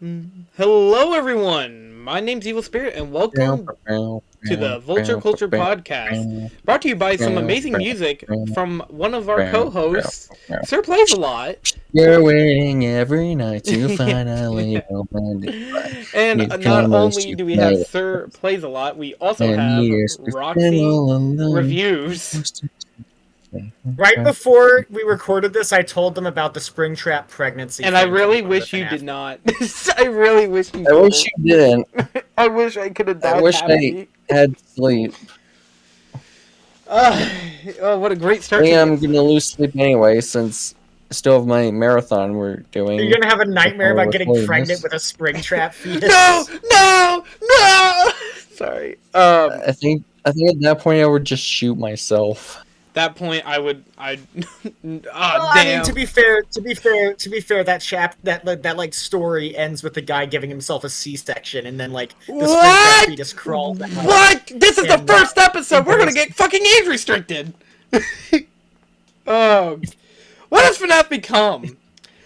Hello, everyone. My name's Evil Spirit, and welcome to the Vulture Culture Podcast, brought to you by some amazing music from one of our co-hosts, Sirsplaysalot. You're waiting every night to Yeah. finally open it. And You not promised only you do we have made it Sir Plays a Lot, we also 10 have years. We've been Roxy all alone. Reviews. Right before we recorded this, I told them about the Springtrap pregnancy. And I thing really from the wish you FNAF. did not. I really wish you I wish didn't. you didn't. I wish I could have I died wish happy. I had sleep. Oh, what a great I start think to I'm this. gonna lose sleep anyway since I still have my marathon we're doing. You're gonna have a nightmare before about getting recording pregnant this. with a Springtrap fetus. No! Sorry. I think at that point I would just shoot myself. That point, I'd. Well, Damn. I mean, to be fair, that like story ends with the guy giving himself a C-section, and then like the Springtrap fetus crawls out. What? This is the And, first episode. We're gonna there's- get fucking age restricted. Oh, what has FNAF become?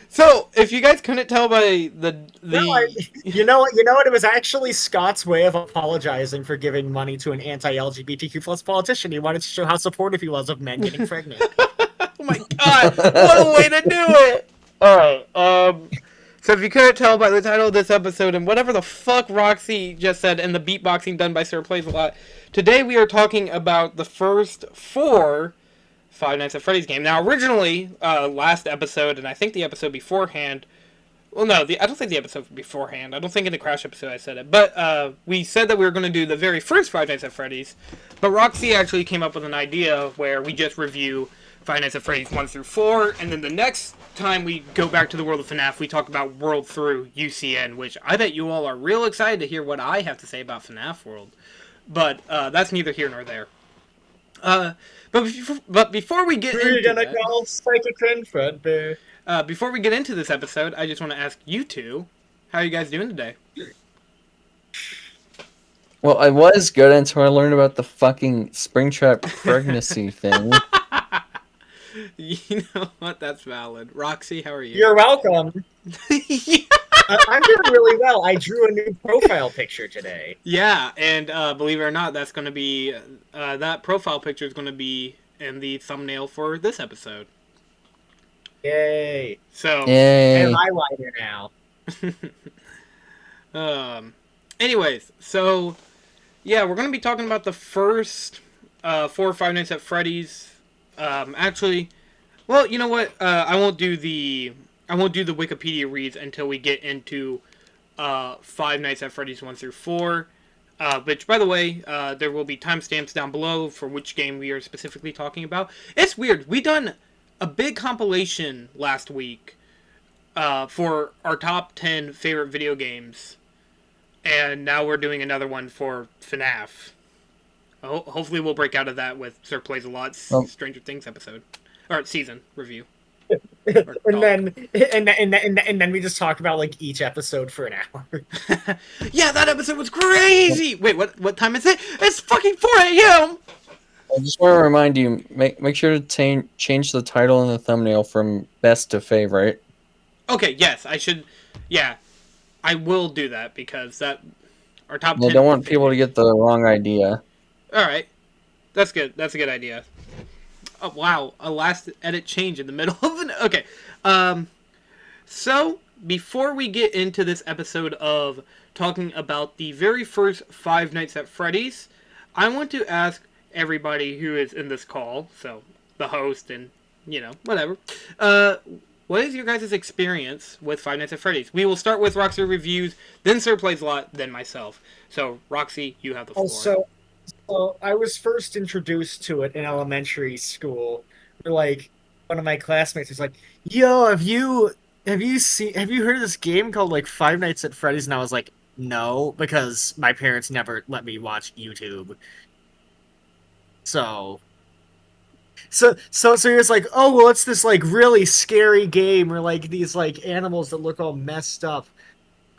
So, if you guys couldn't tell by you know what? It was actually Scott's way of apologizing for giving money to an anti-LGBTQ plus politician. He wanted to show how supportive he was of men getting pregnant. Oh my god, what a way to do it! Alright, so if you couldn't tell by the title of this episode and whatever the fuck Roxy just said and the beatboxing done by Sir Plays a Lot, today we are talking about the first 4 Five Nights at Freddy's game. Now, originally, last episode, and I think the episode beforehand, well, no, I don't think the episode beforehand, I don't think in the Crash episode I said it, but we said that we were going to do the very first Five Nights at Freddy's, but Roxy actually came up with an idea where we just review Five Nights at Freddy's 1 through 4, and then the next time we go back to the world of FNAF, we talk about World through UCN, which I bet you all are real excited to hear what I have to say about FNAF World. But that's neither here nor there. But before we get We're into gonna that, call Psychic and Fredbear. before we get into this episode, I just want to ask you two, how are you guys doing today? Well, I was good until I learned about the fucking Springtrap pregnancy thing. You know what? That's valid. Roxy, how are you? You're welcome. Yeah. I'm doing really well. I drew a new profile picture today. Yeah, and believe it or not, that's going to be that profile picture is going to be in the thumbnail for this episode. Yay! So, Yay. And highlighter now. anyways, so yeah, we're going to be talking about the first 4 Five Nights at Freddy's. Actually, well, you know what? I won't do the Wikipedia reads until we get into Five Nights at Freddy's 1 through 4. Which, by the way, there will be timestamps down below for which game we are specifically talking about. It's weird. We done a big compilation last week for our top 10 favorite video games, and now we're doing another one for FNAF. Hopefully, we'll break out of that with Sir Plays a Lot's Stranger Things episode or season review. and then we just talk about like each episode for an hour. Yeah, that episode was crazy. Wait, what time is it? It's fucking 4 a.m. I just want to remind you, make sure to change the title and the thumbnail from best to favorite. Okay, yes, I should. Yeah, I will do that because our top 10. I don't want people to get the wrong idea. All right, that's good. That's a good idea. Oh, wow, a last edit change in the middle of an... Okay, so before we get into this episode of talking about the very first Five Nights at Freddy's, I want to ask everybody who is in this call, so the host and, whatever, what is your guys' experience with Five Nights at Freddy's? We will start with RoxyReviews, then Sir Plays a Lot, then myself. So, Roxy, you have the floor. So I was first introduced to it in elementary school. Like one of my classmates was like, "Yo, have you heard of this game called like Five Nights at Freddy's?" And I was like, "No," because my parents never let me watch YouTube. So he was like, "Oh, well, it's this like really scary game where like these like animals that look all messed up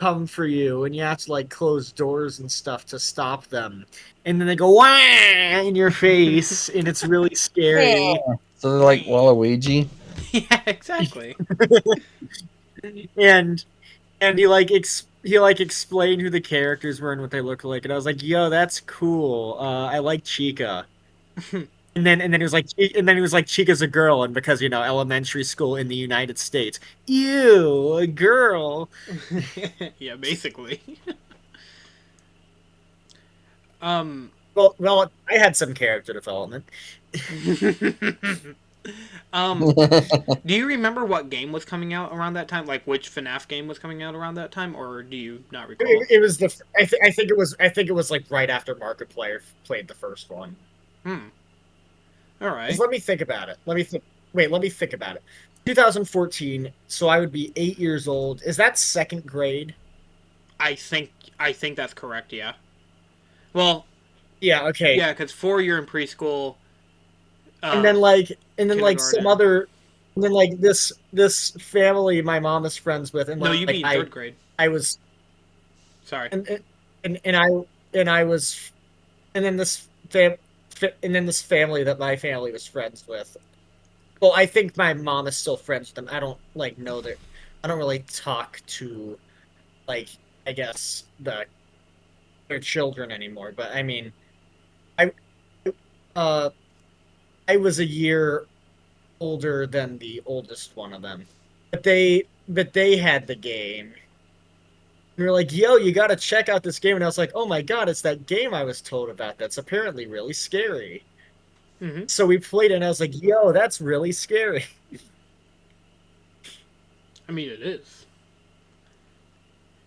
come for you, and you have to like close doors and stuff to stop them, and then they go wah in your face, and it's really scary." So they're like Waluigi. Yeah, exactly. and and he like explained who the characters were and what they look like, and I was like, "Yo, that's cool. I like Chica." And then he was like, Chica's a girl, and because elementary school in the United States, ew, a girl. Yeah, basically. um. Well, I had some character development. um. Do you remember what game was coming out around that time? Like which FNAF game was coming out around that time, or do you not recall? It was I think it was like right after Markiplier played the first one. Hmm. All 'Cause right. let me think about it. Let me think. Wait, let me think about it. 2014. So I would be 8 years old. Is that second grade? I think I think that's correct. Yeah. Well, Yeah. Okay. yeah, because 4 year in preschool, And uh, then like and then like some kindergarten. other and then like this family my mom is friends with, and No, you like mean third grade. I was Sorry. and I was and then and then this family that my family was friends with. Well, I think my mom is still friends with them. I don't like know that. I don't really talk to like I guess their children anymore. But I mean, I uh I was a year older than the oldest one of them, but they had the game. We were like, "Yo, you got to check out this game," and I was like, "Oh my God, it's that game I was told about. That's apparently really scary." Hmm. So we played it, and I was like, "Yo, that's really scary." I mean, it is.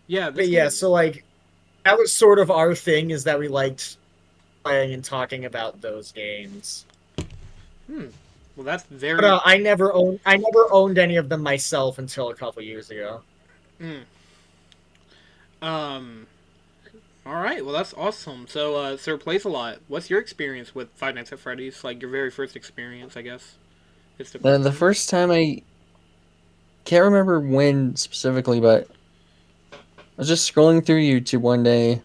Yeah, But this yeah, game. so like that was sort of our thing is that we liked playing and talking about those games. Hmm. Well, that's But very. I never owned any of them myself until a couple years ago. Mm. Um. All right. Well, that's awesome. So, Sirsplaysalot, what's your experience with Five Nights at Freddy's? Like your very first experience, I guess. It's the The question. first time I can't remember when specifically, but I was just scrolling through YouTube one day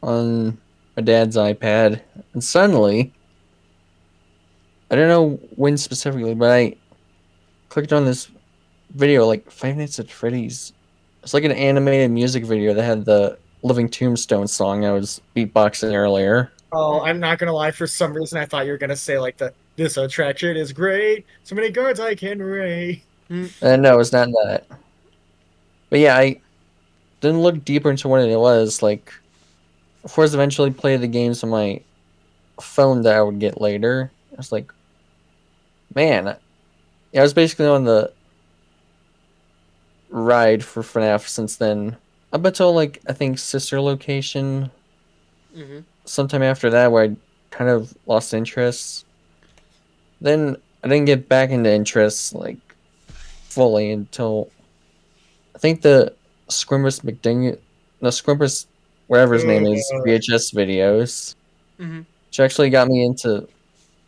on my dad's iPad, and suddenly, I don't know when specifically, but I clicked on this video like Five Nights at Freddy's. It's like an animated music video that had the Living Tombstone song I was beatboxing earlier. Oh, Hmm. I'm not gonna lie. For some reason, I thought you were gonna say like the this attraction is great. So many guards I can raid. Hmm. And no, it's not that. But yeah, I didn't look deeper into what it was. Like, of course, eventually play the games on my phone that I would get later. I was like, man, yeah, I was basically on the ride for FNAF since then. Up until like I think Sister Location. Hmm. Sometime after that, where I kind of lost interest. Then I didn't get back into interest like fully until I think the Scrimbus McDing, no Scrimbus, whatever his name is, Uh, VHS videos, Hmm. which actually got me into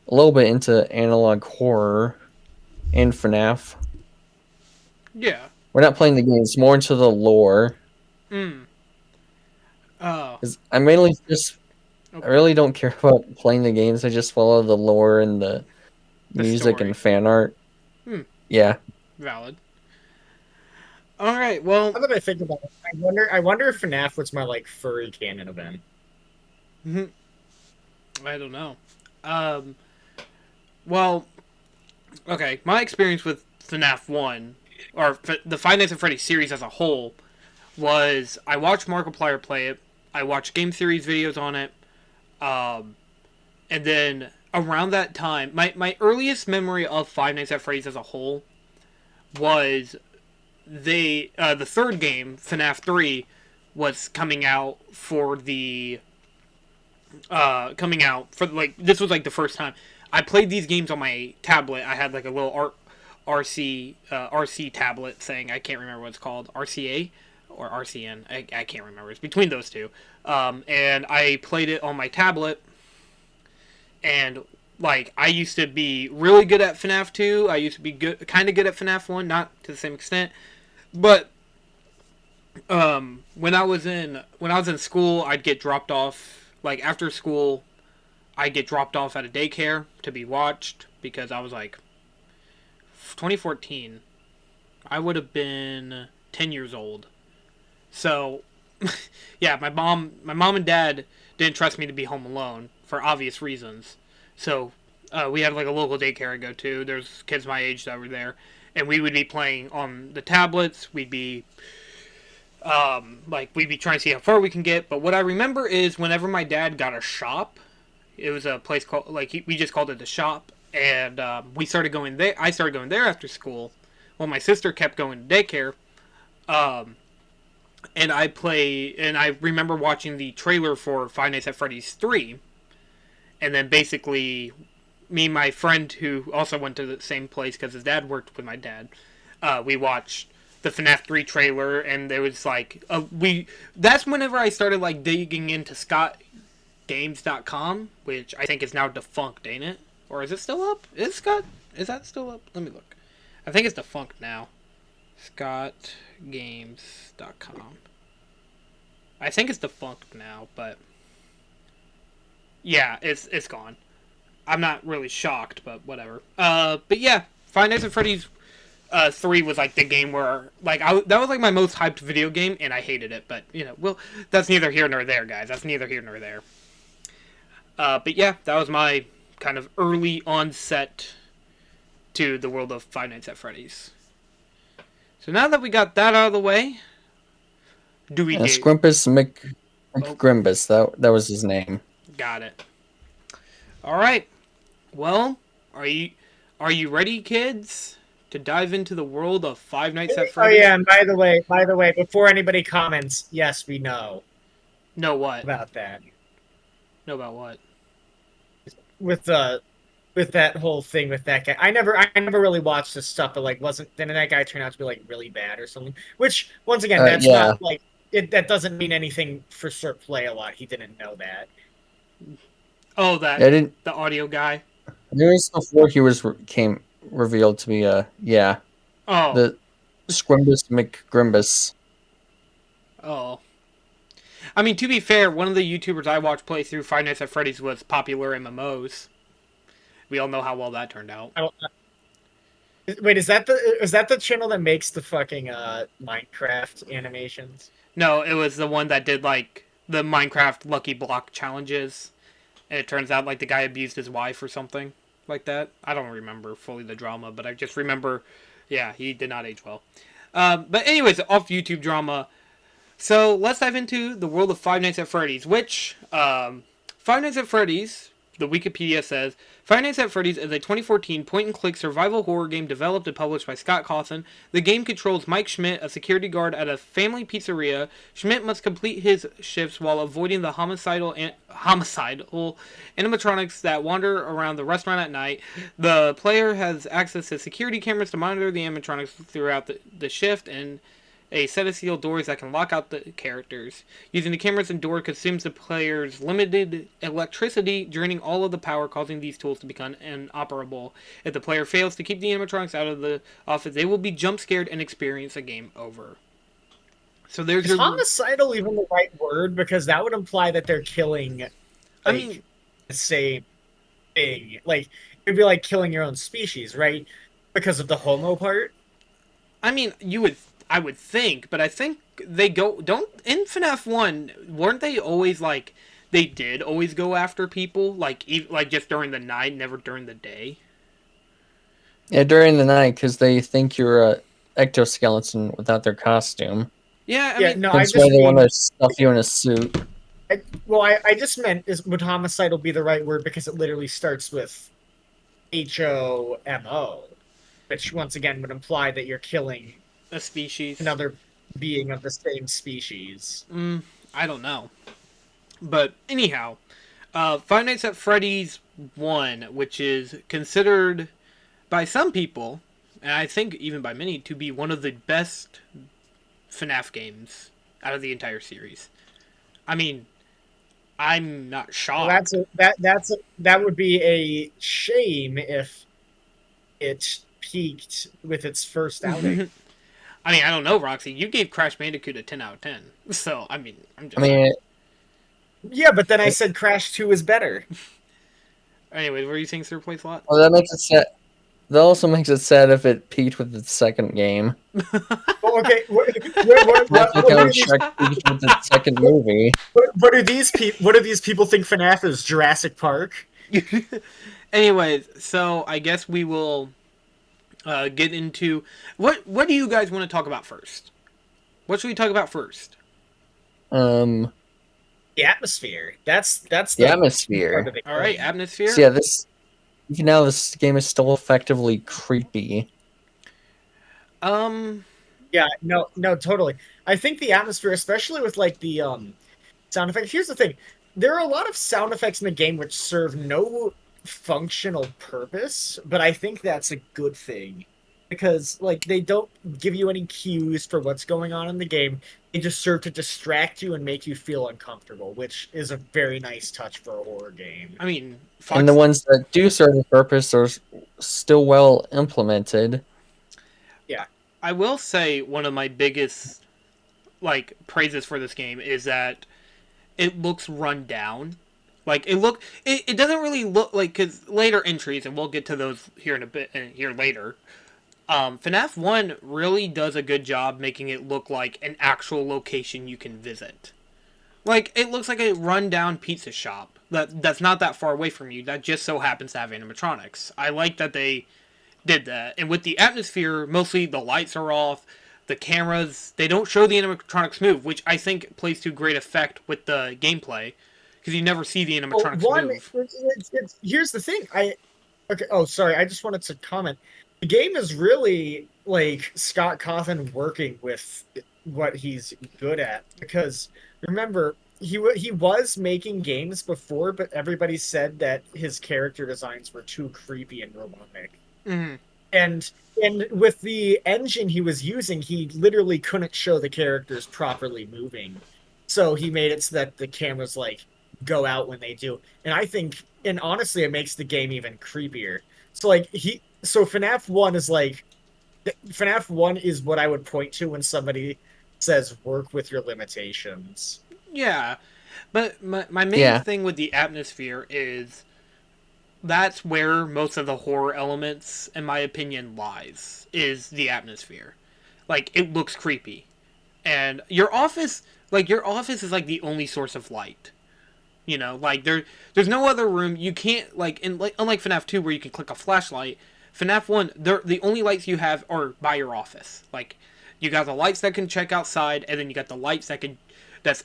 a little bit into analog horror and FNAF. Yeah. We're not playing the games, more into the lore. Hmm. Oh. Because I mainly just, I Okay. really don't care about playing the games. I just follow the lore and the The music and story. fan art. Hmm. Yeah. Valid. All right. Well. now that I think about it, I wonder if FNAF was my like furry canon event. Mhm. I don't know. Um. Well. Okay. My experience with FNAF One, or the Five Nights at Freddy's series as a whole, was I watched Markiplier play it. I watched game series videos on it. Um. And then around that time, my earliest memory of Five Nights at Freddy's as a whole was the third game, FNAF 3, was coming out for like this was like the first time I played these games on my tablet. I had like a little RC tablet thing. I can't remember what it's called. RCA or RCN. I can't remember. It's between those two. And I played it on my tablet, and like I used to be really good at FNAF 2. I used to be kind of good at FNAF 1, not to the same extent. But when I was in school, I'd get dropped off like after school. I'd get dropped off at a daycare to be watched because I was like 2014. I would have been 10 years old. So, yeah, my mom and dad didn't trust me to be home alone for obvious reasons. So, we had like a local daycare I go to. There's kids my age that were there, and we would be playing on the tablets. We'd be we'd be trying to see how far we can get. But what I remember is whenever my dad got a shop, it was a place called we just called it the shop, and we started going there. I started going there after school, while my sister kept going to daycare. Um, and I remember watching the trailer for Five Nights at Freddy's 3, and then basically me and my friend who also went to the same place because his dad worked with my dad, we watched the FNAF 3 trailer, and there was like that's whenever I started like digging into scottgames.com, which I think is now defunct, ain't it? Or is it still up? Is that still up? Let me look. I think it's defunct now. scottgames.com. I think it's defunct now, but yeah, it's gone. I'm not really shocked, but whatever. But yeah, Five Nights at Freddy's 3 was like the game where that was like my most hyped video game, and I hated it. But well, that's neither here nor there, guys. That's neither here nor there. But yeah, that was my kind of early onset to the world of Five Nights at Freddy's. So now that we got that out of the way, do we get Squimpus McGrimbus? That was his name. Got it. All right. Well, are you ready, kids, to dive into the world of Five Nights at Freddy's? Oh yeah, and by the way, before anybody comments, yes, we know. Know what? About that. Know about what? With that whole thing with that guy. I never really watched this stuff, but didn't that guy turn out to be like really bad or something? Which once again, that's not like that doesn't mean anything for Sirsplaysalot. He didn't know that. Oh, the audio guy. It was before he came revealed to be Oh. The Squimbus McGrimbus. Oh. I mean, to be fair, one of the YouTubers I watched play through Five Nights at Freddy's was Popular MMOs. We all know how well that turned out. Wait, is that the channel that makes the fucking Minecraft animations? No, it was the one that did like the Minecraft Lucky Block challenges, and it turns out like the guy abused his wife or something like that. I don't remember fully the drama, but I just remember, yeah, he did not age well. But anyways, off YouTube drama. So let's dive into the world of Five Nights at Freddy's, which Five Nights at Freddy's, the Wikipedia says, Five Nights at Freddy's is a 2014 point-and-click survival horror game developed and published by Scott Cawthon. The game controls Mike Schmidt, a security guard at a family pizzeria. Schmidt must complete his shifts while avoiding the homicidal animatronics that wander around the restaurant at night. The player has access to security cameras to monitor the animatronics throughout the shift, and a set of sealed doors that can lock out the characters. Using the cameras and door consumes the player's limited electricity, draining all of the power, causing these tools to become inoperable. If the player fails to keep the animatronics out of the office, they will be jump scared and experience a game over. So there's Is homicidal even the right word? Because that would imply that they're killing the same thing. Like, it'd be like killing your own species, right? Because of the homo part? I mean, I would think, but I think they don't in FNAF 1, weren't they always like they did always go after people like just during the night, never during the day? Yeah, during the night, because they think you're a ectoskeleton without their costume. Yeah, I mean, no, that's why they want to stuff you in a suit. I just meant would homicidal be the right word, because it literally starts with HOMO, which once again would imply that you're killing a species, another being of the same species. I don't know, but anyhow, Five Nights at Freddy's 1, which is considered by some people, and I think even by many, to be one of the best FNAF games out of the entire series. I mean, I'm not shocked. That would be a shame if it peaked with its first outing. I mean, I don't know, Roxy. You gave Crash Bandicoot a 10 out of 10. So, I mean, yeah, but then I said Crash 2 is better. Anyway, were you saying Sirsplaysalot? Well, that makes it set. that also makes it sad if it peaked with its second game. Well, okay, That's like how do these Shrek peaked with its second movie. what do these people think FNAF is? Jurassic Park? Anyways, so I guess we will get into what do you guys want to talk about first? What should we talk about first? The The atmosphere. That's the part atmosphere. of the All right, game. atmosphere. So yeah, even now this game is still effectively creepy. Yeah, no, totally. I think the atmosphere, especially with like the sound effects. Here's the thing: there are a lot of sound effects in the game which serve no functional purpose, but I think that's a good thing because like they don't give you any cues for what's going on in the game. They just serve to distract you and make you feel uncomfortable, which is a very nice touch for a horror game. I mean, And the ones that do serve a purpose are still well implemented. Yeah. I will say one of my biggest like praises for this game is that it looks run down. Like it doesn't really look like, because later entries, and we'll get to those here in a bit and here later. FNAF 1 really does a good job making it look like an actual location you can visit. Like, it looks like a run-down pizza shop that's not that far away from you, that just so happens to have animatronics. I like that they did that. And with the atmosphere, mostly the lights are off, the cameras, they don't show the animatronics move, which I think plays to great effect with the gameplay, because you never see the animatronics move. Here's the thing. Okay. Oh, sorry. I just wanted to comment. The game is really like Scott Cawthon working with what he's good at, because remember he was making games before, but everybody said that his character designs were too creepy and robotic. Mm-hmm. And with the engine he was using, he literally couldn't show the characters properly moving. So he made it so that the cameras like go out when they do. And honestly it makes the game even creepier. So FNAF 1 is like FNAF 1 is what I would point to when somebody says work with your limitations. Yeah. But my main thing with the atmosphere is that's where most of the horror elements, in my opinion, lies, is the atmosphere. Like, it looks creepy. And your office is like the only source of light. You know, like there's no other room. You can't unlike FNAF 2 where you can click a flashlight, FNAF 1, the only lights you have are by your office. Like, you got the lights that can check outside, and then you got the lights that's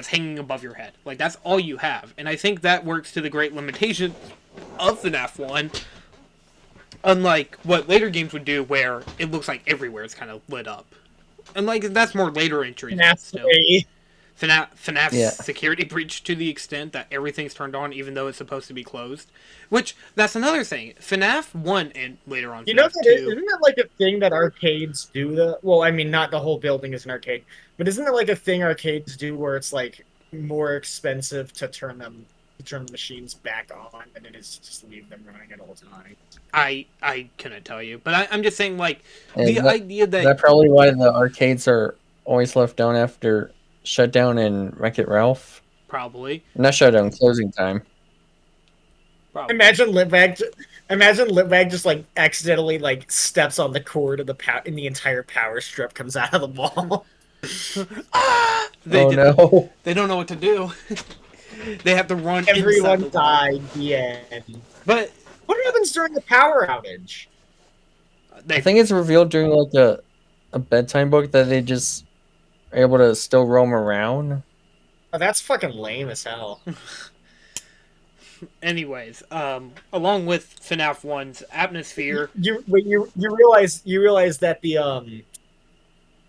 hanging above your head. Like, that's all you have. And I think that works to the great limitation of FNAF 1. Unlike what later games would do, where it looks like everywhere is kind of lit up. And like that's more later entries. FNAF's security breach to the extent that everything's turned on even though it's supposed to be closed. Which, that's another thing. FNAF 1 and later on FNAF 2... Isn't that like a thing that arcades do? Well, I mean, not the whole building is an arcade, but isn't it like a thing arcades do where it's like more expensive to turn the machines back on than it is to just leave them running at all times? I couldn't tell you. But I'm just saying, like, idea that... Is that probably why the arcades are always left down after shutdown and Wreck-It Ralph? Probably. Not shutdown, closing time. Probably. Imagine Litwag just like accidentally like steps on the cord of and the entire power strip comes out of the wall. No. They don't know what to do. They have to run. Everyone died. The end. But what happens during the power outage? I think it's revealed during like a bedtime book that they just are able to still roam around. Oh, that's fucking lame as hell. Anyways, along with FNAF 1's atmosphere, you realize that the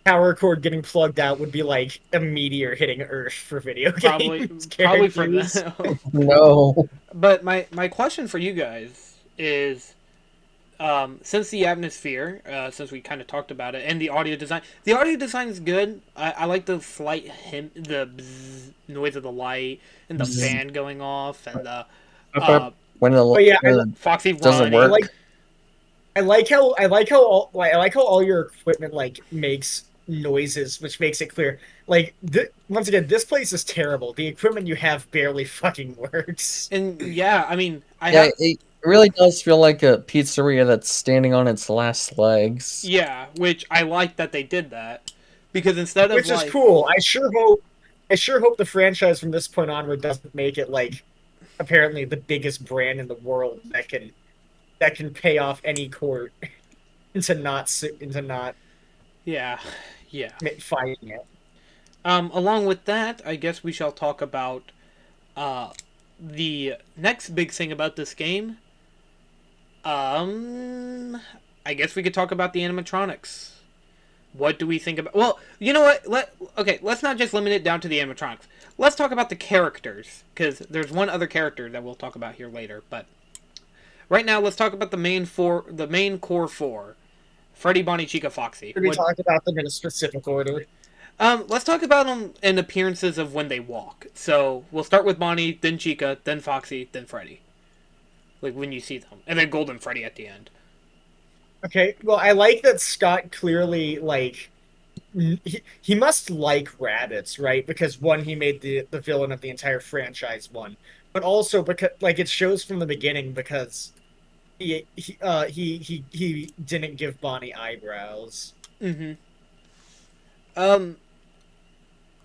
power cord getting plugged out would be like a meteor hitting Earth for video games. Probably for that. No. But my question for you guys is, since the atmosphere, since we kind of talked about it, and the audio design is good. I like the slight the bzz noise of the light and the fan going off and the when Foxy doesn't running. work. I like how all your equipment like makes noises, which makes it clear. Like once again, this place is terrible. The equipment you have barely fucking works. And yeah, I mean, It really does feel like a pizzeria that's standing on its last legs. Yeah, which I like that they did that because instead of which is like, cool. I sure hope the franchise from this point onward doesn't make it like apparently the biggest brand in the world that can pay off any court into not yeah, yeah. fighting it. Along with that, I guess we shall talk about uh, the next big thing about this game. I guess we could talk about the animatronics. What do we think about? Well, you know what? Let's not just limit it down to the animatronics. Let's talk about the characters because there's one other character that we'll talk about here later. But right now, let's talk about the main core four: Freddy, Bonnie, Chica, Foxy. Should we talk about them in a specific order? Let's talk about them in appearances of when they walk. So we'll start with Bonnie, then Chica, then Foxy, then Freddy. Like when you see them, and then Golden Freddy at the end. Okay, well, I like that Scott clearly like he must like rabbits, right? Because one, he made the villain of the entire franchise one, but also because like it shows from the beginning because he didn't give Bonnie eyebrows. Mm-hmm. Um,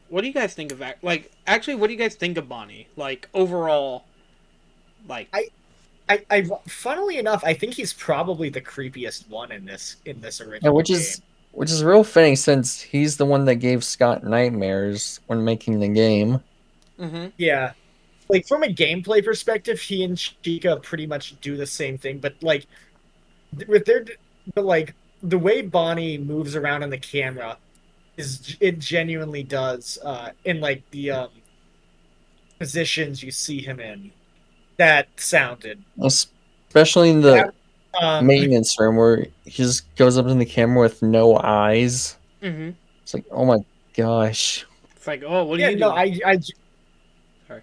what do you guys think of that? Like, actually, what do you guys think of Bonnie? Like overall, like. Funnily enough, I think he's probably the creepiest one in this Yeah, original game. which is real fitting since he's the one that gave Scott nightmares when making the game. Mm-hmm. Yeah, like from a gameplay perspective, he and Chica pretty much do the same thing, but like with their but like the way Bonnie moves around in the camera is it genuinely does in like the positions you see him in. That sounded Especially in that the um maintenance room where he just goes up in the camera with no eyes. Mm-hmm. It's like, oh my gosh. It's like, oh, what are yeah, you no, doing? I Sorry.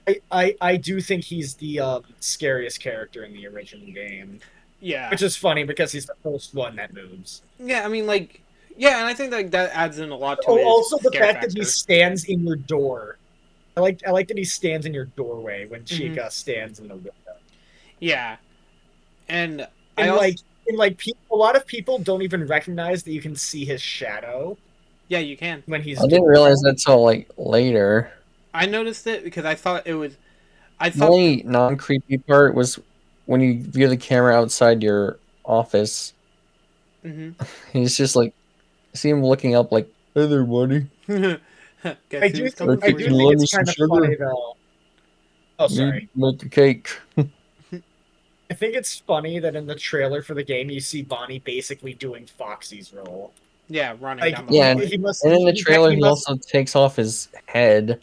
I do think he's the scariest character in the original game, Yeah. which is funny because he's the first one that moves. Yeah. I mean, like, yeah, and I think like that adds in a lot to Oh, his also the scare fact that he factor. stands in your door. I like that he stands in your doorway when Mm-hmm. Chica stands in the window. Yeah, and I And also a lot of people don't even recognize that you can see his shadow yeah, you can. when he's I didn't doing realize that. that till like later. I noticed it because I thought it was. I The thought. only non creepy part was when you view the camera outside your office. Mm-hmm. He's just like, see him looking up like, hey there, buddy. Guess who's I coming do for Can think you you? lend me it's some kind of sugar? funny though. Oh, Need sorry. make a cake. I think it's funny that in the trailer for the game you see Bonnie basically doing Foxy's role. Yeah, running Like down the Yeah, hallway. and in the trailer, he he must also takes off his head.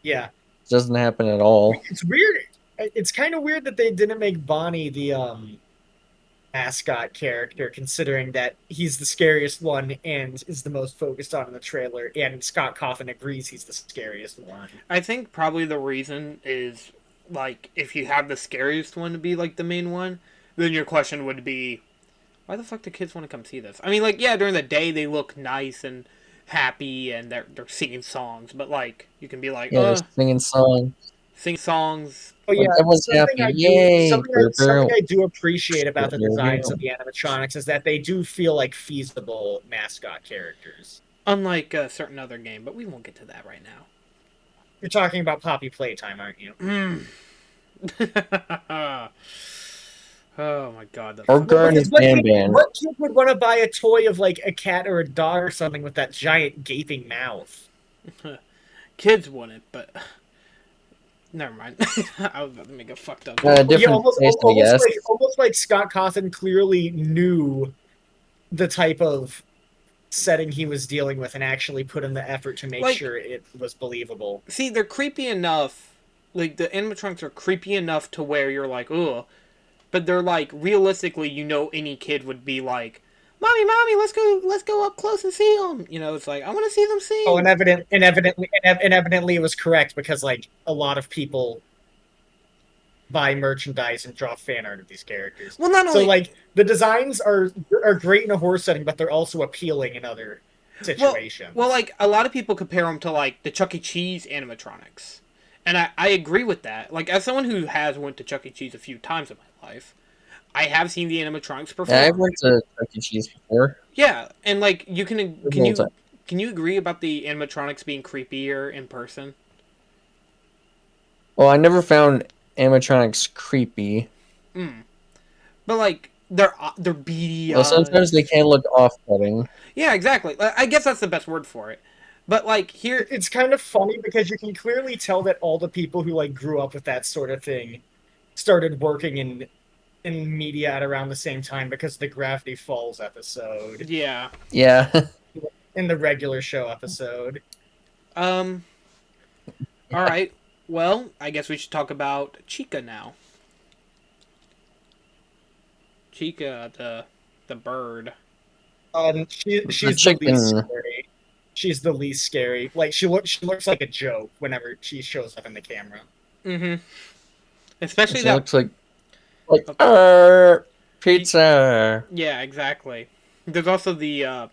yeah. Doesn't happen at all. It's weird. It's kind of weird that they didn't make Bonnie the mascot character, considering that he's the scariest one and is the most focused on in the trailer, and Scott Cawthon agrees he's the scariest one. I think probably the reason is like if you have the scariest one to be like the main one, then your question would be, why the fuck do kids want to come see this? I mean, like yeah, during the day they look nice and happy and they're singing songs, but like you can be like, Yeah, they're singing songs. sing songs. Oh Like, yeah, everyone's happy. Yay! something I do appreciate about the designs of Girl. the animatronics is that they do feel like feasible mascot characters. Unlike a certain other game, but we won't get to that right now. You're talking about Poppy Playtime, aren't you? Oh my god, Or fucking Garden Because what Fan kid, Band. what kid would want to buy a toy of like a cat or a dog or something with that giant gaping mouth? kids wouldn't, but never mind. I was about to make a fucked up. Yeah, Different taste, I guess. almost like Scott Cawthon clearly knew the type of setting he was dealing with and actually put in the effort to make Like- sure it was believable. See, they're creepy enough. Like the animatronics are creepy enough to where you're like, ugh. But they're like realistically, you know, any kid would be like, "Mommy, let's go up close and see them." You know, it's like I want to see them sing. Oh, and evidently it was correct because like a lot of people buy merchandise and draw fan art of these characters. Well, not only So like the designs are great in a horror setting, but they're also appealing in other situations. well, like a lot of people compare them to like the Chuck E. Cheese animatronics, and I agree with that. Like as someone who has went to Chuck E. Cheese a few times in my life, I have seen the animatronics Yeah, I perform. went to Chuck E. Cheese before. Yeah, and like you can Good can old you time. can you agree about the animatronics being creepier in person? Well, I never found animatronics creepy. Mm. But like they're beady Well, sometimes they eyes. can look off-putting. Yeah, exactly. I guess that's the best word for it. But like here, It's kind of funny because you can clearly tell that all the people who like grew up with that sort of thing started working in media at around the same time because the Gravity Falls episode yeah. Yeah. in the regular show episode. Um. All right. Well, I guess we should talk about Chica now. Chica, the bird. The She's the least chicken. scary. She's the least scary. Like she looks like a joke whenever she shows up in the camera. Mm-hmm. Especially She that. looks like Oh, pizza. yeah, exactly. There's also the well,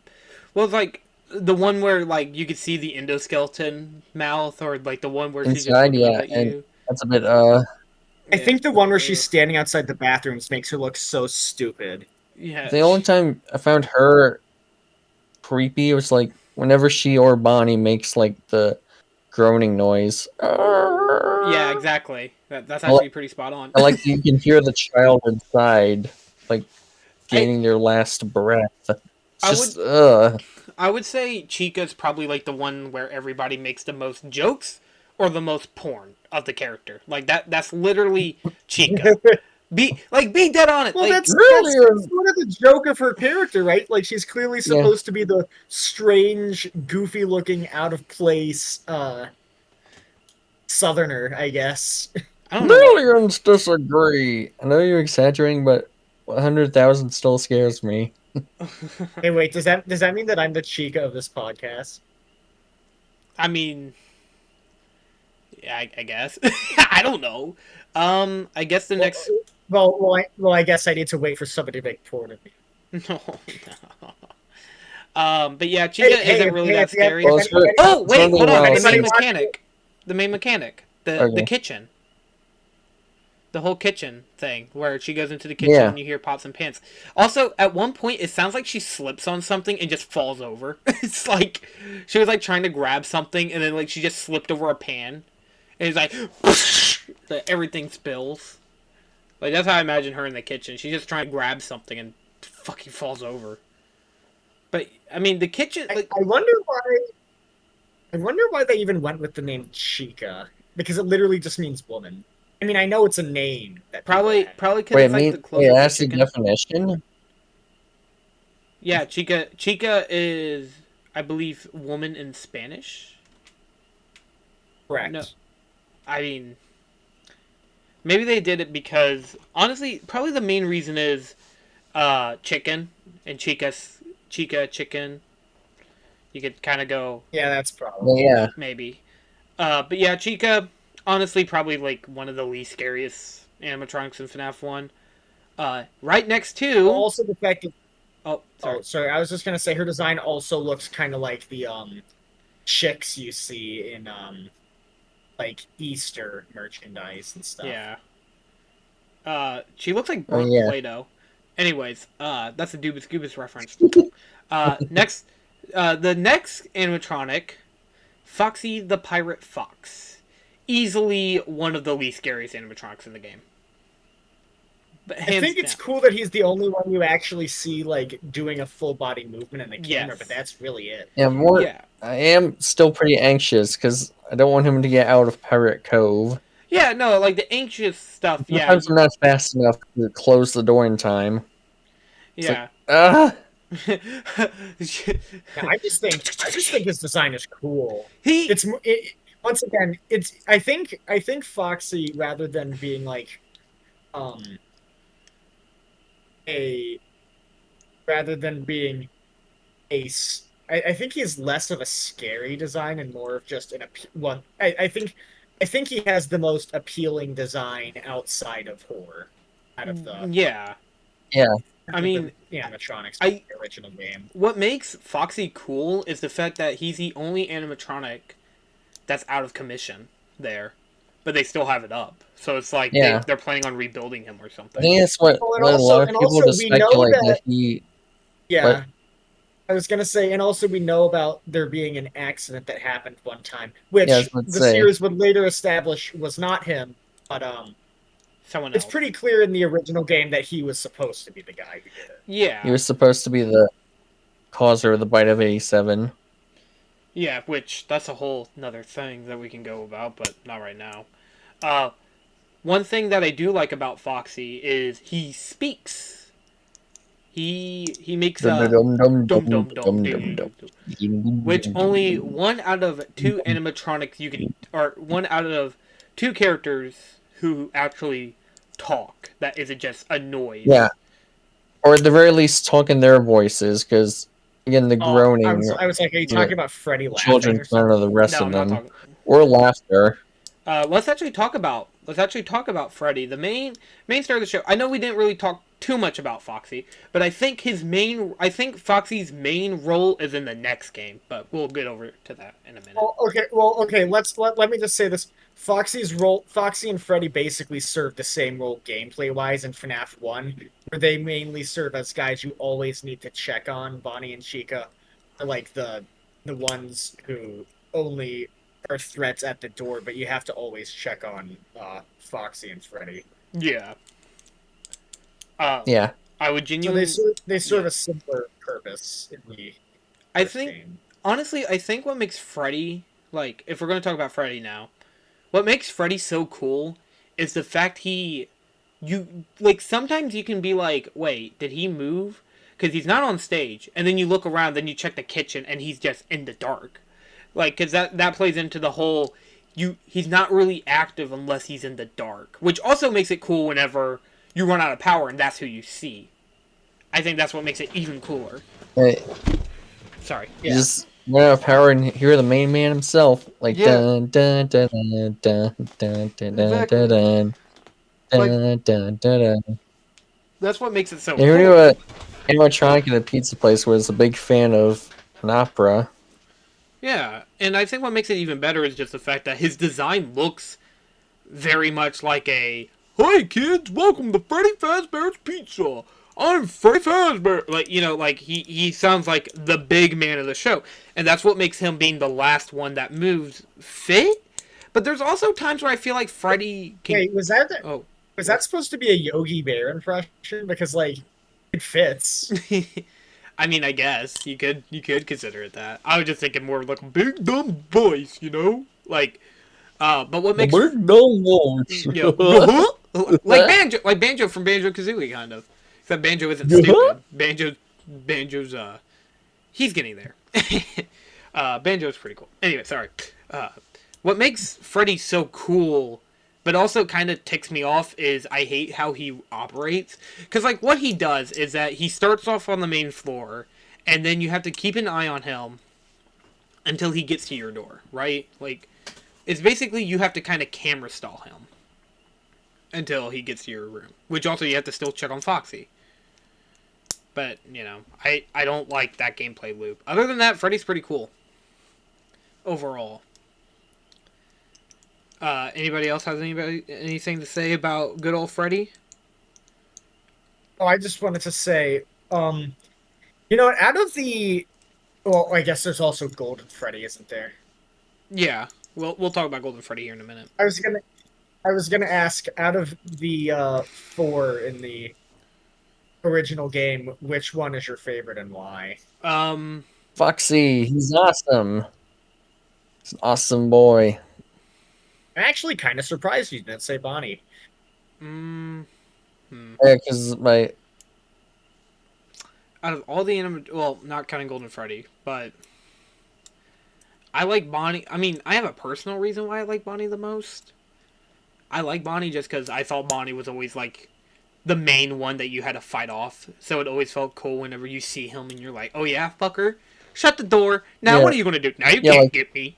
it's like the one where like you could see the endoskeleton mouth, or like the one where she's just Inside, looking up yeah, at and you. that's a bit I Yeah. think the one where she's standing outside the bathrooms makes her look so stupid. Yeah. the only time I found her creepy was like whenever she or Bonnie makes like the groaning noise. Yeah, exactly. That's I like, actually pretty spot on. I like you can hear the child inside, like I gaining their last breath. It's I would just I would say Chica's probably like the one where everybody makes the most jokes or the most porn of the character. Like that's literally Chica. Be dead on it. Well, Like that's really, sort of the joke of her character, right? Like she's clearly yeah. supposed to be the strange, goofy-looking, out of place Southerner, I guess. I don't know what Millions disagree. I know you're exaggerating, but 100,000 still scares me. Hey, wait, does that mean that I'm the Chica of this podcast? I mean, yeah, I guess. I don't know. I guess the Well, next well, I guess I need to wait for somebody to make porn of me. no, no. But yeah, Hey, Chica isn't really hey, that if you have, scary. Well, if, it's, any, for, if Oh it's wait, only hold on. while The anybody main watching, mechanic. The main mechanic. The okay. kitchen. The whole kitchen thing where she goes into the kitchen Yeah. and you hear pots and pans. Also, at one point, it sounds like she slips on something and just falls over. It's like she was like trying to grab something and then like she just slipped over a pan and it's like everything spills. Like that's how I imagine her in the kitchen. She's just trying to grab something and fucking falls over. But I mean, the kitchen I, like I wonder why. I wonder why they even went with the name Chica because it literally just means woman. I mean, I know it's a name that people have. probably because Wait, it's like the wait, closest to that's the chicken. definition? Yeah, Chica is I believe woman in Spanish. No, Correct. I mean maybe they did it because honestly, probably the main reason is chicken and Chica chicken. You could kind of go Yeah, that's probably. Yeah. maybe. But yeah, Chica honestly probably like one of the least scariest animatronics in FNAF 1. Right next Well, to also the fact that. oh, sorry. Oh, sorry. I was just gonna say her design also looks kind of like the chicks you see in like Easter merchandise and stuff. Yeah. She looks like Oh, burnt yeah. Play-Doh. Anyways, that's a Dubus Goobus reference. Next, the next animatronic, Foxy the Pirate Fox. Easily one of the least scariest animatronics in the game. But I think it's cool that he's the only one you actually see like doing a full body movement in the camera, Yes. but that's really it. Yeah, more. Yeah. I am still pretty anxious because I don't want him to get out of Pirate Cove. Yeah, no, like the anxious stuff, yeah. Sometimes I'm not fast enough to close the door in time. Yeah. Ah! Yeah, I just think his design is cool. He Once again, it's I think Foxy rather than being like um a rather than being I think he's less of a scary design and more of just one. I think he has the most appealing design outside of horror, out of the yeah. Yeah. I mean, animatronics I- of the original game. What makes Foxy cool is the fact that he's the only animatronic that's out of commission there. but they still have it up. So it's like Yeah. they're planning on rebuilding him or I something. think that's what Well, led a lot of and people also to we know speculate that that he. yeah. What? I was gonna say, and also we know about there being an accident that happened one time, Yeah, I was which about to the say. series would later establish was not him, but Someone it's else. pretty clear in the original game that he was supposed to be the guy who did it. He Yeah. was supposed to be the causer of the bite of 87. Yeah, which that's a whole another thing that we can go about, but not right now. Uh, one thing that I do like about Foxy is he speaks. He makes Dum a dum dum dum dum dum dum dum dum dum dum dum. dum, Dum which dum only dum one out of two dum. animatronics you can, or one out of two characters who actually talk. That isn't just a noise. Yeah, or at the very least, talk in their voices, because again, the Oh, groaning, I was like, are you you know, talking about Freddy laughing children or turn to something? the rest No, of I'm not them, talking. or laughter. Let's actually talk about Freddy, the main star of the show. I know we didn't really talk too much about Foxy, but I think Foxy's main role is in the next game. But we'll get over to that in a minute. Okay. Let me just say this: Foxy and Freddy basically serve the same role gameplay wise in FNAF One, where they mainly serve as guys you always need to check on. Bonnie and Chica are like the ones who only are threats at the door, but you have to always check on Foxy and Freddy. Yeah. Yeah, I would So genuinely. they serve Yeah. a similar purpose in the I first think game. honestly, I think what makes Freddy, like, if we're gonna talk about Freddy now, what makes Freddy so cool is the fact you like sometimes you can be like, wait, did he move? Because he's not on stage, and then you look around, then you check the kitchen, and he's just in the dark. Like, because that plays into the whole he's not really active unless he's in the dark, which also makes it cool whenever you run out of power and that's who you see. I think that's what makes it even cooler. hey, Sorry. you Yeah. just run out of power and hear the main man himself, like Yeah. dun dun dun dun dun dun dun dun Exactly. dun Like, dun dun dun dun. that's what makes it so And who cool. knew a animatronic in a pizza place was a big fan of an opera? Yeah, and I think what makes it even better is just the fact that his design looks very much like a "Hey kids, welcome to Freddy Fazbear's Pizza. I'm Freddy Fazbear." Like, like he sounds like the big man of the show, and that's what makes him being the last one that moves fit. But there's also times where I feel like Freddy can. Wait, Oh, was that supposed to be a Yogi Bear impression? Because like it fits. I mean, I guess you could consider it that. I was just thinking more of like a big dumb voice, like. But what The makes big dumb voice. like Banjo from Banjo Kazooie, kind of. Except Banjo isn't stupid. Banjo's he's getting there. Banjo's pretty cool. Anyway, sorry. Uh, what makes Freddy so cool, but also kind of ticks me off, is I hate how he operates. Because like what he does is that he starts off on the main floor, and then you have to keep an eye on him until he gets to your door, right? Like, it's basically you have to kind of camera stall him until he gets to your room. Which also you have to still check on Foxy. But, I don't like that gameplay loop. Other than that, Freddy's pretty cool. Overall. Anybody else has anything to say about good old Freddy? Oh, I just wanted to say, out of the well, I guess there's also Golden Freddy, isn't there? Yeah. We'll talk about Golden Freddy here in a minute. I was gonna ask, out of the four in the original game, which one is your favorite and why? Um, Foxy, he's awesome. He's an awesome boy. I'm actually kind of surprised you didn't say Bonnie. mm, Yeah, because my out of all the well, not counting Golden Freddy, but I like Bonnie. I mean, I have a personal reason why I like Bonnie the most. I like Bonnie just because I thought Bonnie was always like the main one that you had to fight off. So it always felt cool whenever you see him and you're like, oh yeah, fucker, shut the door. Now yeah, what are you gonna do? Now you yeah, can't like get me.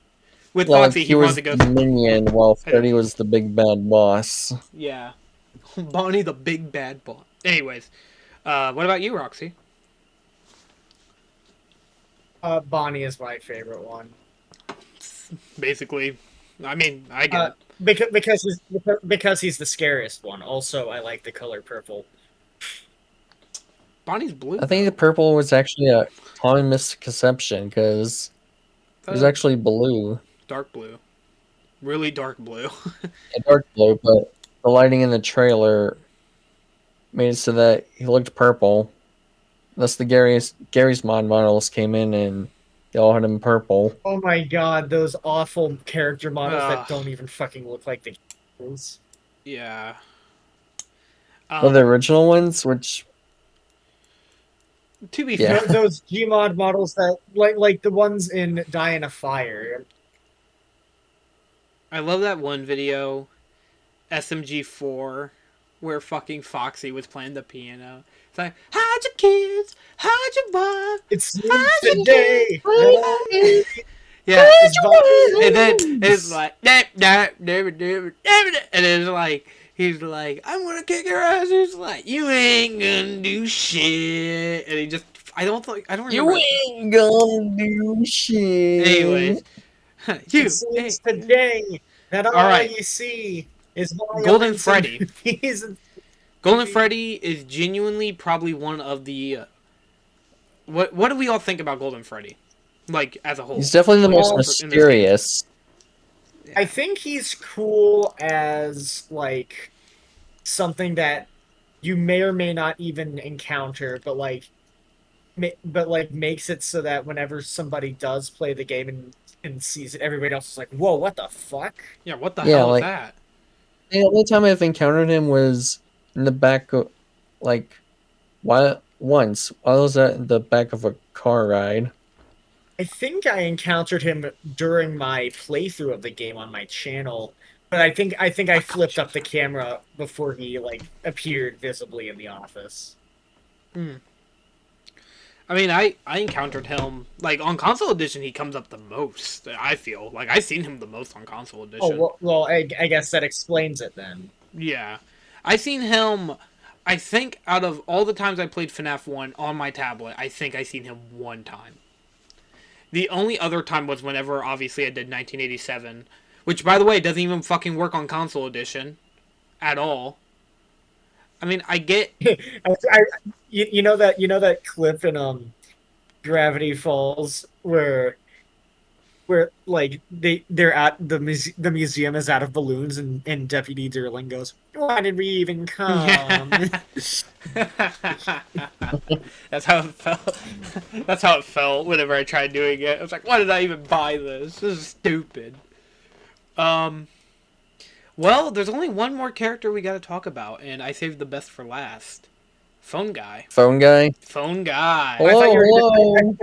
With yeah, like Foxy, he he wanted was to go. the minion while I don't Freddy was the big bad boss. Yeah, Bonnie the big bad boss. Anyways, what about you, Roxy? Bonnie is my favorite one. Basically, I mean, I get it. because he's the scariest one. Also, I like the color purple. Bonnie's blue. I think the purple was actually a common misconception because it was actually blue, Dark blue, really dark blue. a dark blue, but the lighting in the trailer made it so that he looked purple. Thus, the Gary's mod models came in and they all had him purple. Oh my god, those awful character models that Ugh. don't even fucking look like the characters. Yeah. Well, the original ones, which To be Yeah. fair, Those Gmod models that like the ones in Die in a Fire. I love that one video, SMG4, where fucking Foxy was playing the piano. It's like, how'd your kids? How'd your wife? It seems How'd your today kids? that I Yeah. is And then it's like, and it's like, he's like, I'm gonna kick your ass. He's like, you ain't gonna do shit. And he just, I don't remember. you ain't gonna do shit. Anyways, It seems today that all right. you see is Golden violence Freddy. and peas and Golden Freddy is genuinely probably one of the. What do we all think about Golden Freddy, like as a whole? He's definitely the most Well, mysterious. I think he's cool as like something that you may or may not even encounter, but makes it so that whenever somebody does play the game and sees it, everybody else is like, "Whoa, what the fuck?" Yeah, what the Yeah, hell like- is that? The only time I've encountered him was in the back of, like, once while I was at the back of a car ride. I think I encountered him during my playthrough of the game on my channel, but I flipped up the camera before he like appeared visibly in the office. I mean, I encountered him like on console edition. He comes up the most. I feel like I've seen him the most on console edition. Oh well, I guess that explains it then. Yeah, I seen him. I think out of all the times I played FNAF 1 on my tablet, I think I seen him one time. The only other time was whenever, obviously, I did 1987, which, by the way, doesn't even fucking work on console edition at all. I mean, I get. You know that clip in Gravity Falls where like they're at the museum is out of balloons and Deputy Durling goes, "Why did we even come?" That's how it felt. That's how it felt whenever I tried doing it. I was like, why did I even buy this? This is stupid. Well, there's only one more character we gotta talk about, and I saved the best for last. Phone guy. Phone guy. Phone guy. Oh, I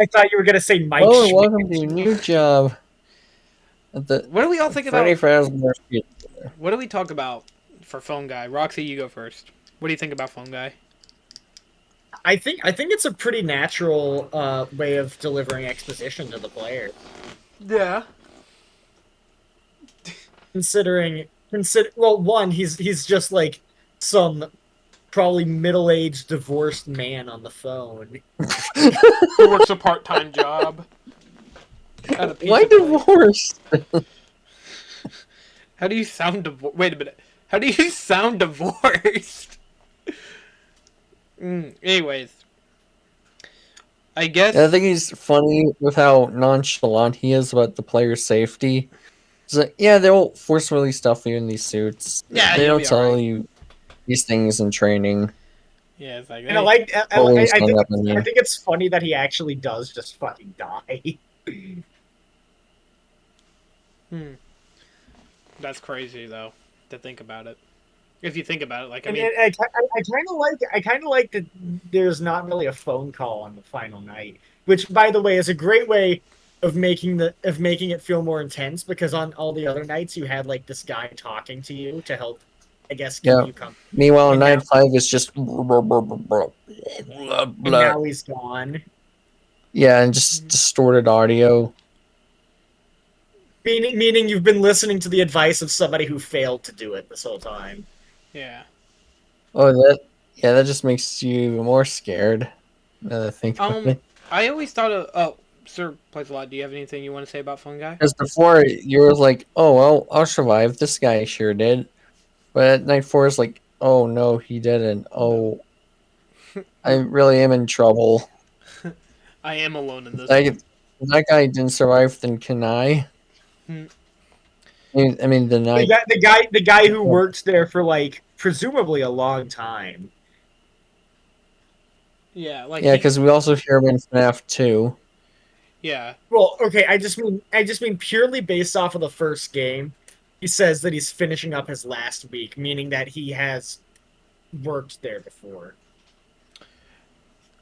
thought you were gonna say Mike. Oh, Schmidt. welcome to your new job. At the What do we all think Freddy about? Fazbear. What do we talk about for Phone Guy? Roxy, you go first. What do you think about Phone Guy? I think it's a pretty natural way of delivering exposition to the player. Yeah. Well, one, he's just like some probably middle-aged divorced man on the phone. Who works a part-time job. At a pizza Why place. divorced? How do you sound divorced? Wait a minute. How do you sound divorced? Anyways. I guess... I think he's funny with how nonchalant he is about the player's safety. It's like, yeah, they'll forcefully stuff you in these suits. Yeah, they you'll don't be tell alright. you these things in training. Yeah, it's like... And I Always hung think up on you. it's funny that he actually does just fucking die. That's crazy, though, to think about it. If you think about it, like, I And mean... I kind of like that there's not really a phone call on the final night, which, by the way, is a great way of making it feel more intense, because on all the other nights you had like this guy talking to you to help, I guess, keep Yeah. you company. Meanwhile, And night now- 5 is just And now he's gone. yeah, and just distorted audio. Meaning you've been listening to the advice of somebody who failed to do it this whole time. Yeah. Oh, that just makes you even more scared. Now that I think about it. I always thought of... Oh, Sirsplaysalot, do you have anything you want to say about Phone Guy? Because before you were like, oh well, I'll survive. This guy sure did. But at night 4 is like, oh no, he didn't. Oh, I really am in trouble. I am alone in this Like, one. if that guy didn't survive, then can I? Hmm. I mean, the night. The guy who worked there for like presumably a long time. Yeah, like Yeah, because we also hear him in FNAF 2. yeah, Well, okay, I just mean purely based off of the first game. He says that he's finishing up his last week, meaning that he has worked there before.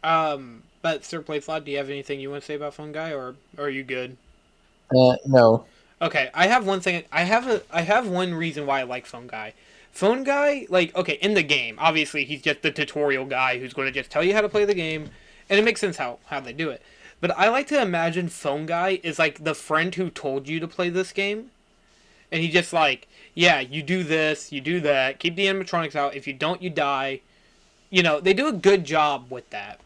but Sirsplaysalot, do you have anything you want to say about Phone Guy, or are you good? No. Okay, I have one thing. I have one reason why I like Phone Guy. Phone Guy, like, okay, in the game, obviously he's just the tutorial guy who's going to just tell you how to play the game, and it makes sense how they do it. But I like to imagine Phone Guy is like the friend who told you to play this game, and he just like, yeah, you do this, you do that, keep the animatronics out. If you don't, you die. You know, they do a good job with that.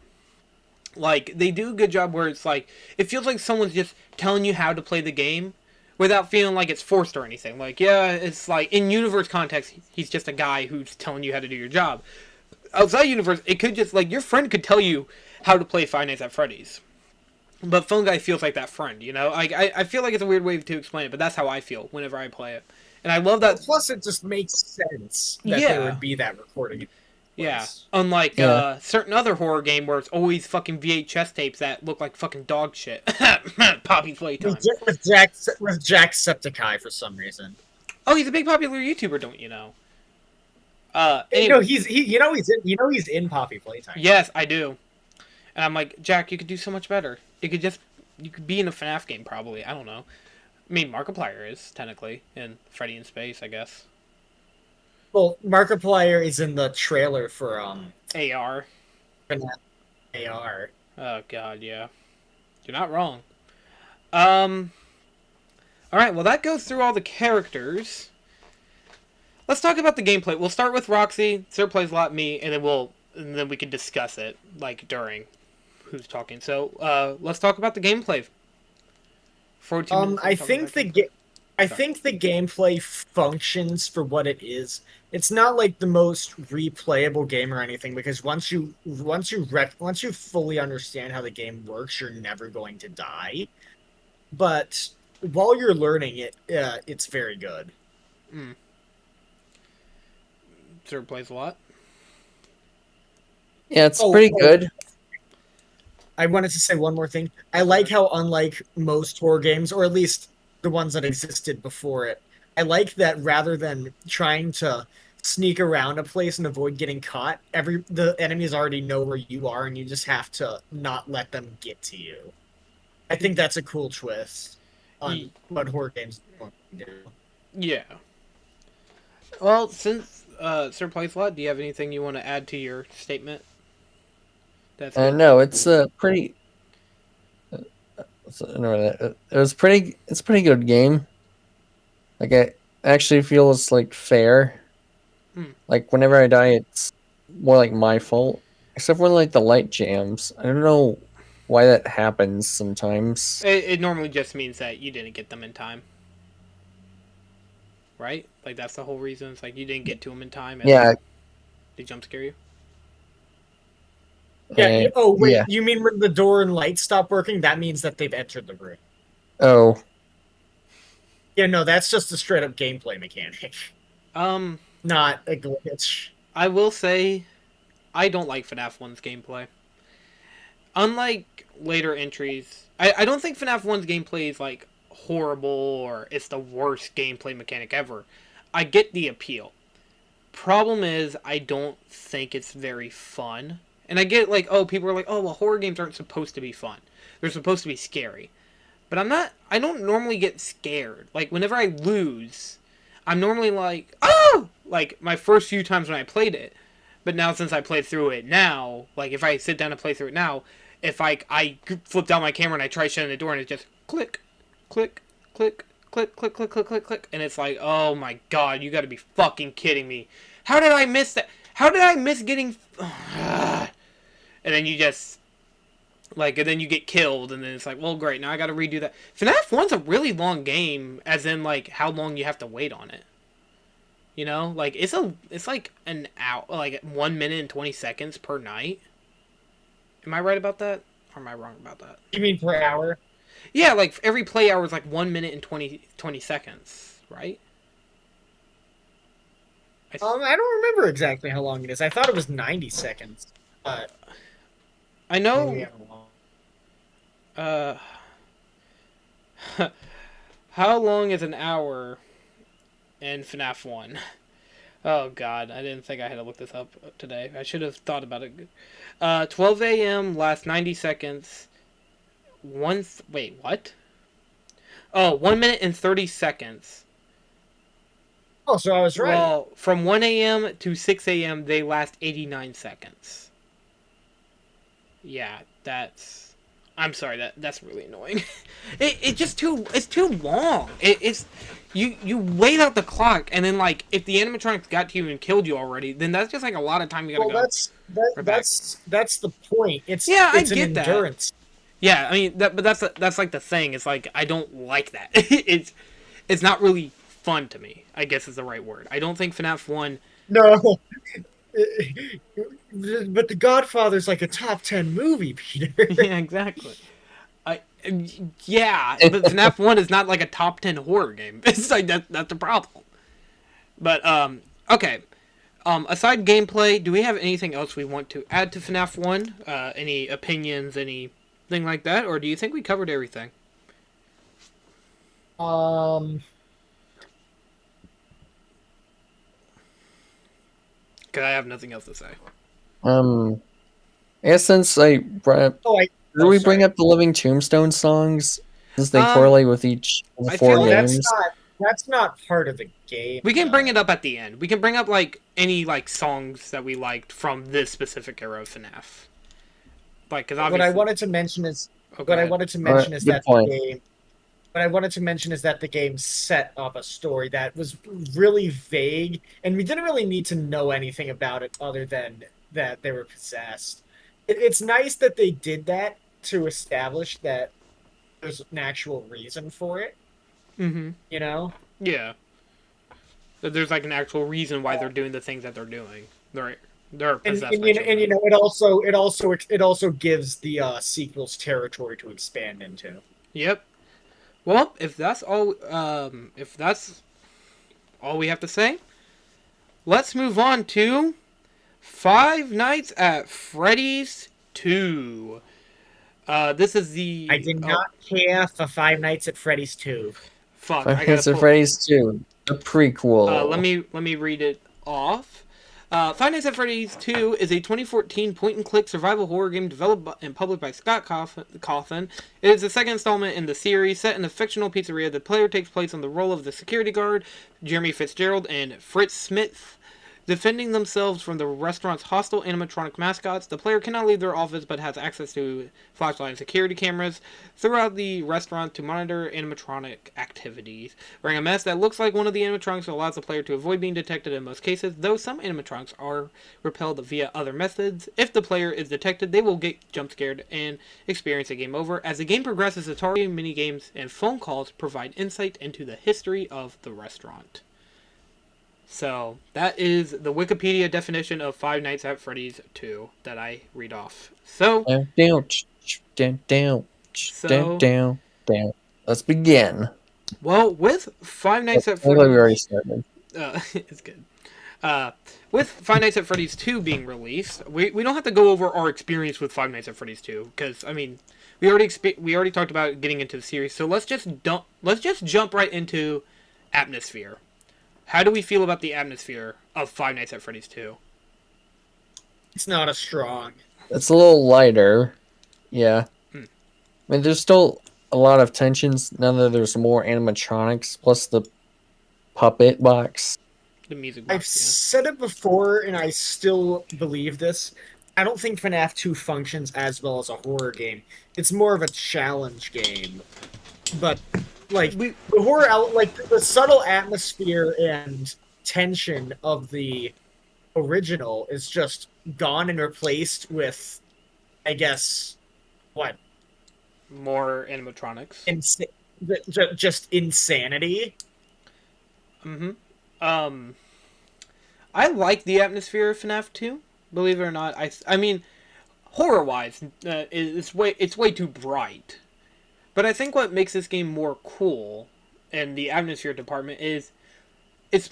Like, they do a good job where it's like, it feels like someone's just telling you how to play the game without feeling like it's forced or anything. Like, yeah, it's like, in universe context, he's just a guy who's telling you how to do your job. Outside universe, it could just, like, your friend could tell you how to play Five Nights at Freddy's. But Phone Guy feels like that friend, you know? Like, I feel like it's a weird way to explain it, but that's how I feel whenever I play it. And I love that. Plus, it just makes sense that there Yeah. would be that recording. Yeah. Unlike Yeah. certain other horror game where it's always fucking VHS tapes that look like fucking dog shit. Poppy Playtime. With Jacksepticeye for some reason. Oh, he's a big popular YouTuber, don't you know? No, he's in Poppy Playtime. Yes, I do. And I'm like, Jack, you could do so much better. You could be in a FNAF game probably. I don't know. I mean, Markiplier is technically in Freddy in Space, I guess. Well, Markiplier is in the trailer for AR. AR. Oh God, yeah. You're not wrong. All right. Well, that goes through all the characters. Let's talk about the gameplay. We'll start with Roxy, Sirsplaysalot, me, and then we can discuss it like during who's talking. So let's talk about the gameplay. 14 minutes. I think I think the gameplay functions for what it is. It's not like the most replayable game or anything because once you fully understand how the game works, you're never going to die. But while you're learning it, it's very good. Sirsplaysalot. Yeah, it's pretty good. I wanted to say one more thing. I like how, unlike most horror games, or at least the ones that existed before it, I like that rather than trying to sneak around a place and avoid getting caught, the enemies already know where you are, and you just have to not let them get to you. I think that's a cool twist on what horror games do. Yeah. Well, since Sirsplaysalot, do you have anything you want to add to your statement? That's No, it's a pretty. It's It's a pretty good game. Like I actually feels like fair. Like whenever I die, it's more like my fault. Except when like the light jams. I don't know why that happens sometimes. It normally just means that you didn't get them in time. Right? Like, that's the whole reason. It's like you didn't get to them in time. And Yeah. they jump scare you? Yeah. Oh, wait. Yeah. You mean when the door and lights stop working? That means that they've entered the room. Oh. Yeah, no, that's just a straight up gameplay mechanic. Not a glitch. I will say, I don't like FNAF 1's gameplay. Unlike later entries, I don't think FNAF 1's gameplay is, like, horrible or it's the worst gameplay mechanic ever. I get the appeal. Problem is, I don't think it's very fun. And I get, like, oh, people are like, oh, well, horror games aren't supposed to be fun. They're supposed to be scary. But I don't normally get scared. Like, whenever I lose, I'm normally like, oh! Like, my first few times when I played it. But now, since I played through it now, like, if I sit down and play through it now, if I flip down my camera and I try shutting the door and it just click, click, click, click, click, click, click, click, click, and it's like, oh my God, you gotta be fucking kidding me. How did I miss that? How did I miss getting... And then you just... Like, and then you get killed, and then it's like, well, great, now I got to redo that. FNAF 1's a really long game, as in like how long you have to wait on it. You know, like it's like an hour, like 1 minute and 20 seconds per night. Am I right about that, or am I wrong about that? You mean per hour? Yeah, like every play hour is like 1 minute and 20 seconds, right? I don't remember exactly how long it is. I thought it was 90 seconds, but I maybe know. I'm wrong. Uh, how long is an hour in FNAF 1? Oh god, I didn't think I had to look this up today. I should have thought about it. 12 a.m. lasts 90 seconds. Wait, what? Oh, 1 minute and 30 seconds. Oh, so I was right. Well, from 1 a.m. to 6 a.m. they last 89 seconds. Yeah, that's. I'm sorry, that's really annoying. It's too long. It's you wait out the clock, and then like if the animatronics got to you and killed you already, then that's just like a lot of time you gotta Well, go. Right back. that's the point. Yeah, I It's an get that. endurance. Yeah, I mean but that's like the thing. It's like I don't like that. It's not really fun to me, I guess is the right word. I don't think FNAF 1. No, but The Godfather's like a top 10 movie, Peter. Yeah, exactly. I yeah, but FNAF 1 is not like a top 10 horror game. It's like that's the problem. But okay. Aside gameplay, do we have anything else we want to add to FNAF 1? Any opinions, anything like that, or do you think we covered everything? Um, Cuz I have nothing else to say. I guess since I brought up, did we bring sorry. up the Living Tombstone songs? Since they Um, correlate with each of the I four feel like games. That's not part of the game. We can though. bring it up at the end. We can bring up like any like songs that we liked from this specific era of FNAF. Like, because obviously. What I wanted to mention is Oh, go what I ahead. wanted to mention Alright, is good that point. the game. What I wanted to mention is that the game set up a story that was really vague, and we didn't really need to know anything about it other than that they were possessed. It's nice that they did that to establish that there's an actual reason for it. Mm-hmm. You know? Yeah. That there's like an actual reason why they're doing the things that they're doing. They're possessed by children. And it also gives the sequels territory to expand into. Yep. Well, if that's all we have to say, let's move on to Five Nights at Freddy's 2. This is the. I did not care for Five Nights at Freddy's 2. Fuck, Five I Nights gotta at pull. Freddy's 2, the prequel. Let me read it off. Five Nights at Freddy's 2 is a 2014 point-and-click survival horror game developed and published by Scott Cawthon. It is the second installment in the series, set in a fictional pizzeria. The player takes place on the role of the security guard, Jeremy Fitzgerald, and Fritz Smith. Defending themselves from the restaurant's hostile animatronic mascots, the player cannot leave their office but has access to flashlight and security cameras throughout the restaurant to monitor animatronic activities. Wearing a mask that looks like one of the animatronics allows the player to avoid being detected in most cases, though some animatronics are repelled via other methods. If the player is detected, they will get jump scared and experience a game over. As the game progresses, Atari minigames and phone calls provide insight into the history of the restaurant. So, that is the Wikipedia definition of Five Nights at Freddy's 2 that I read off. So, Down. Let's begin. well, with Five Nights at I think we already Freddy's... started. It's good. With Five Nights at Freddy's 2 being released, we don't have to go over our experience with Five Nights at Freddy's 2, because, I mean, we already talked about getting into the series, so let's just jump right into atmosphere. How do we feel about the atmosphere of Five Nights at Freddy's 2? It's not as strong. It's a little lighter. Yeah. I mean, there's still a lot of tensions now that there's more animatronics, plus the puppet box. The music I've box, said it before, and I still believe this. I don't think FNAF 2 functions as well as a horror game. It's more of a challenge game. But like the horror, like the subtle atmosphere and tension of the original is just gone and replaced with, I guess, What? More animatronics. Insa- just insanity. Mm-hmm. Um, I like the atmosphere of FNAF 2. Believe it or not, I mean, horror-wise, it's way too bright. But I think what makes this game more cool in the atmosphere department is it's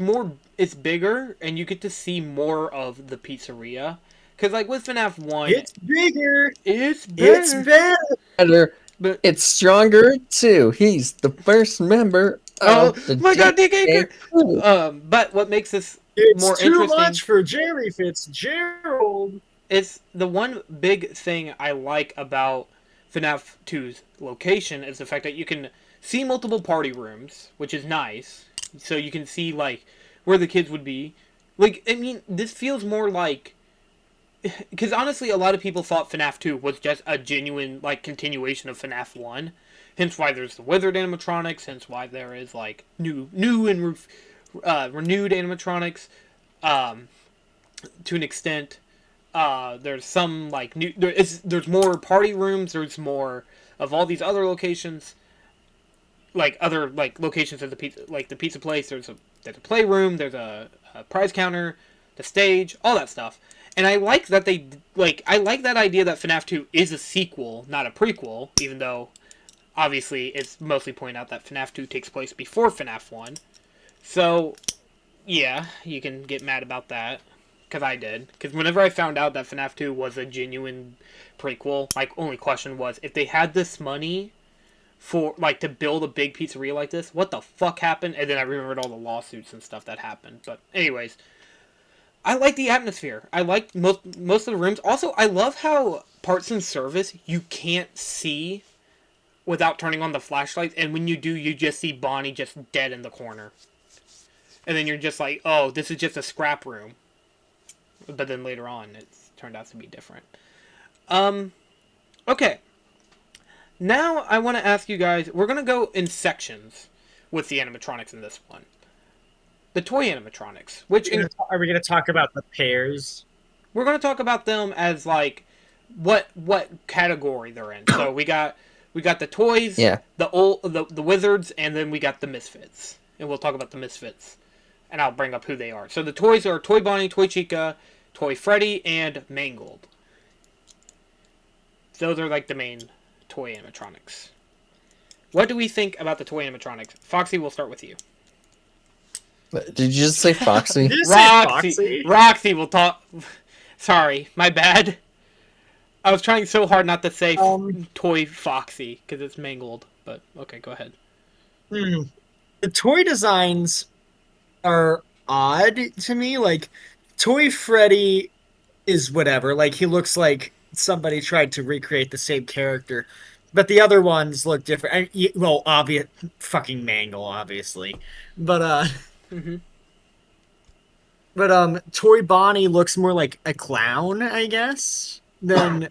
bigger and you get to see more of the pizzeria. Cause like with FNAF 1, It's bigger. it's It's better. better. Better. But It's stronger too. He's the first member oh of the my god, Dick JK Anchor! crew. But what makes this It's more too interesting much for Jerry Fitzgerald. is the one big thing I like about FNAF 2's location is the fact that you can see multiple party rooms, which is nice. So you can see like where the kids would be. Like I mean, this feels more like because honestly, a lot of people thought FNAF 2 was just a genuine like continuation of FNAF 1. Hence why there's the withered animatronics. Hence why there is like new and renewed animatronics. Um, to an extent. There's some like new. There's more party rooms. There's more of all these other locations, like other like locations of the pizza place. There's a playroom. There's a prize counter, the stage, all that stuff. And I like that I like that idea that FNAF 2 is a sequel, not a prequel, even though obviously it's mostly pointing out that FNAF 2 takes place before FNAF 1. So yeah, you can get mad about that. Because I did. Because whenever I found out that FNAF 2 was a genuine prequel, my only question was, if they had this money for, like, to build a big pizzeria like this, what the fuck happened? And then I remembered all the lawsuits and stuff that happened. But anyways, I like the atmosphere. I like most of the rooms. Also, I love how parts and service you can't see without turning on the flashlights. And when you do, you just see Bonnie just dead in the corner. And then you're just like, oh, this is just a scrap room. But then later on, it's turned out to be different. Okay. Now I want to ask you guys, we're going to go in sections with the animatronics in this one. The toy animatronics, Are we going to talk about the pairs? we're going to talk about them as like what category they're in. So we got the toys, Yeah. the wizards, and then we got the misfits. And we'll talk about the misfits. And I'll bring up who they are. So the toys are Toy Bonnie, Toy Chica, Toy Freddy, and Mangled. Those are like the main toy animatronics. What do we think about the toy animatronics? Foxy, we'll start with you. Did you just say Foxy? Did you say Foxy? Roxy will talk. Sorry, my bad. I was trying so hard not to say Toy Foxy because it's Mangled. But okay, go ahead. The toy designs are odd to me. Like, Toy Freddy is whatever. Like, he looks like somebody tried to recreate the same character. But the other ones look different. Well, obvious, fucking Mangle, obviously. But, Mm-hmm. Toy Bonnie looks more like a clown, I guess, than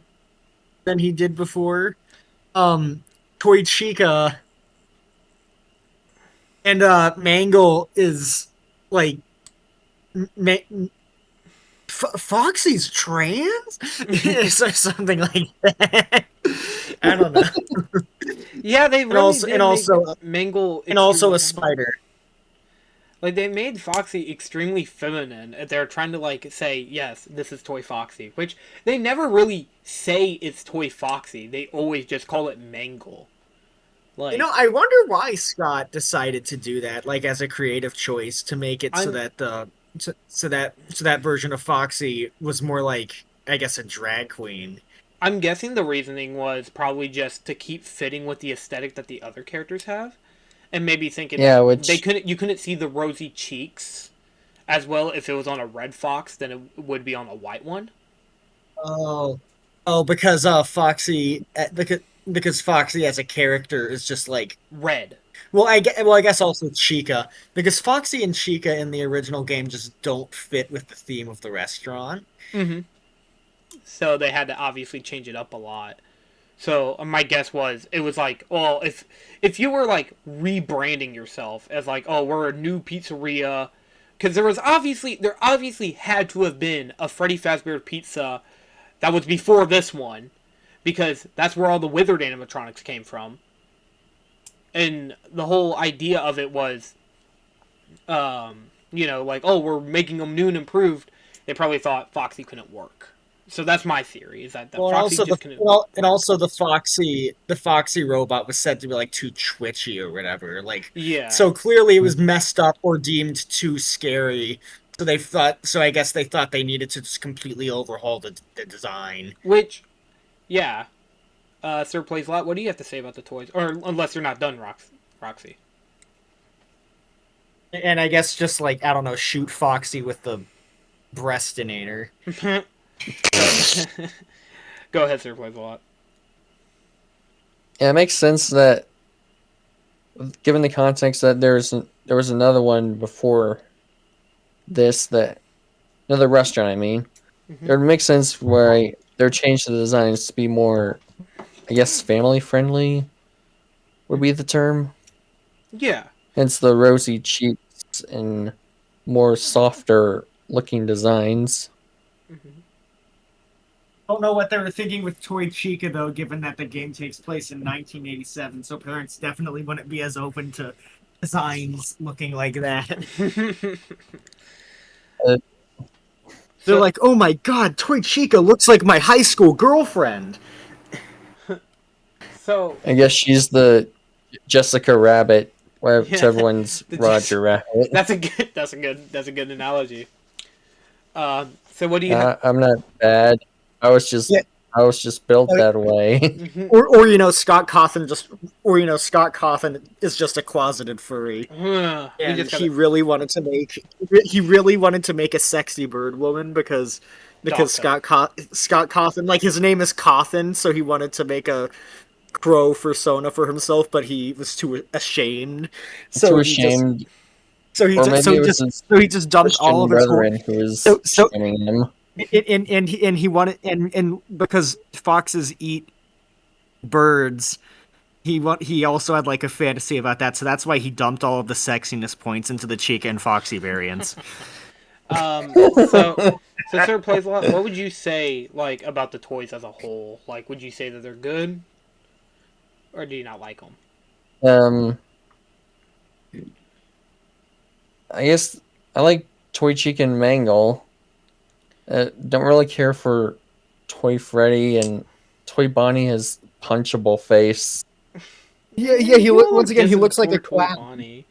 he did before. Toy Chica and Mangle is like Foxy's trans? Or something like that. I don't know. Yeah, they really did and also Mangle and also a extremely- spider. Like they made Foxy extremely feminine. They're trying to like say, yes, this is Toy Foxy, which they never really say it's Toy Foxy. They always just call it Mangle. Like, I wonder why Scott decided to do that, like as a creative choice, to make it so that that version of Foxy was more like, I guess, a drag queen. I'm guessing the reasoning was probably just to keep fitting with the aesthetic that the other characters have, and maybe thinking you couldn't see the rosy cheeks as well if it was on a red fox than it would be on a white one. Because Foxy, because Foxy as a character is just like red. Well, I guess also Chica, because Foxy and Chica in the original game just don't fit with the theme of the restaurant. Mm-hmm. So they had to obviously change it up a lot. So my guess was it was like, well, if you were like rebranding yourself as like, oh, we're a new pizzeria, because there obviously had to have been a Freddy Fazbear Pizza that was before this one, because that's where all the withered animatronics came from. And the whole idea of it was, like, oh, we're making them new and improved. They probably thought Foxy couldn't work. So that's my theory, is that Well, Foxy just couldn't. and also the Foxy robot was said to be like too twitchy or whatever. Like, Yeah. so clearly it was messed up or deemed too scary. So they thought. So I guess they thought they needed to just completely overhaul the design. Which, yeah. Sirsplaysalot, what do you have to say about the toys? Or unless you're not done, Roxy. And I guess just like, I don't know, shoot Foxy with the breastinator. Go ahead, Sirsplaysalot. Yeah, it makes sense that, given the context that there was another one before this, that another restaurant. I mean, Mm-hmm. it would make sense where they're changed the designs to be more, I guess, family friendly would be the term. Yeah. Hence the rosy cheeks and more softer looking designs. Mm-hmm. Don't know what they were thinking with Toy Chica though, given that the game takes place in 1987. So parents definitely wouldn't be as open to designs looking like that. They're like, "Oh my god, Toy Chica looks like my high school girlfriend." So I guess she's the Jessica Rabbit, where Yeah, everyone's Roger Rabbit. that's a good analogy. So what do you have? I'm not bad. I was just Yeah. built that way. Or Scott Cawthon is just a closeted furry. And he really wanted to make a sexy bird woman because Scott Cawthon, like, his name is Cawthon, so he wanted to make a crow persona for himself, but he was too ashamed. Too ashamed. So he just dumped all of his brethren who was shaming him. And he wanted and because foxes eat birds, he also had like a fantasy about that, so that's why he dumped all of the sexiness points into the Chica and Foxy variants. So Sirsplaysalot, what would you say, like, about the toys as a whole? Like, would you say that they're good, or do you not like them? I guess I like Toy Chica and Mangle. Don't really care for Toy Freddy, and Toy Bonnie has punchable face. Yeah. He looks like a clown. Bonnie.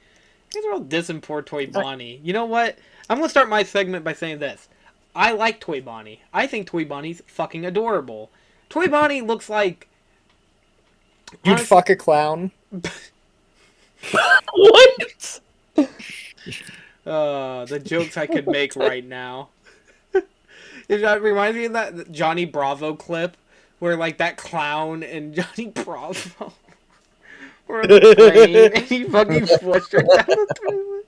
You guys are all dissing poor Toy Bonnie. You know what? I'm gonna start my segment by saying this. I like Toy Bonnie. I think Toy Bonnie's fucking adorable. Toy Bonnie looks like... You'd fuck a clown? What? The jokes I could make right now. It reminds me of that Johnny Bravo clip where, like, that clown and Johnny Bravo were on the train and he fucking flushed her down the toilet.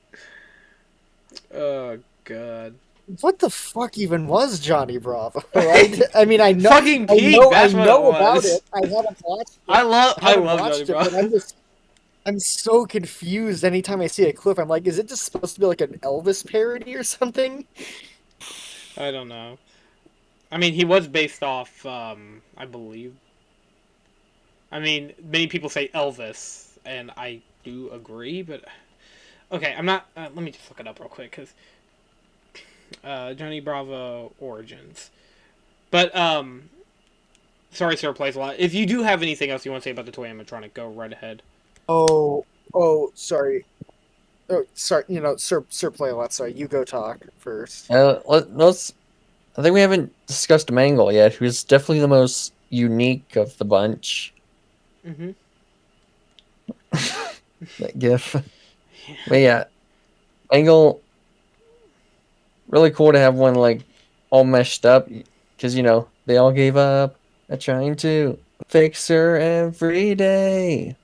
Oh, God. What the fuck even was Johnny Bravo? I mean, I know. Fucking Pete, that's what it was. About it. I haven't watched it. I love Johnny Bravo. But I'm so confused anytime I see a clip. I'm like, is it just supposed to be like an Elvis parody or something? I don't know. I mean, he was based off, I believe. I mean, many people say Elvis, and I do agree, but... Okay, I'm not... let me just look it up real quick, because... Johnny Bravo Origins. But, sorry, Sirsplaysalot. If you do have anything else you want to say about the toy animatronic, go right ahead. Oh, sorry. Oh, sorry, Sirsplaysalot, sorry, you go talk first. Let's... I think we haven't discussed Mangle yet, who's definitely the most unique of the bunch. Mm-hmm. That gif. Yeah. But yeah, Mangle, really cool to have one, like, all meshed up, because, they all gave up at trying to fix her every day.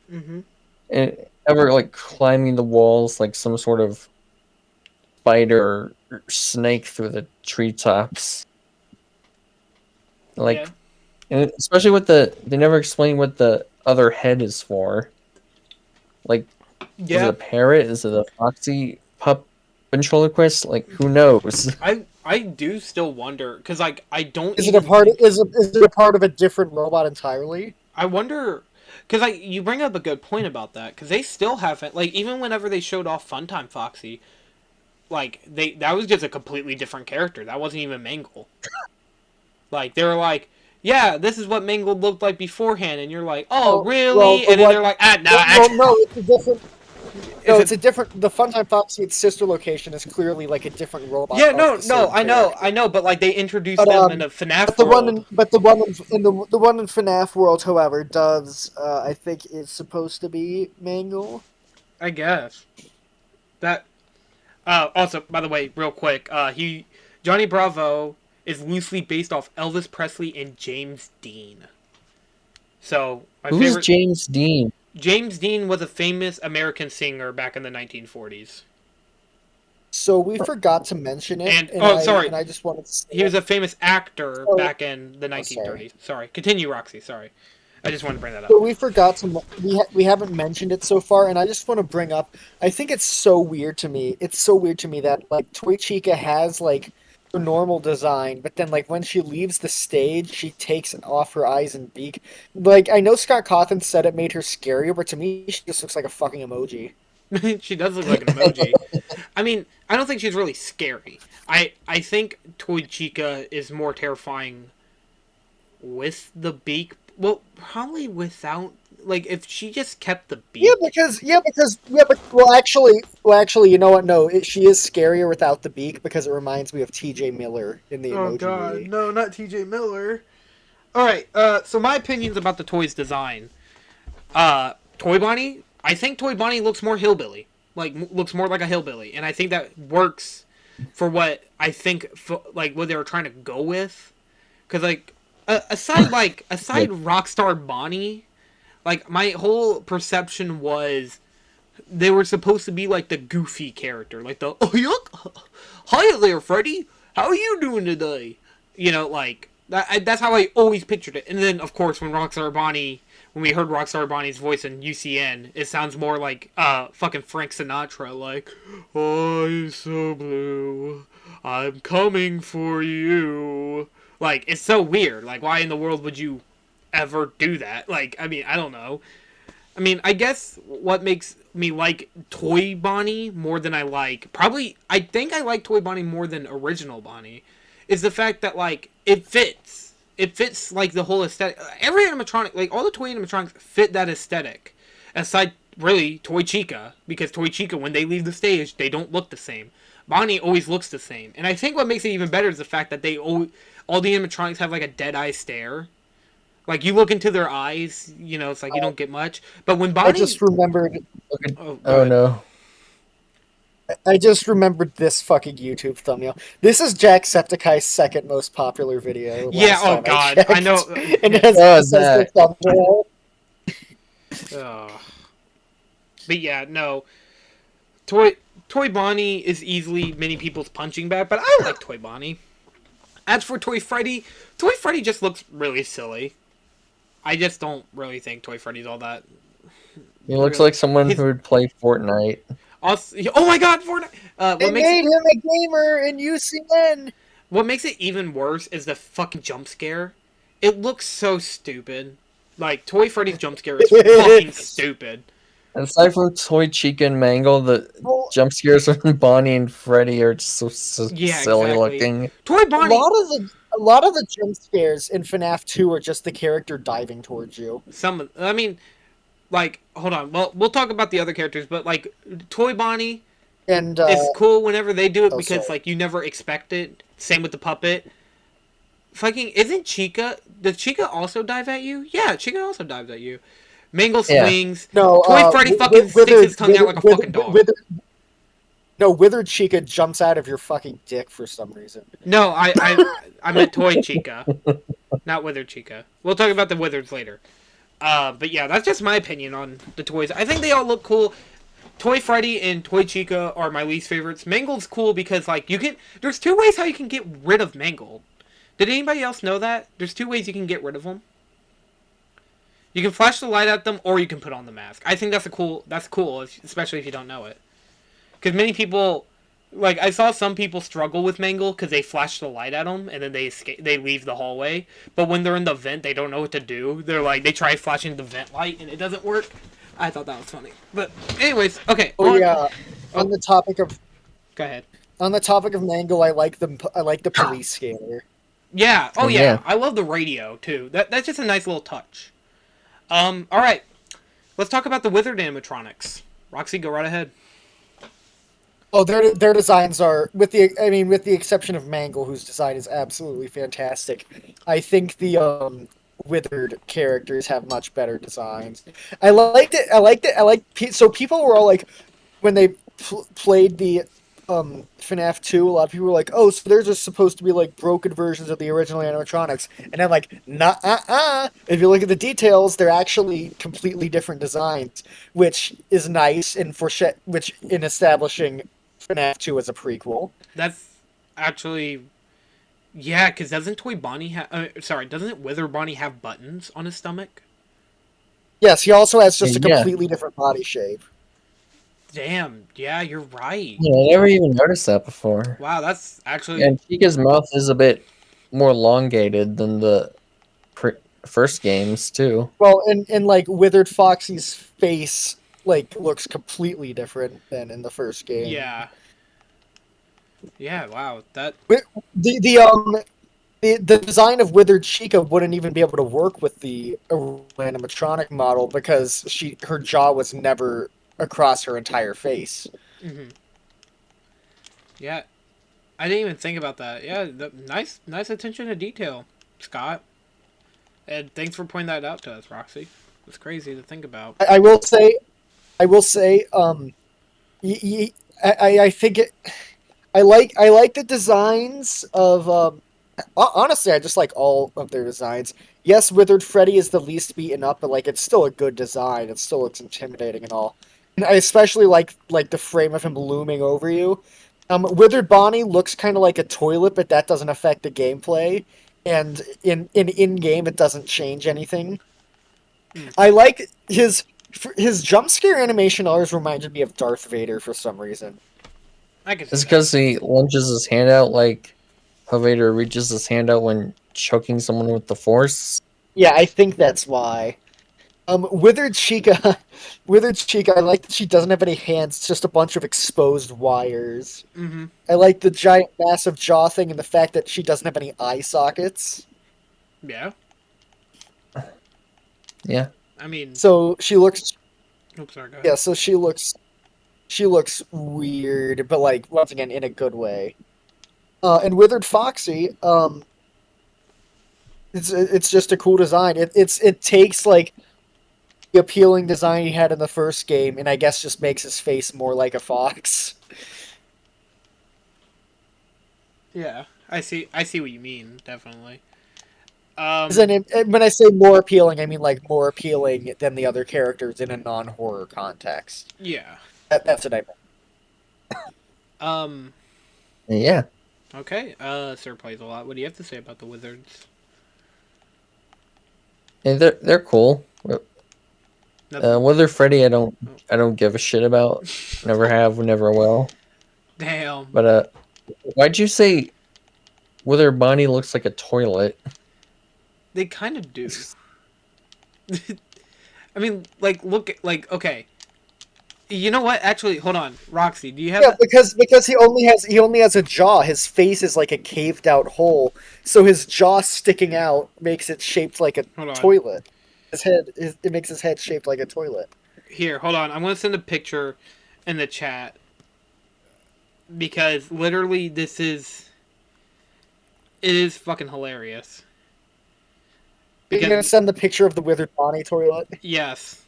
Mm-hmm. And ever, like, climbing the walls like some sort of spider or snake through the treetops. Like, and especially with they never explain what the other head is for. Like, is it a parrot? Is it a foxy pup ventriloquist? Like, who knows? I do still wonder because like I don't Is it a even part? think Is it a part of a different robot entirely? I wonder because like you bring up a good point about that because they still haven't like even whenever they showed off Funtime Foxy like they that was just a completely different character that wasn't even Mangle. Like they were like, yeah, this is what Mangle looked like beforehand, and you're like, oh Oh, well, really? the And then one. they're like, ah, no, Well, actually, no, it's a different. is No, it? it's a different. The Funtime Foxy, its sister location, is clearly like a different robot Yeah, of no, the no, same character. I know, but like they introduced But them in a FNAF but the one world, in but the one in the one in FNAF world, however, does I think is supposed to be Mangle. I guess. That also, by the way, real quick, he Johnny Bravo is loosely based off Elvis Presley and James Dean. So my Who's favorite James Dean? James Dean was a famous American singer back in the 1940s. So we forgot to mention it, And oh, sorry, and I just wanted to say he was it. a famous actor So, back in the oh, sorry. 1930s. Sorry, continue, Roxy. Sorry, I just wanted to bring that up. So we forgot to we haven't mentioned it so far, and I just want to bring up. I think it's so weird to me. It's so weird to me that like Toy Chica has like a normal design, but then like when she leaves the stage, she takes off her eyes and beak. Like I know Scott Cawthon said it made her scarier, but to me she just looks like a fucking emoji. She does look like an emoji. I mean, I don't think she's really scary. I think Toy Chica is more terrifying with the beak. Well, probably without. Like, if she just kept the beak. But you know what? No, she is scarier without the beak because it reminds me of T.J. Miller in the Oh Emoji God, Movie. no, not T.J. Miller. All right. So my opinions about the toy's design. Toy Bonnie. I think Toy Bonnie looks more hillbilly. Like, looks more like a hillbilly, and I think that works for what I think, like what they were trying to go with. Because aside Rockstar Bonnie, like my whole perception was they were supposed to be like the goofy character, like the oh yuck, hi there, Freddy, how are you doing today? You know, like that's how I always pictured it. And then of course when we heard Rockstar Bonnie's voice in UCN, it sounds more like fucking Frank Sinatra, like I'm so blue, I'm coming for you. Like it's so weird. Like why in the world would you ever do that? Like I mean I don't know. I mean, I guess what makes me like Toy Bonnie more than I think I like Toy Bonnie more than original Bonnie is the fact that like it fits. It fits like the whole aesthetic. Every animatronic, like all the toy animatronics fit that aesthetic. Aside really Toy Chica because Toy Chica when they leave the stage, they don't look the same. Bonnie always looks the same. And I think what makes it even better is the fact that all the animatronics have like a dead eye stare. Like you look into their eyes, you know, it's like you don't get much. But when I Bonnie, just remembered. oh, go Oh ahead. no. I just remembered this fucking YouTube thumbnail. This is Jacksepticeye's second most popular video. Yeah. Last Oh time I God, I checked, know. and Oh, it says the that. thumbnail. Ugh. But yeah, no. Toy Bonnie is easily many people's punching bag, but I like Toy Bonnie. As for Toy Freddy just looks really silly. I just don't really think Toy Freddy's all that. He looks Really. like someone His who would play Fortnite. also, oh my God, Fortnite. They made him a gamer in UCN. What makes it even worse is the fucking jump scare. It looks so stupid. Like Toy Freddy's jump scare is fucking stupid. Aside from Toy Chica and Mangle, the Well, jump scares from Bonnie and Freddy are just so Yeah, silly exactly. looking. Toy Bonnie. a lot of the jump scares in FNAF 2 are just the character diving towards you. I mean, like, hold on. Well, we'll talk about the other characters, but like, Toy Bonnie And is cool whenever they do it oh, because sorry. like you never expect it. Same with the puppet. Fucking isn't Chica? Does Chica also dive at you? Yeah, Chica also dives at you. Mangle Yeah. swings. No, Toy Freddy fucking sticks his tongue out like a fucking dog. Withered Chica jumps out of your fucking dick for some reason. No, I meant Toy Chica, not Withered Chica. We'll talk about the Wizards later. But yeah, that's just my opinion on the toys. I think they all look cool. Toy Freddy and Toy Chica are my least favorites. Mangle's cool because like there's two ways how you can get rid of Mangle. Did anybody else know that? There's two ways you can get rid of them. You can flash the light at them, or you can put on the mask. I think that's cool, especially if you don't know it. Because many people Like I saw some people struggle with Mangle because they flash the light at them and then they escape. They leave the hallway. But when they're in the vent, they don't know what to do. They're like they try flashing the vent light and it doesn't work. I thought that was funny. But anyways, okay. Oh yeah. Oh, On the topic of go ahead. Mangle, I like the police scanner. Yeah. Oh yeah. Yeah. I love the radio too. That's just a nice little touch. All right. Let's talk about the wizard animatronics. Roxy, go right ahead. Oh, their designs are with the exception of Mangle, whose design is absolutely fantastic. I think the withered characters have much better designs. I liked it. I liked it. So people were all like, when they played the FNAF 2, a lot of people were like, "Oh, so they're just supposed to be like broken versions of the original animatronics." And I'm like, "Nah, If you look at the details, they're actually completely different designs, which is nice which in establishing FNAF 2 as a prequel." That's actually yeah, because doesn't Toy Bonnie have? Doesn't Wither Bonnie have buttons on his stomach? Yes, he also has just a Yeah. completely different body shape. Damn. Yeah, you're right. Yeah, I never even noticed that before. Wow, that's actually And Chica's mouth is a bit more elongated than the first games too. Well, and like Withered Foxy's face like looks completely different than in the first game. yeah. Yeah. Wow. That. The design of Withered Chica wouldn't even be able to work with the animatronic model because her jaw was never across her entire face. Mm-hmm. Yeah. I didn't even think about that. Yeah. Nice attention to detail, Scott. And thanks for pointing that out to us, Roxy. It's crazy to think about. I will say, I think it. I like the designs of. Honestly, I just like all of their designs. Yes, Withered Freddy is the least beaten up, but like it's still a good design. It still looks intimidating and all. And I especially like the frame of him looming over you. Withered Bonnie looks kind of like a toilet, but that doesn't affect the gameplay. And in game, it doesn't change anything. I like his jump scare animation. Always reminded me of Darth Vader for some reason. I can see It's that. because he lunges his hand out like how Vader reaches his hand out when choking someone with the Force. Yeah, I think that's why. Withered Chica, Withered Chica. I like that she doesn't have any hands; it's just a bunch of exposed wires. Mm-hmm. I like the giant, massive jaw thing, and the fact that she doesn't have any eye sockets. Yeah. Yeah. I mean. So she looks. Oops, sorry. Go ahead. Yeah, so she looks weird, but like once again in a good way. And Withered Foxy, it's just a cool design. It takes like the appealing design he had in the first game, and I guess just makes his face more like a fox. Yeah, I see what you mean. Definitely. When I say more appealing, I mean like more appealing than the other characters in a non-horror context. Yeah. That's what I meant. Yeah. Okay. Sirsplaysalot. What do you have to say about the wizards? And they're cool. Whether Freddy, I don't give a shit about. Never have, never will. Damn. But why'd you say Wither Bonnie looks like a toilet? They kind of do. I mean, like, look, like, okay. You know what? Actually, hold on, Roxy. Do you have? Yeah, because he only has a jaw. His face is like a caved out hole, so his jaw sticking out makes it shaped like a toilet. It makes his head shaped like a toilet. Here, hold on. I'm gonna send a picture in the chat because literally it is fucking hilarious. You're gonna send the picture of the Withered Bonnie toilet? Yes.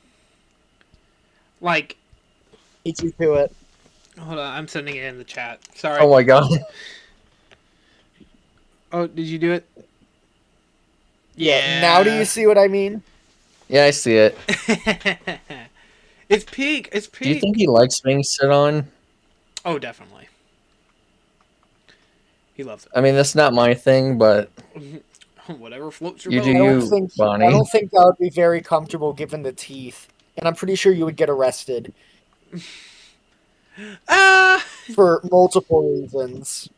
Like. Beat you to it. Hold on, I'm sending it in the chat. Sorry. Oh my god. Oh, did you do it? Yeah. Now do you see what I mean? Yeah, I see it. It's peak. It's peak. Do you think he likes being sit on? Oh, definitely. He loves it. I mean, that's not my thing, but whatever floats your you boat. do, Bonnie. I don't think that would be very comfortable given the teeth, and I'm pretty sure you would get arrested. for multiple reasons.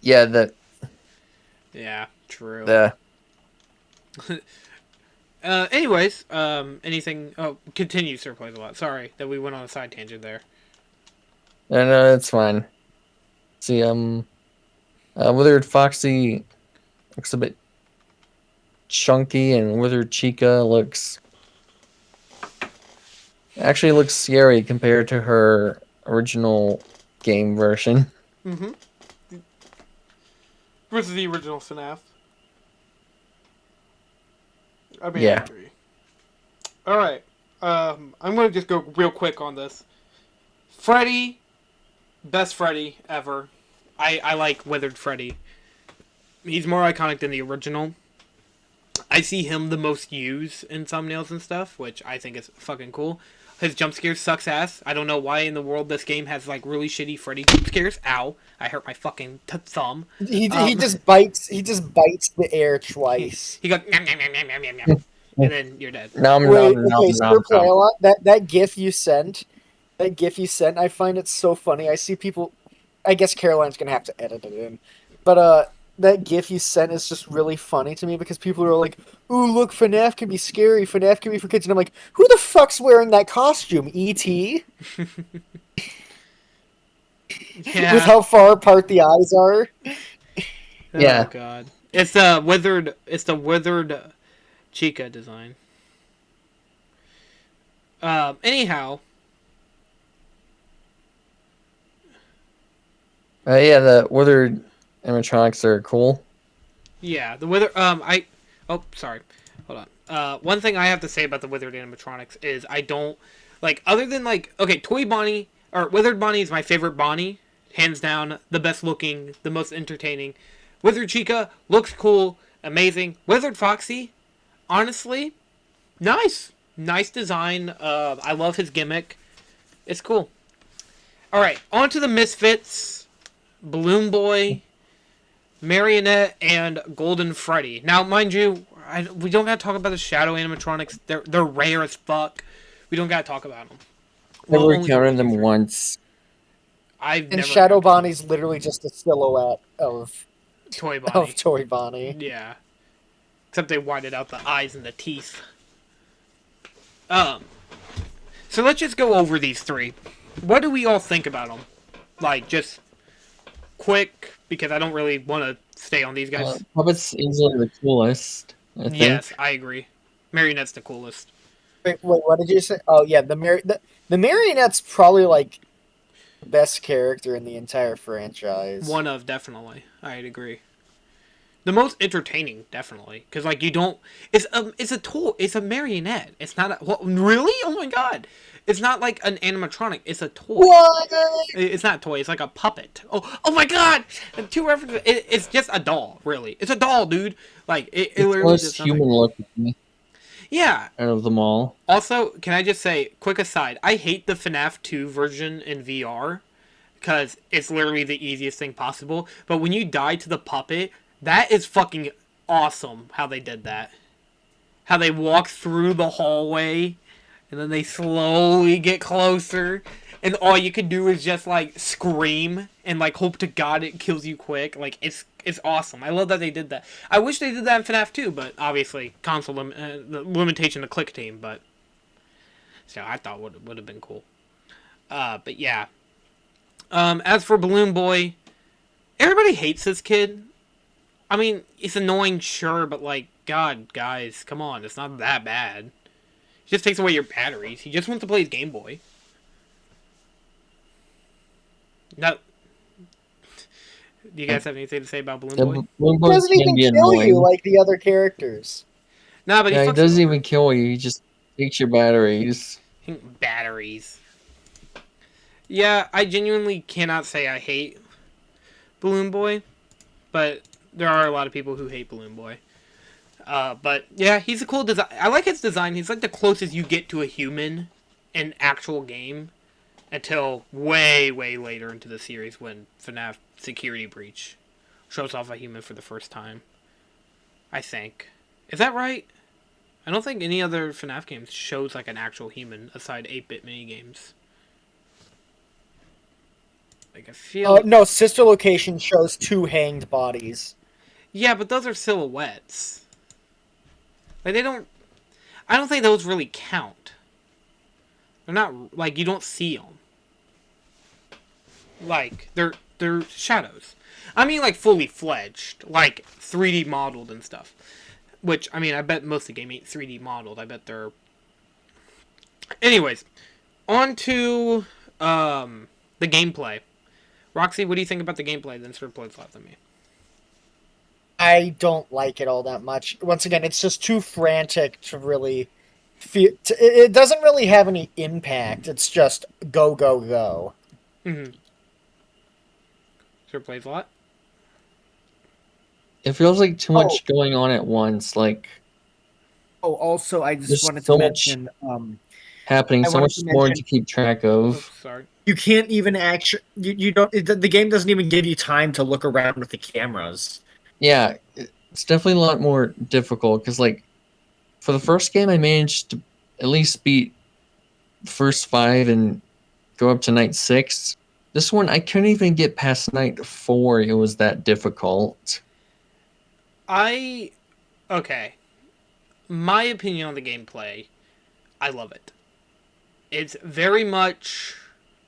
Yeah, Yeah, true. the Anyways, anything? Oh, continue, Sirsplaysalot. Sorry that we went on a side tangent there. no, it's fine. See, Withered Foxy looks a bit chunky, and Withered Chica actually looks scary compared to her original game version. Mm-hmm. Versus the original FNAF. I mean, I Yeah. agree. All right. I'm gonna just go real quick on this. Freddy, best Freddy ever. I like Withered Freddy. He's more iconic than the original. I see him the most used in thumbnails and stuff, which I think is fucking cool. His jump scares sucks ass. I don't know why in the world this game has like really shitty Freddy jump scares. Ow! I hurt my fucking thumb. He just bites the air twice. He goes nom, nom, nom, nom, nom, nom, and then you're dead. Wait, okay, Sirsplaysalot, that GIF you sent, I find it so funny. I see people. I guess Caroline's gonna have to edit it in, but that GIF you sent is just really funny to me because people are like, "Ooh, look, FNAF can be scary. FNAF can be for kids," and I'm like, "Who the fuck's wearing that costume? E.T." Yeah. With how far apart the eyes are. Yeah. Oh god. It's the withered Chica design. Anyhow. Yeah, the Withered animatronics are cool. Yeah, the wither. Oh, sorry. Hold on. One thing I have to say about the withered animatronics is I don't like other than like okay, Toy Bonnie or Withered Bonnie is my favorite Bonnie, hands down, the best looking, the most entertaining. Withered Chica looks cool, amazing. Withered Foxy, honestly, nice design. I love his gimmick. It's cool. All right, on to the Misfits, Balloon Boy, Marionette, and Golden Freddy. Now, mind you, we don't gotta talk about the shadow animatronics. They're rare as fuck. We don't gotta talk about them. Never encountered them once. I've and never. Shadow Bonnie's literally just a silhouette of Toy Bonnie. Toy Bonnie. Yeah. Except they whited out the eyes and the teeth. So let's just go over these three. What do we all think about them? Like, just quick, because I don't really want to stay on these guys. Puppet's easily the coolest, I think. Yes, I agree. Marionette's the coolest. Wait, what did you say? Oh yeah, the Marionette's probably like the best character in the entire franchise. One of, definitely. I'd agree. The most entertaining, definitely, because like you don't. It's a toy. It's a marionette. It's not a. What, really? Oh my god! It's not like an animatronic. It's a toy. What? It's not a toy. It's like a puppet. Oh my god! Two references. It's just a doll. Really, it's a doll, dude. Like it literally most just human looking. Yeah. Out of them all. Also, can I just say, quick aside, I hate the FNAF 2 version in VR because it's literally the easiest thing possible. But when you die to the puppet, that is fucking awesome how they did that. How they walk through the hallway and then they slowly get closer and all you can do is just like scream and like hope to god it kills you quick. Like it's awesome. I love that they did that. I wish they did that in FNAF 2, but obviously console the limitation to click team, but so I thought would have been cool. But yeah. As for Balloon Boy, everybody hates this kid. I mean, it's annoying, sure, but like, God, guys, come on, it's not that bad. He just takes away your batteries. He just wants to play his Game Boy. No. Do you guys have anything to say about Balloon Boy? Balloon He doesn't even kill you like the other characters. No, but he doesn't even kill you. He just takes your batteries. Batteries. Yeah, I genuinely cannot say I hate Balloon Boy, but there are a lot of people who hate Balloon Boy. But yeah, he's a cool design. I like his design. He's like the closest you get to a human in actual game until way, way later into the series when FNAF Security Breach shows off a human for the first time. I think. Is that right? I don't think any other FNAF games shows like an actual human aside 8-bit minigames. Like I feel. No, sister location shows 2 hanged bodies. Yeah, but those are silhouettes. Like they don't. I don't think those really count. They're not like you don't see them. Like they're shadows. I mean, like fully fledged, like 3D modeled and stuff. Which I mean, I bet most of the game ain't 3D modeled. I bet they're. Anyways, on to the gameplay. Roxy, what do you think about the gameplay? Then Sirsplaysalot than me. I don't like it all that much. Once again, it's just too frantic to really feel. It doesn't really have any impact. It's just go, go, go. Mm-hmm. Sirsplaysalot. It feels like too much going on at once. Like, Oh, also, I just there's wanted so to much mention. happening, I so wanted much to more mention- to keep track of. Oops, sorry. You can't even actually. You don't. The game doesn't even give you time to look around with the cameras. Yeah, it's definitely a lot more difficult because, like, for the first game, I managed to at least beat the first 5 and go up to night 6. This one, I couldn't even get past night 4. It was that difficult. Okay. My opinion on the gameplay, I love it. It's very much,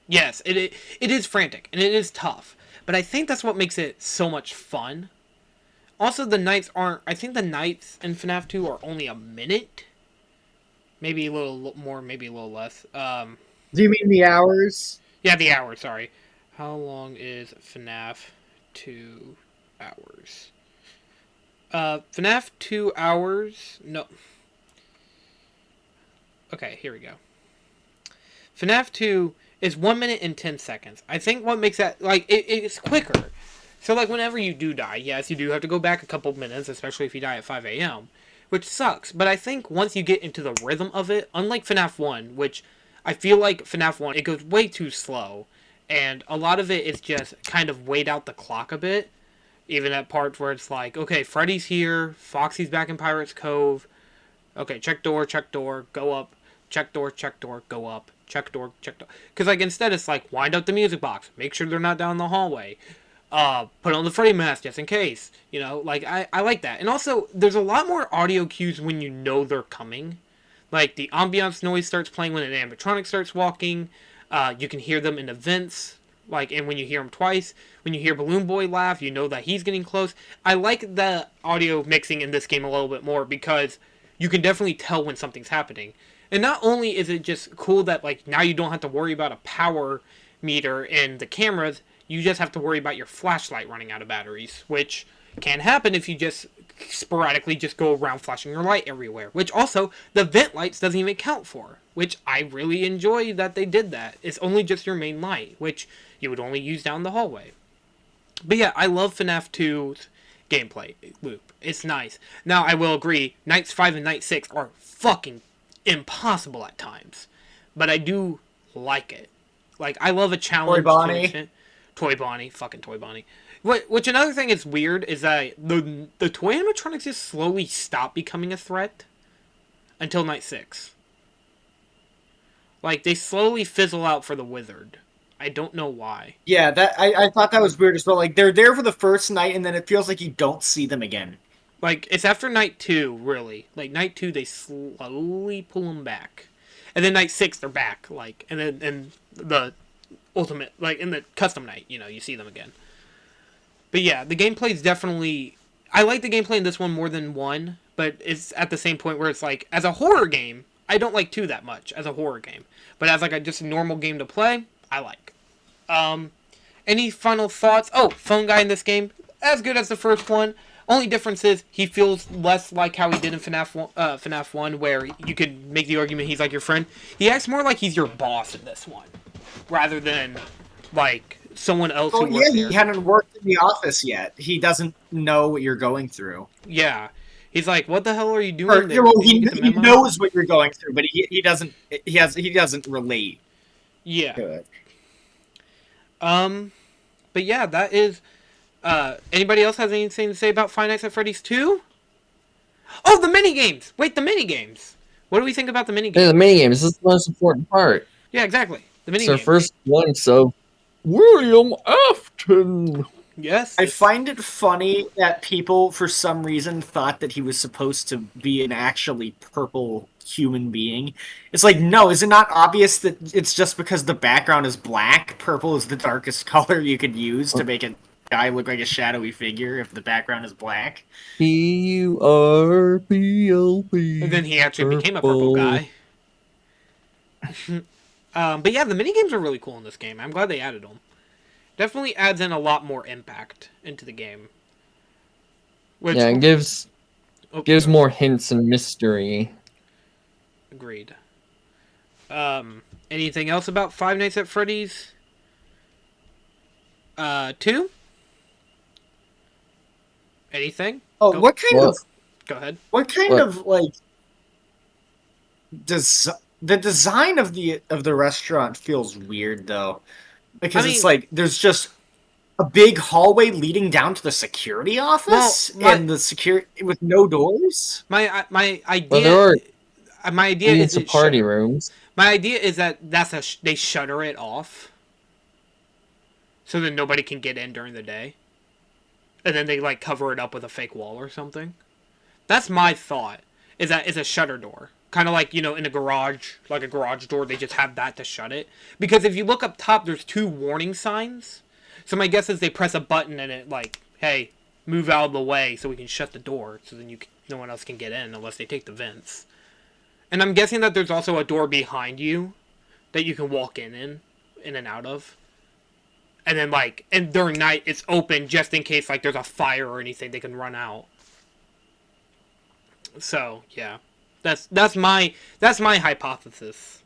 yes, it is frantic and it is tough, but I think that's what makes it so much fun. Also, the nights aren't. I think the nights in FNAF 2 are only a minute, maybe a little more, maybe a little less. Do you mean the hours? Yeah, the hour. Sorry. How long is FNAF 2 hours? FNAF 2 hours. No. Okay, here we go. FNAF 2 is 1 minute and 10 seconds. I think what makes that, like, it's quicker. So, like, whenever you do die, yes, you do have to go back a couple minutes, especially if you die at 5 a.m., which sucks. But I think once you get into the rhythm of it, unlike FNAF 1, which I feel like FNAF 1, it goes way too slow, and a lot of it is just kind of wait out the clock a bit. Even at parts where it's like, okay, Freddy's here, Foxy's back in Pirate's Cove, okay, check door, go up, check door, go up, check door. Because, like, instead it's like, wind up the music box, make sure they're not down the hallway, put on the Freddy mask just in case, you know, like, I like that. And also, there's a lot more audio cues when you know they're coming. Like, the ambiance noise starts playing when an animatronic starts walking, you can hear them in the vents, like, and when you hear him twice, when you hear Balloon Boy laugh, you know that he's getting close. I like the audio mixing in this game a little bit more because you can definitely tell when something's happening. And not only is it just cool that, like, now you don't have to worry about a power meter in the cameras, you just have to worry about your flashlight running out of batteries, which can happen if you just sporadically just go around flashing your light everywhere, which also the vent lights doesn't even count for, which I really enjoy that they did that. It's only just your main light, which you would only use down the hallway. But yeah, I love FNAF 2's gameplay loop. It's nice. Now, I will agree, Nights 5 and Night 6 are fucking impossible at times. But I do like it. Like, I love a challenge. Toy Bonnie. Toy Bonnie. Fucking Toy Bonnie. Which another thing is weird is that the toy animatronics just slowly stop becoming a threat until Night 6. Like, they slowly fizzle out for the wizard. I don't know why. Yeah, that I thought that was weird as well. Like, they're there for the first night, and then it feels like you don't see them again. Like, it's after Night 2, really. Like, Night 2, they slowly pull them back. And then Night 6, they're back. Like, and then in the ultimate, like, in the custom night, you know, you see them again. But yeah, the gameplay is definitely... I like the gameplay in this one more than 1, but it's at the same point where it's like, as a horror game, I don't like 2 that much, as a horror game. But as, like, just a normal game to play, I like. Any final thoughts? Oh, phone guy in this game, as good as the first one. Only difference is he feels less like how he did in FNAF 1, where you could make the argument he's like your friend. He acts more like he's your boss in this one, rather than like someone else who works there. He hadn't worked in the office yet. He doesn't know what you're going through. Yeah, he's like, "What the hell are you doing there?" Well, he knows what you're going through, but he doesn't. He doesn't relate. Yeah. To it. But yeah, that is. Anybody else has anything to say about Five Nights at Freddy's 2? Oh, the minigames! Wait, the minigames! What do we think about the minigames? Yeah, the minigames. This is the most important part. Yeah, exactly. The minigames. It's our first one, so William Afton. Yes. I find it funny that people, for some reason, thought that he was supposed to be an actually purple human being. It's like, no, is it not obvious that it's just because the background is black? Purple is the darkest color you could use to make a guy look like a shadowy figure if the background is black. Purple. And then he actually became a purple guy. But yeah, the mini games are really cool in this game. I'm glad they added them. Definitely adds in a lot more impact into the game. Which, Yeah, it gives sorry. more hints and mystery. Agreed. Anything else about Five Nights at Freddy's? 2? Anything? Oh, Go, what kind What? of go ahead. what kind What? of like does the design of the restaurant feels weird though? Because I it's mean, like there's just a big hallway leading down to the security well, office and the security with no doors. my Well, there idea are my idea is pizza it party shutter. rooms. My idea is that they shutter it off, so that nobody can get in during the day, and then they like cover it up with a fake wall or something. That's my thought. Is that it's a shutter door, kind of like in a garage, like a garage door. They just have that to shut it. Because if you look up top, there's 2 warning signs. So my guess is they press a button and it like, hey, move out of the way so we can shut the door, so then no one else can get in unless they take the vents. And I'm guessing that there's also a door behind you that you can walk in and out of. And then and during night it's open just in case like there's a fire or anything, they can run out. So yeah, that's my hypothesis.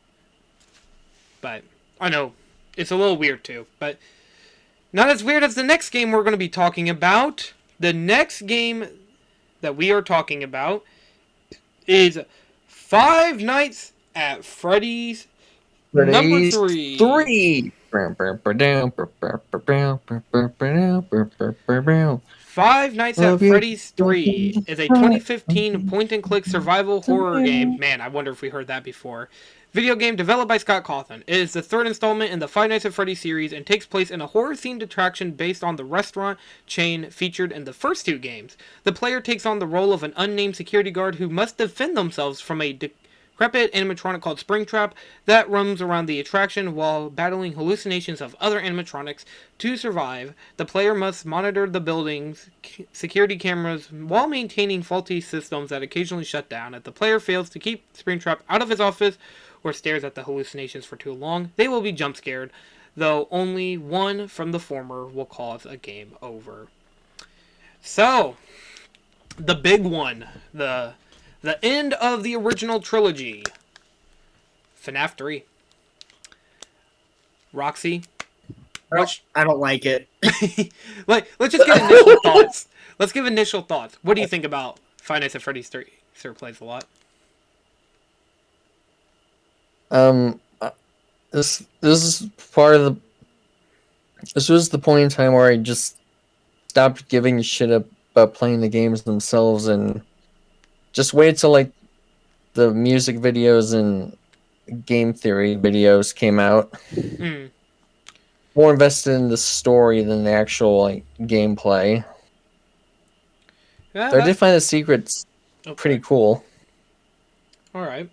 But I know it's a little weird too, but not as weird as the next game we're going to be talking about. The next game that we are talking about is Five Nights at Freddy's number Freddy's 3. 3. Five Nights at Freddy's 3 is a 2015 point-and-click survival horror game. Man, I wonder if we heard that before. Video game developed by Scott Cawthon. It is the 3rd installment in the Five Nights at Freddy's series and takes place in a horror-themed attraction based on the restaurant chain featured in the first 2 games. The player takes on the role of an unnamed security guard who must defend themselves from a decrepit animatronic called Springtrap that roams around the attraction while battling hallucinations of other animatronics. To survive, the player must monitor the building's security cameras while maintaining faulty systems that occasionally shut down. If the player fails to keep Springtrap out of his office or stares at the hallucinations for too long, they will be jump scared, though only one from the former will cause a game over. So, the big one, the end of the original trilogy, FNAF 3. Roxy, I don't like it. let's just give initial thoughts. Let's give initial thoughts. What do you think about Five Nights at Freddy's 3? Sirsplaysalot. This is part of the. This was the point in time where I just stopped giving a shit about playing the games themselves and just waited till like the music videos and game theory videos came out. Mm. More invested in the story than the actual like gameplay. Yeah, Though I did find the secrets pretty cool. All right.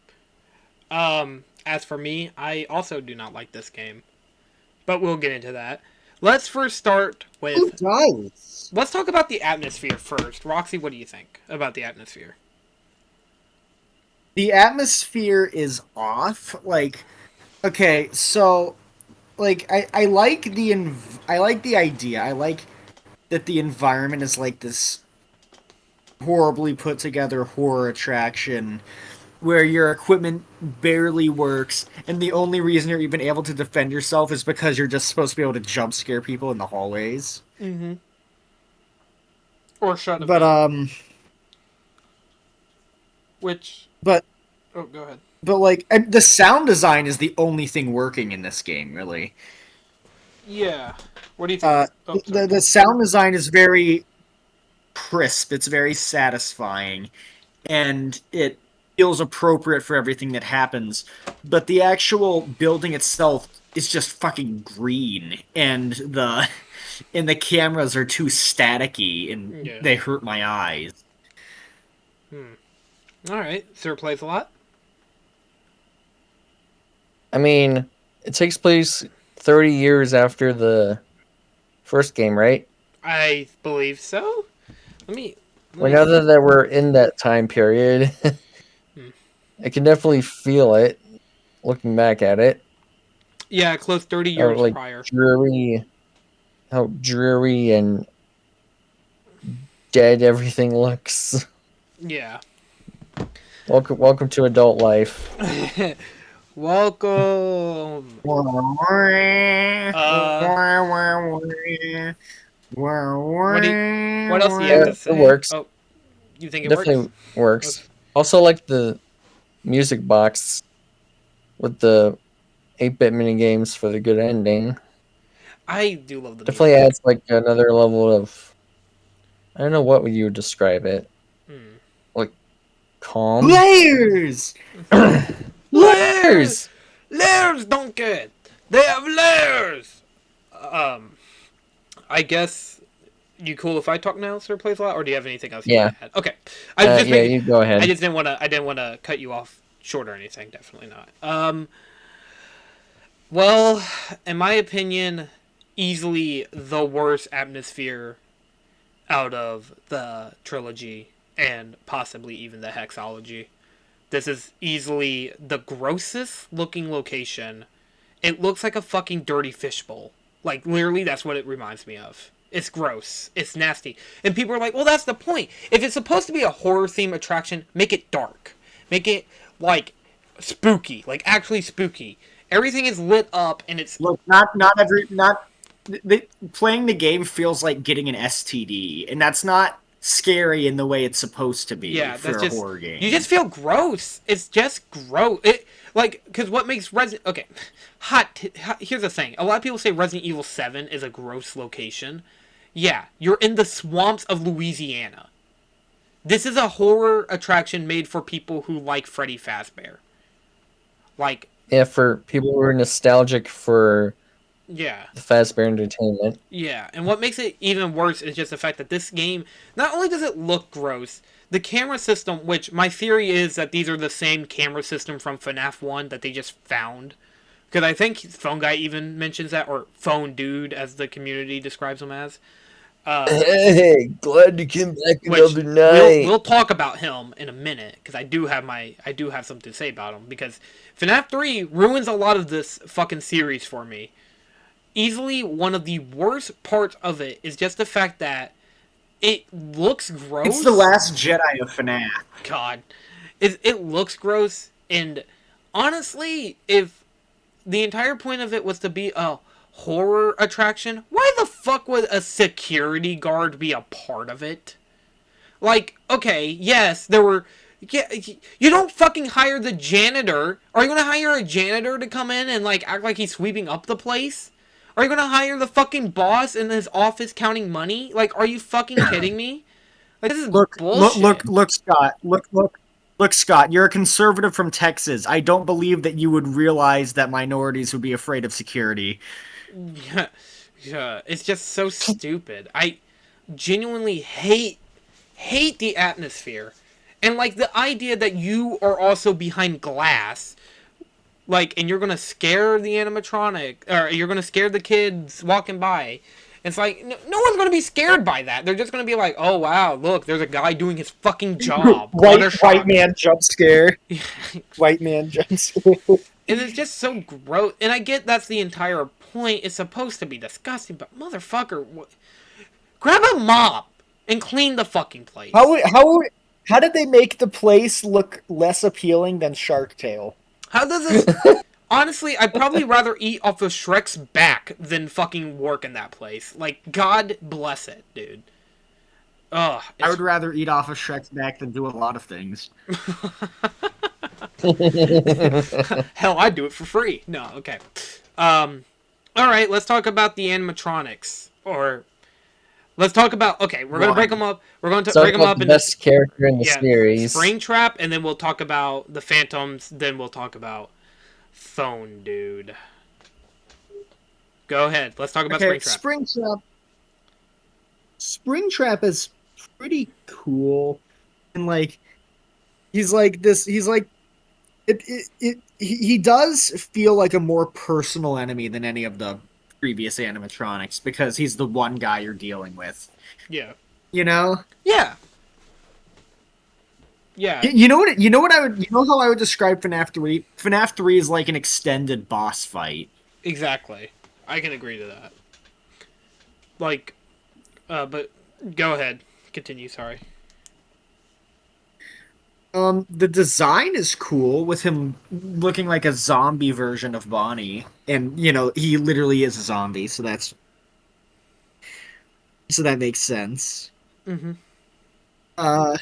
As for me, I also do not like this game, but we'll get into that. Let's first start with. Who does? Let's talk about the atmosphere first. Roxy, what do you think about the atmosphere? The atmosphere is off. Like, okay, so like I like I like the idea. I like that the environment is like this horribly put together horror attraction where your equipment barely works and the only reason you're even able to defend yourself is because you're just supposed to be able to jump scare people in the hallways. Mm-hmm. Or shut But which but oh, go ahead. But like the sound design is the only thing working in this game, really. Yeah. What do you think? The sound design is very crisp. It's very satisfying, and it feels appropriate for everything that happens. But the actual building itself is just fucking green, and the cameras are too staticky, and Yeah. they hurt my eyes. All right. Sir plays a lot. I mean, it takes place 30 years after the first game, right? I believe so. Let me. Well, now that we're in that time period, I can definitely feel it looking back at it. Yeah, close 30 How years like prior. how dreary and dead everything looks. Yeah. Welcome to adult life. Welcome. What else do you have to It say? works. Oh, you think It it works? definitely works. Also, like the music box with the 8-bit mini games for the good ending. I do love the Definitely music. adds like another level of, I don't know what would you describe it, like calm. Layers. Layers! Layers. Layers, donkey! They have layers! I guess you cool if I talk now, Sir Plays a Lot, or do you have anything else you Yeah. want to add? Okay. I was just Yeah, making, you go ahead. I just didn't want to cut you off short or anything, definitely not. Well, in my opinion, easily the worst atmosphere out of the trilogy and possibly even the hexology. This is easily the grossest looking location. It looks like a fucking dirty fishbowl. Like, literally, that's what it reminds me of. It's gross. It's nasty. And people are like, well, that's the point. If it's supposed to be a horror theme attraction, make it dark. Make it, like, spooky. Like, actually spooky. Everything is lit up and it's. Look, playing the game feels like getting an STD, and that's not scary in the way it's supposed to be Yeah, for that's a just. horror game. You just feel gross. It's just gross. It. Like, because what makes Resident... Okay, here's the thing. A lot of people say Resident Evil 7 is a gross location. Yeah, you're in the swamps of Louisiana. This is a horror attraction made for people who like Freddy Fazbear. Like... Yeah, for people who are nostalgic for Yeah. the Fazbear Entertainment. Yeah, and what makes it even worse is just the fact that this game, not only does it look gross, the camera system, which my theory is that these are the same camera system from FNAF 1 that they just found. Because I think Phone Guy even mentions that, or Phone Dude, as the community describes him as. Hey, glad you came back Which another night. we'll talk about him in a minute, because I do have something to say about him. Because FNAF 3 ruins a lot of this fucking series for me. Easily one of the worst parts of it is just the fact that it looks gross. It's the last Jedi of FNAF. God. It looks gross, and honestly, if the entire point of it was to be a horror attraction, why the fuck would a security guard be a part of it? Like, okay, yes, there were... Yeah, you don't fucking hire the janitor. Are you gonna hire a janitor to come in and, like, act like he's sweeping up the place? Are you gonna hire the fucking boss in his office counting money? Like, are you fucking kidding me? Like, this is bullshit. Look, Scott. Look, Scott. You're a conservative from Texas. I don't believe that you would realize that minorities would be afraid of security. Yeah, it's just so stupid. I genuinely hate the atmosphere. And, like, the idea that you are also behind glass, like, and you're gonna scare the animatronic, or you're gonna scare the kids walking by. It's like, no one's gonna be scared by that. They're just gonna be like, oh wow, look, there's a guy doing his fucking job. White man jump scare. White man jump scare. And it's just so gross. And I get that's the entire point. It's supposed to be disgusting, but motherfucker, grab a mop and clean the fucking place. How did they make the place look less appealing than Shark Tale? How does this... Honestly, I'd probably rather eat off of Shrek's back than fucking work in that place. Like, God bless it, dude. Ugh. I would rather eat off of Shrek's back than do a lot of things. Hell, I'd do it for free. No, okay. Alright, let's talk about the animatronics. Or... Let's talk about... Okay, we're going to break them up. We're going to break them up the into... best character in the series. Springtrap, and then we'll talk about the Phantoms, then we'll talk about Phone Dude. Go ahead. Let's talk about Okay, Springtrap. Springtrap is pretty cool, and like he's like this. He's like he does feel like a more personal enemy than any of the previous animatronics because he's the one guy you're dealing with. Yeah. You know? Yeah. Yeah. You know how I would describe FNAF 3? FNAF 3 is like an extended boss fight. Exactly. I can agree to that. Like, but go ahead. Continue, sorry. The design is cool with him looking like a zombie version of Bonnie. And, you know, he literally is a zombie, so that makes sense. Mm-hmm. Uh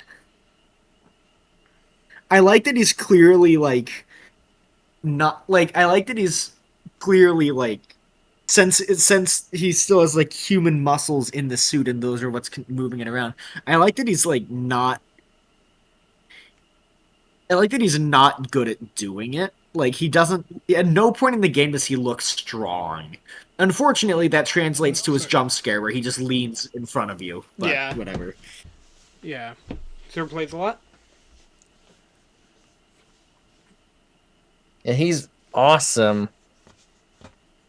I like that he's clearly like not like I like that he's clearly like since he still has like human muscles in the suit and those are what's moving it around. I like that he's like not I like that he's not good at doing it. Like he doesn't at no point in the game does he look strong. Unfortunately, that translates to his jump scare where he just leans in front of you. But Yeah. whatever. Yeah. Sirsplaysalot? Yeah, he's awesome.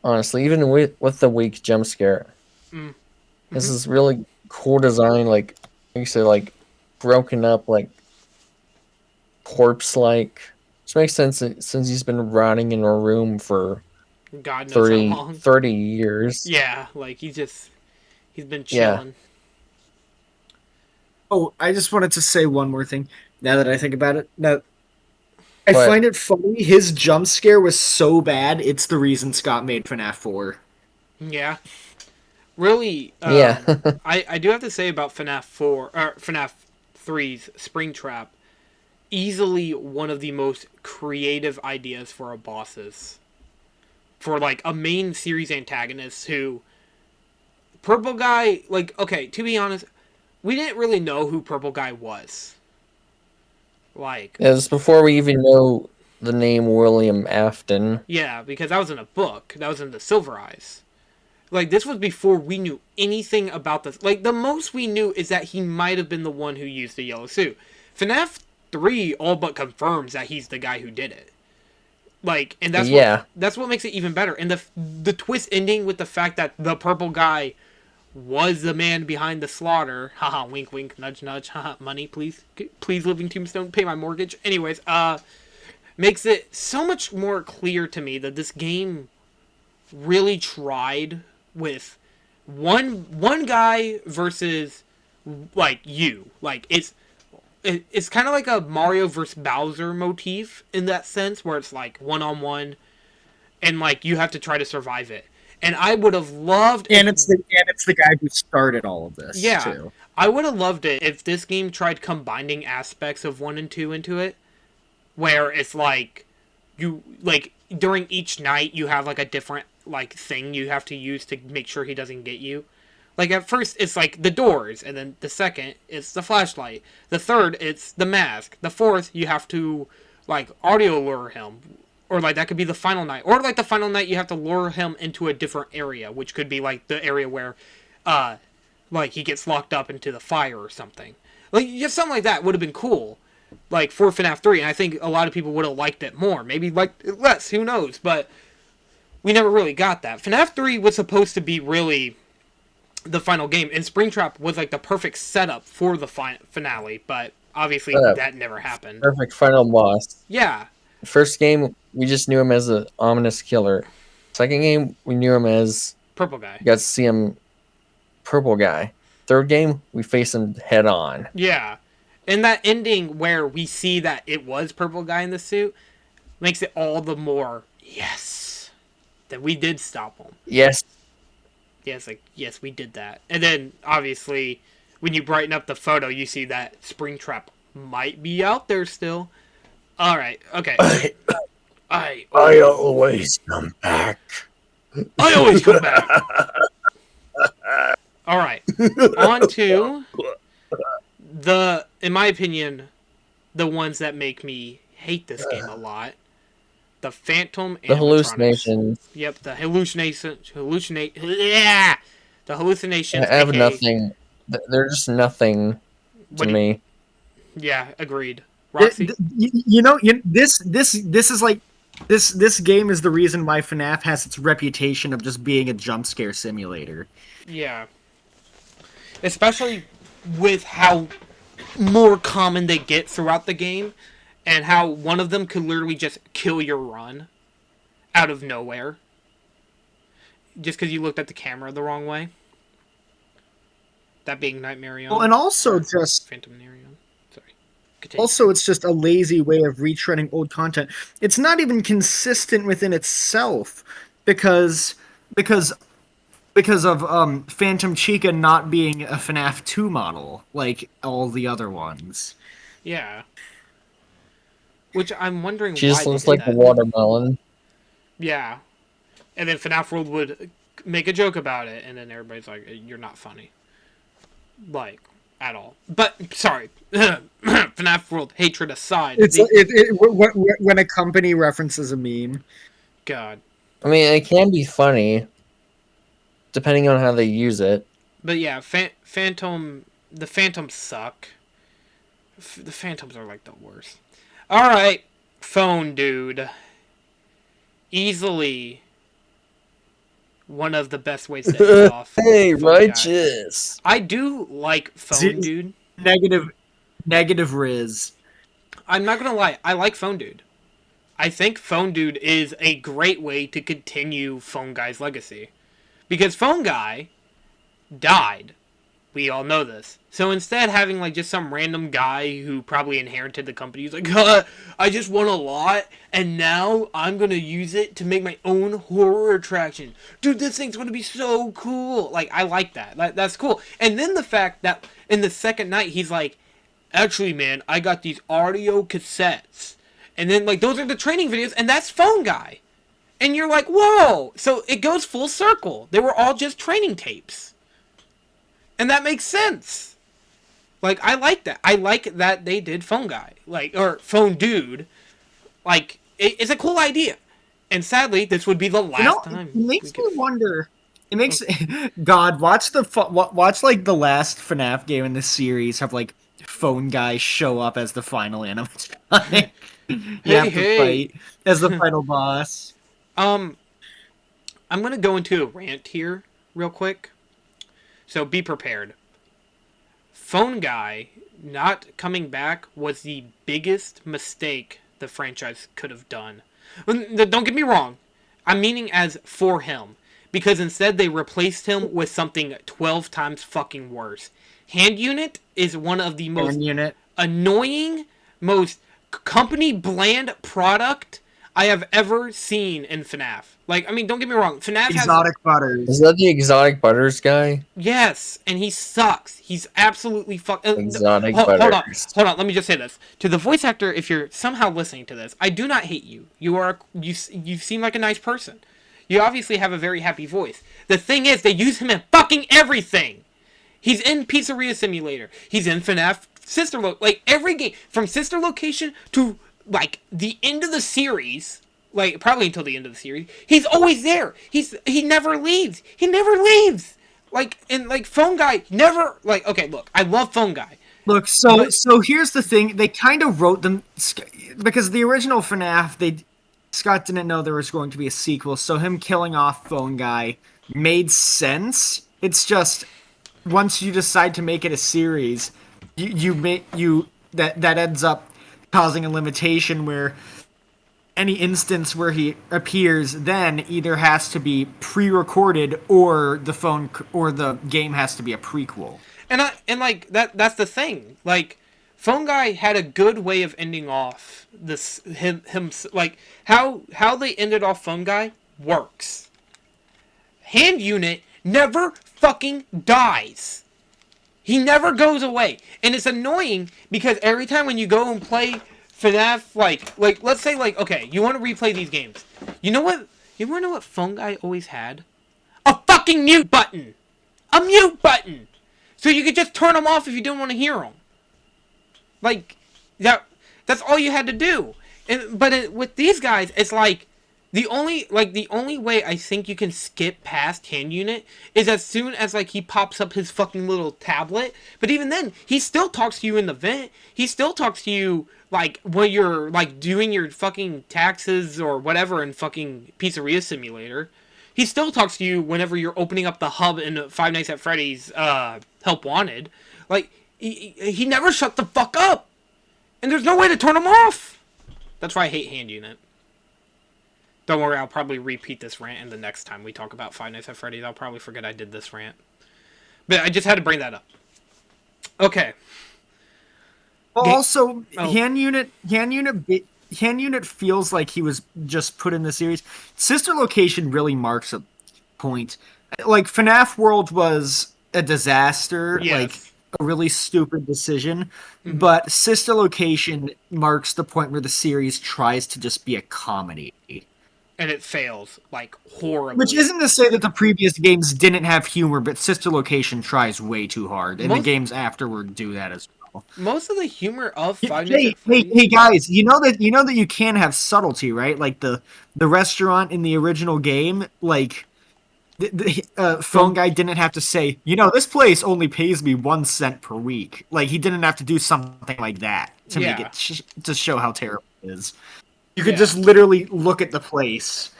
Honestly, even with the weak jump scare, this is really cool design. Like you said, like broken up, like corpse like. Which makes sense since he's been rotting in a room for God knows 30, how long. 30 years. Yeah, like he's been Yeah. chilling. Oh, I just wanted to say one more thing now that I think about it. Now, I But- find it funny. His jump scare was so bad, it's the reason Scott made FNAF 4. Yeah. Really, Yeah. I do have to say about FNAF 4 or FNAF 3's Springtrap, easily one of the most creative ideas for a bosses. For like a main series antagonist who Purple Guy, like, okay, to be honest, we didn't really know who Purple Guy was. Like, It was before we even know the name William Afton. yeah, because that was in a book. That was in the Silver Eyes. Like, this was before we knew anything about this. Like, the most we knew is that he might have been the one who used the yellow suit. FNAF 3 all but confirms that he's the guy who did it. Like, and that's what makes it even better. And the twist ending with the fact that the purple guy was the man behind the slaughter. Haha, wink, wink, nudge, nudge. Haha, money, please. Please, Living Tombstone, pay my mortgage. Anyways, makes it so much more clear to me that this game really tried with one guy versus, like, you. Like, it's kind of like a Mario versus Bowser motif in that sense, where it's like one-on-one, and like you have to try to survive it. And I would have loved, it's the guy who started all of this. yeah, too. I would have loved it if this game tried combining aspects of 1 and 2 into it, where it's like you like during each night you have like a different like thing you have to use to make sure he doesn't get you. Like, at first, it's, like, the doors, and then the second, it's the flashlight. The third, it's the mask. The fourth, you have to, like, audio lure him. Or, like, that could be the final night. Or, like, the final night, you have to lure him into a different area, which could be, like, the area where, like, he gets locked up into the fire or something. Like, just something like that would have been cool, like, for FNAF 3, and I think a lot of people would have liked it more. Maybe liked it less, who knows, but we never really got that. FNAF 3 was supposed to be really the final game, and Springtrap was like the perfect setup for the finale, but obviously that never happened. Perfect final boss. Yeah. First game, we just knew him as an ominous killer. Second game, we knew him as Purple Guy. Got to see him, Purple Guy. Third game, we face him head on. Yeah. And that ending where we see that it was Purple Guy in the suit makes it all the more, yes, that we did stop him. Yes. Yes, like, yes, we did that. And then, obviously, when you brighten up the photo, you see that Springtrap might be out there still. Alright, okay. I always come back. I always come back. Alright, on to in my opinion, the ones that make me hate this game a lot. The phantom The animatronics. hallucinations Yep, the yeah, the hallucinations. have AKA, nothing. They're just nothing to what? me. Yeah, agreed. Roxy. This is like this game is the reason why FNAF has its reputation of just being a jump scare simulator. Yeah, especially with how more common they get throughout the game, and how one of them could literally just kill your run out of nowhere, just because you looked at the camera the wrong way. That being Nightmarion. Well, and also or just Phantom Nerion. Sorry. Continue. also it's just a lazy way of retreading old content. It's not even consistent within itself because because because of Phantom Chica not being a FNAF 2 model like all the other ones. Yeah. Which I'm wondering She why just they looks did like a that. watermelon. Yeah. And then FNAF World would make a joke about it, and then everybody's like, "You're not funny." Like, at all. But, sorry. FNAF World hatred aside. When a company references a meme. God. I mean, it can be funny, depending on how they use it. But yeah, Phantom... The Phantoms suck. The Phantoms are like the worst. Alright, Phone Dude. Easily one of the best ways to end off. Hey, Phone Guy. righteous. I do like Phone Dude. Negative Riz. I'm not gonna lie, I like Phone Dude. I think Phone Dude is a great way to continue Phone Guy's legacy. Because Phone Guy died. We all know this. So instead having like just some random guy who probably inherited the company, he's like, I just won a lot, and now I'm gonna use it to make my own horror attraction. Dude, this thing's gonna be so cool. Like, I like that. That's cool. And then the fact that in the second night, he's like, actually, man, I got these audio cassettes. And then, like, those are the training videos, and that's Phone Guy. And you're like, whoa! So it goes full circle. They were all just training tapes. And that makes sense. Like, I like that. I like that they did Phone Guy. Like, or Phone Dude. Like, it's a cool idea. And sadly, this would be the last time. It makes me wonder. It makes God watch like the last FNAF game in this series have like Phone Guy show up as the final animatronic. You have to fight as the final boss. I'm gonna go into a rant here real quick. So be prepared. Phone Guy not coming back was the biggest mistake the franchise could have done. Don't get me wrong. I'm meaning as for him. Because instead they replaced him with something 12 times fucking worse. Hand Unit is one of the most annoying, most company bland product I have ever seen in FNAF. Like, I mean, don't get me wrong. FNAF Exotic Butters. Is that the Exotic Butters guy? Yes, and he sucks. He's absolutely Exotic Butters. Hold on. Let me just say this to the voice actor. If you're somehow listening to this, I do not hate you. You seem like a nice person. You obviously have a very happy voice. The thing is, they use him in fucking everything. He's in Pizzeria Simulator. He's in FNAF like every game from Sister Location to like the end of the series. Like, probably until the end of the series. He's always there. He never leaves. He never leaves. Like, and, like, Phone Guy never, like, okay, look, I love Phone Guy. Look, so here's the thing. They kind of wrote them, because the original FNAF, Scott didn't know there was going to be a sequel, so him killing off Phone Guy made sense. It's just, once you decide to make it a series, that ends up causing a limitation where any instance where he appears then either has to be pre-recorded or the game has to be a prequel. And like that's the thing. Like, Phone Guy had a good way of ending off him like how they ended off Phone Guy works. Hand Unit never fucking dies. He never goes away. And it's annoying because every time when you go and play FNAF, like let's say, like, okay, you want to replay these games. You want to know what Phone Guy always had? A fucking mute button! A mute button! So you could just turn them off if you didn't want to hear them. Like, that's all you had to do. With these guys, it's like the only way I think you can skip past Hand Unit is as soon as like he pops up his fucking little tablet. But even then, he still talks to you in the vent. He still talks to you like when you're like doing your fucking taxes or whatever in fucking Pizzeria Simulator. He still talks to you whenever you're opening up the hub in Five Nights at Freddy's Help Wanted. Like he never shut the fuck up, and there's no way to turn him off. That's why I hate Hand Unit. Don't worry, I'll probably repeat this rant in the next time we talk about Five Nights at Freddy's. I'll probably forget I did this rant. But I just had to bring that up. Okay. Well, also, Hand Unit feels like he was just put in the series. Sister Location really marks a point. Like, FNAF World was a disaster. Yes. Like, a really stupid decision, but Sister Location marks the point where the series tries to just be a comedy. And it fails, like, horribly. Which isn't to say that the previous games didn't have humor, but Sister Location tries way too hard, and the games afterward do that as well. Most of the humor of Five Nights at Freddy's... Hey guys, you know that you can have subtlety, right? Like the restaurant in the original game, like the phone guy didn't have to say, this place only pays me 1 cent per week. Like, he didn't have to do something like that to make it to show how terrible it is. You could just literally look at the place.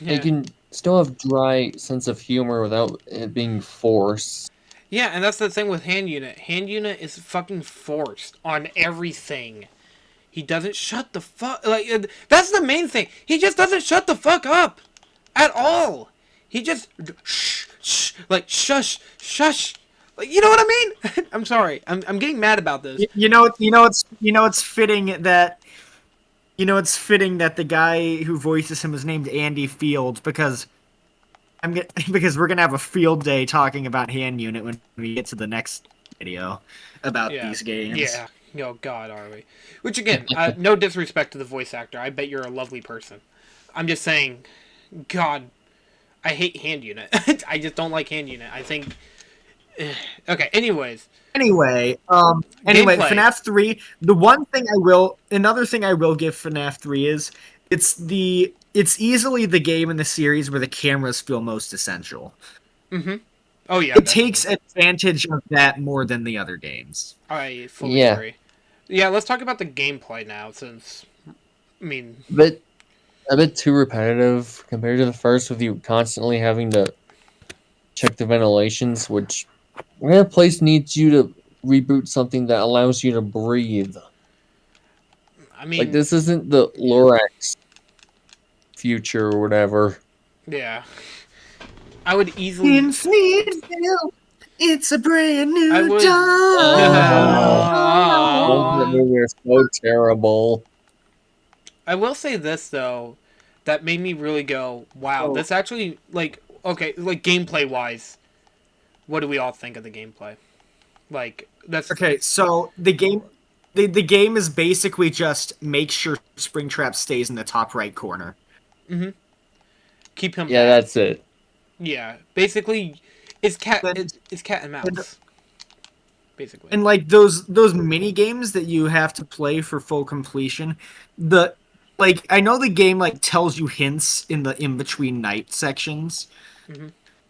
You can still have dry sense of humor without it being forced. Yeah, and that's the thing with Hand Unit. Hand Unit is fucking forced on everything. He doesn't shut the fuck... Like, that's the main thing. He just doesn't shut the fuck up. At all. He just shush. Like, you know what I mean? I'm sorry. I'm getting mad about this. It's fitting that the guy who voices him is named Andy Fields because we're gonna have a field day talking about Hand Unit when we get to the next video about these games. Yeah. Oh God, are we? Which again, no disrespect to the voice actor. I bet you're a lovely person. I'm just saying. God, I hate Hand Unit. I just don't like Hand Unit. I think... Okay, Anyway, FNAF 3, another thing I will give FNAF 3 is, it's easily the game in the series where the cameras feel most essential. Mm-hmm. Oh yeah. It takes advantage of that more than the other games. I fully agree. Yeah, let's talk about the gameplay now, since... But... a bit too repetitive compared to the first, with you constantly having to check the ventilations, which where place needs you to reboot something that allows you to breathe. Like, this isn't the Lorax future or whatever. Yeah. I would easily... In Sneedville, it's a brand new dawn. That movie is so terrible. I will say this, though, that made me really go, wow, this actually, like, okay, like, gameplay-wise, what do we all think of the gameplay? Like, that's... Okay, so the game is basically just make sure Springtrap stays in the top right corner. Mm-hmm. Keep him... Yeah, that's it. Yeah, basically, it's cat and mouse. Basically. And, like, those mini-games that you have to play for full completion, I know the game, like, tells you hints in the in-between night sections,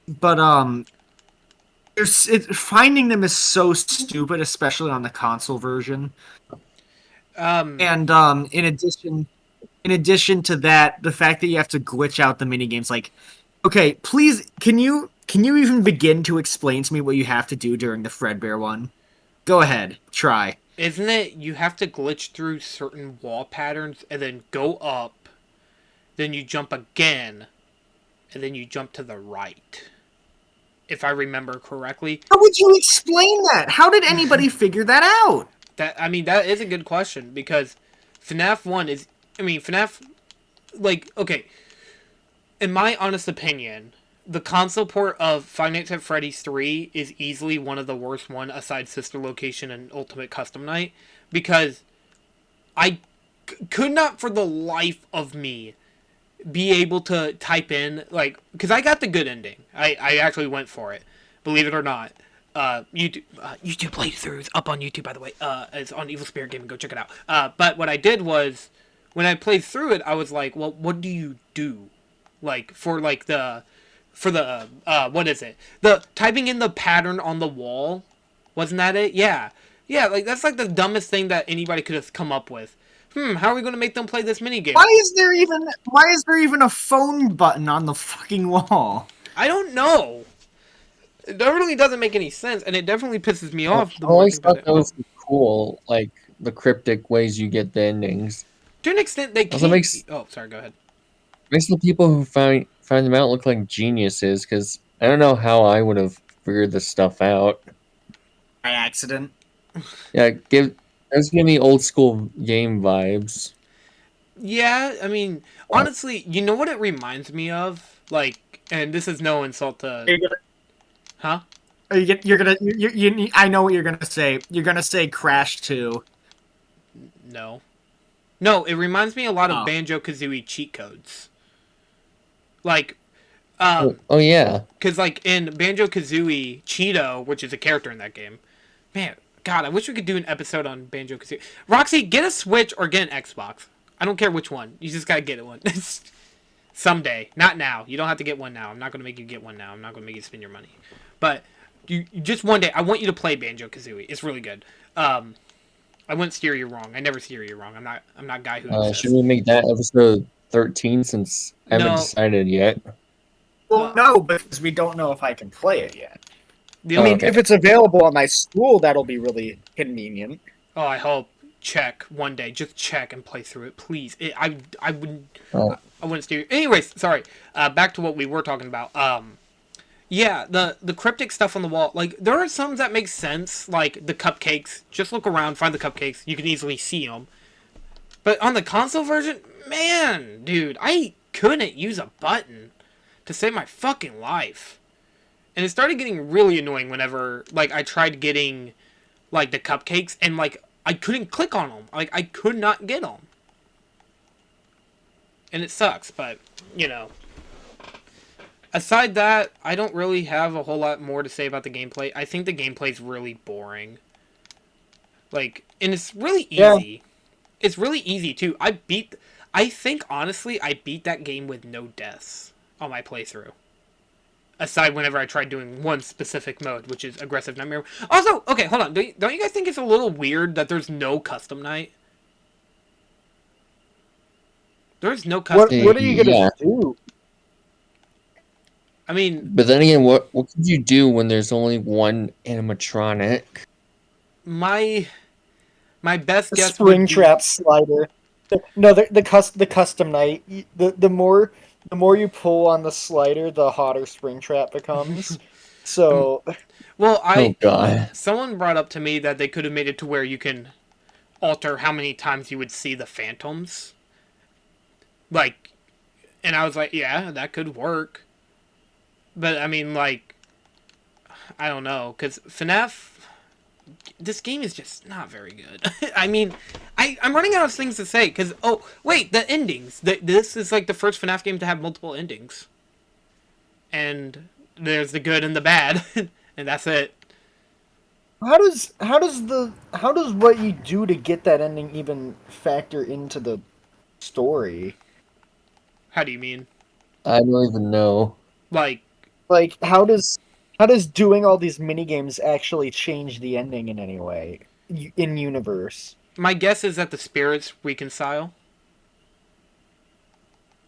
but, finding them is so stupid, especially on the console version. And, in addition to that, the fact that you have to glitch out the minigames, like, okay, please, can you even begin to explain to me what you have to do during the Fredbear one? Go ahead, try. Isn't it you have to glitch through certain wall patterns and then go up, then you jump again, and then you jump to the right? If I remember correctly. How would you explain that? How did anybody figure that out? That is a good question, because FNAF 1 is... FNAF... Like, okay. In my honest opinion, the console port of Five Nights at Freddy's 3 is easily one of the worst one, aside Sister Location and Ultimate Custom Night, because I could not for the life of me be able to type in, like, because I got the good ending. I actually went for it, believe it or not. YouTube playthroughs up on YouTube, by the way. It's on Evil Spirit Gaming. Go check it out. But what I did was, when I played through it, I was like, well, what do you do? Like, for the what is it? The typing in the pattern on the wall. Wasn't that it? Yeah. Yeah, like, that's like the dumbest thing that anybody could have come up with. How are we going to make them play this minigame? Why is there even a phone button on the fucking wall? I don't know. It really doesn't make any sense, and it definitely pisses me off. I always thought that was cool, like the cryptic ways you get the endings. To an extent, they Also can't. Oh, sorry. Go ahead. Makes the people who find them out look like geniuses, because I don't know how I would have figured this stuff out. By accident. Yeah, that's giving me old school game vibes. Yeah, I mean, honestly, you know what it reminds me of? Like, and this is no insult to. Huh? You're gonna. I know what you're gonna say. You're gonna say Crash 2. No. No, it reminds me a lot of Banjo-Kazooie cheat codes. Like, oh yeah. Because, like, in Banjo-Kazooie, Cheeto, which is a character in that game, man, God, I wish we could do an episode on Banjo-Kazooie. Roxy, get a Switch or get an Xbox. I don't care which one. You just gotta get one. Someday. Not now. You don't have to get one now. I'm not gonna make you get one now. I'm not gonna make you spend your money. But, you just one day, I want you to play Banjo-Kazooie. It's really good. I wouldn't steer you wrong. I never steer you wrong. I'm not a guy who should we make that episode 13 since I haven't decided yet? Well, no, because we don't know if I can play it yet. I mean, if it's available at my school, that'll be really convenient. Oh, I hope. Check one day. Just check and play through it, please. I wouldn't. I wouldn't steer you. Anyways, sorry. Back to what we were talking about. Yeah, the cryptic stuff on the wall. Like, there are some that make sense. Like the cupcakes. Just look around, find the cupcakes. You can easily see them. But on the console version, man, dude, I couldn't use a button to save my fucking life. And it started getting really annoying whenever, like, I tried getting, like, the cupcakes, and, like, I couldn't click on them. Like, I could not get them. And it sucks, but, you know. Aside that, I don't really have a whole lot more to say about the gameplay. I think the gameplay's really boring. Like, and it's really easy. Yeah. It's really easy, too. I think, honestly, I beat that game with no deaths on my playthrough. Aside whenever I tried doing one specific mode, which is Aggressive Nightmare. Also, okay, hold on. Don't you guys think it's a little weird that there's no custom night? There's no custom. What are you gonna do? I mean, but then again, what could you do when there's only one animatronic? My best guess. Springtrap slider. No, the custom night. The more you pull on the slider, the hotter Springtrap becomes. So, well, someone brought up to me that they could have made it to where you can alter how many times you would see the phantoms. Like, and I was like, yeah, that could work. But I mean, like, I don't know, because FNAF, this game is just not very good. I mean, I'm running out of things to say, because, oh, wait, the endings. This is, like, the first FNAF game to have multiple endings. And there's the good and the bad, and that's it. How does what you do to get that ending even factor into the story? How do you mean? I don't even know. Like how does doing all these mini games actually change the ending in any way in universe? My guess is that the spirits reconcile.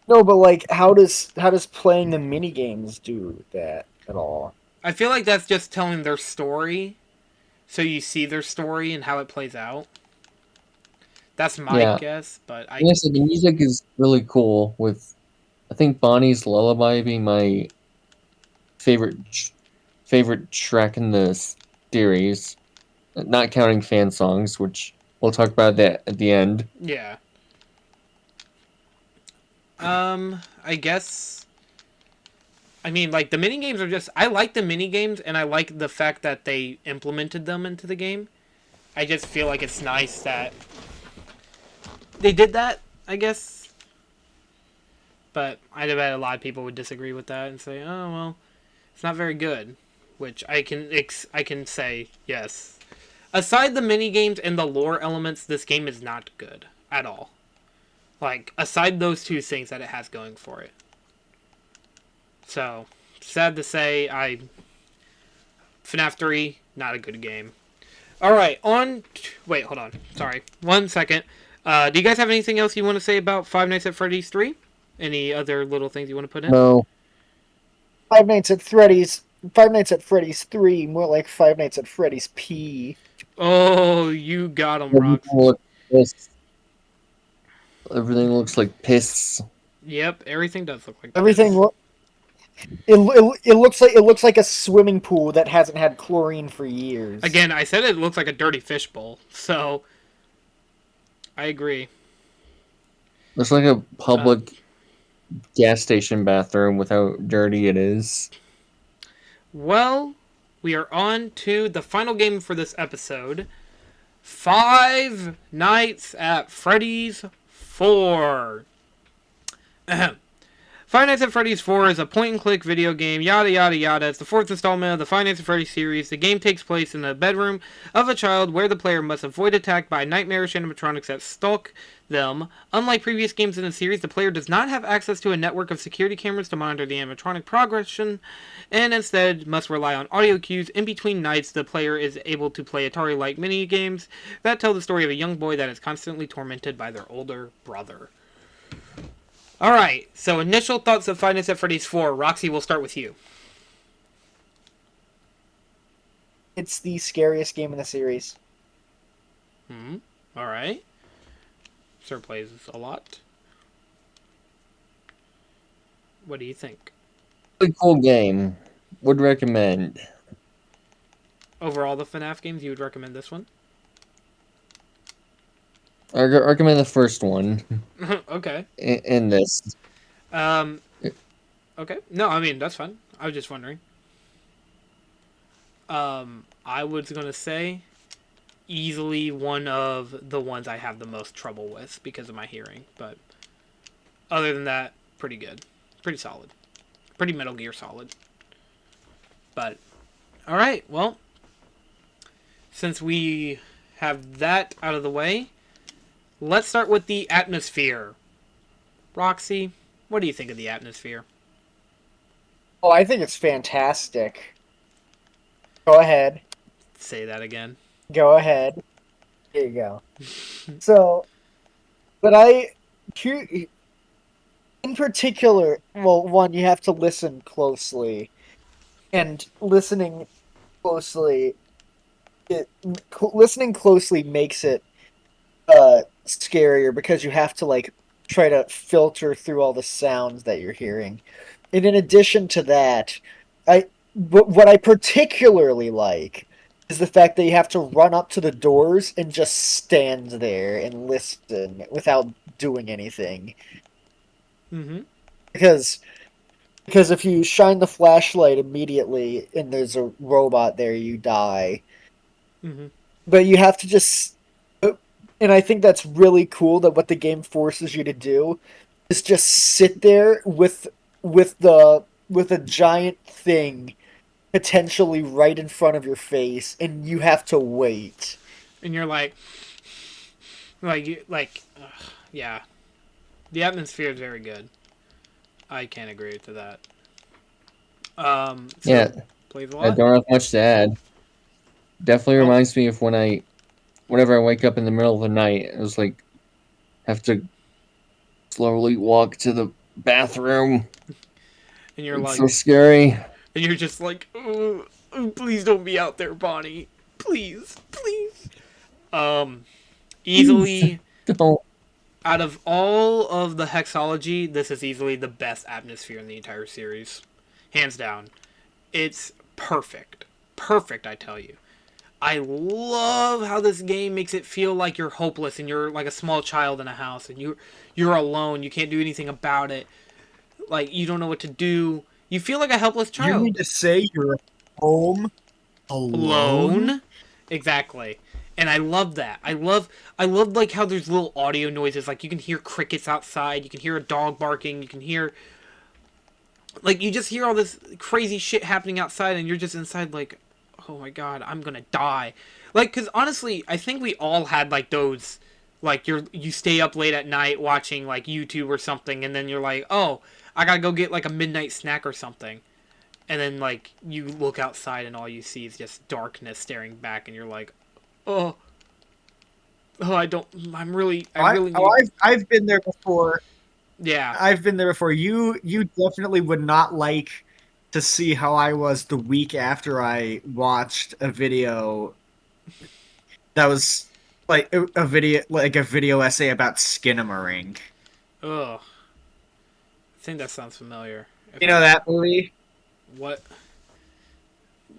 No, but like, how does playing the mini games do that at all? I feel like that's just telling their story, so you see their story and how it plays out. That's my guess, but I guess the music is really cool. With I think Bonnie's Lullaby being my favorite track in the series, not counting fan songs, which we'll talk about that at the end. Yeah. I guess. I mean, like, the minigames are just. I like the minigames, and I like the fact that they implemented them into the game. I just feel like it's nice that they did that, I guess. But I bet a lot of people would disagree with that and say, oh, well, it's not very good. which I can say yes. Aside the mini games and the lore elements, this game is not good at all. Like, aside those two things that it has going for it. So, sad to say, FNAF 3, not a good game. Alright, wait, hold on. Sorry. 1 second. Do you guys have anything else you want to say about Five Nights at Freddy's 3? Any other little things you want to put in? No. Five Nights at Freddy's. Five Nights at Freddy's 3, more like Five Nights at Freddy's P. Oh, you got him, Everything Roxy. looks piss. Everything looks like piss. Yep, everything does look like Everything piss. it looks like a swimming pool that hasn't had chlorine for years. Again, I said it looks like a dirty fishbowl, so I agree. Looks like a public gas station bathroom with how dirty it is. Well, we are on to the final game for this episode. Five Nights at Freddy's 4. Ahem. Five Nights at Freddy's 4 is a point-and-click video game, yada yada yada. It's the fourth installment of the Five Nights at Freddy's series. The game takes place in the bedroom of a child where the player must avoid attack by nightmarish animatronics that stalk them. Unlike previous games in the series, the player does not have access to a network of security cameras to monitor the animatronic progression, and instead must rely on audio cues. In between nights, the player is able to play Atari-like mini-games that tell the story of a young boy that is constantly tormented by their older brother. Alright, so initial thoughts of Five Nights at Freddy's 4. Roxy, we'll start with you. It's the scariest game in the series. Alright. Sir plays a lot. What do you think? Really cool game. Would recommend. Overall, the FNAF games, you would recommend this one? I recommend the first one. Okay. In this. Okay. No, I mean, that's fine. I was just wondering. I was going to say easily one of the ones I have the most trouble with because of my hearing. But other than that, pretty good. Pretty solid. Pretty Metal Gear solid. But, alright, well, since we have that out of the way, let's start with the atmosphere. Roxy, what do you think of the atmosphere? Oh, I think it's fantastic. Go ahead. Say that again. Go ahead. There you go. So, in particular, well, one, you have to listen closely. And listening closely makes it scarier because you have to like try to filter through all the sounds that you're hearing. And in addition to that, what I particularly like is the fact that you have to run up to the doors and just stand there and listen without doing anything. Mm-hmm. Because if you shine the flashlight immediately and there's a robot there, you die. Mm-hmm. But you have to just... And I think that's really cool that what the game forces you to do is just sit there with a giant thing potentially right in front of your face, and you have to wait. And you're yeah. The atmosphere is very good. I can't agree to that. So Yeah. Plays a I lot. don't have much to add. Definitely reminds me of whenever I wake up in the middle of the night, I was like, have to slowly walk to the bathroom. And you're It's like, so scary. and you're just like, oh, please don't be out there, Bonnie. Please. Easily, Don't. out of all of the hexology, this is easily the best atmosphere in the entire series. Hands down. It's perfect. Perfect, I tell you. I love how this game makes it feel like you're hopeless and you're like a small child in a house and you're alone. You can't do anything about it. Like, you don't know what to do. You feel like a helpless child. You mean to say you're home alone? Exactly. And I love that. I love like how there's little audio noises. Like, you can hear crickets outside. You can hear a dog barking. You can hear like you just hear all this crazy shit happening outside, and you're just inside like, oh my god, I'm gonna die. Like, cause honestly, I think we all had like those, like you stay up late at night watching like YouTube or something, and then you're like, oh, I gotta go get like a midnight snack or something, and then like you look outside and all you see is just darkness staring back, and you're like, oh, oh, I don't, I really need, I've been there before. yeah, I've been there before. You definitely would not like to see how I was the week after I watched a video that was like a video essay about Skinamarink. ugh. I think that sounds familiar. If You know that movie? what?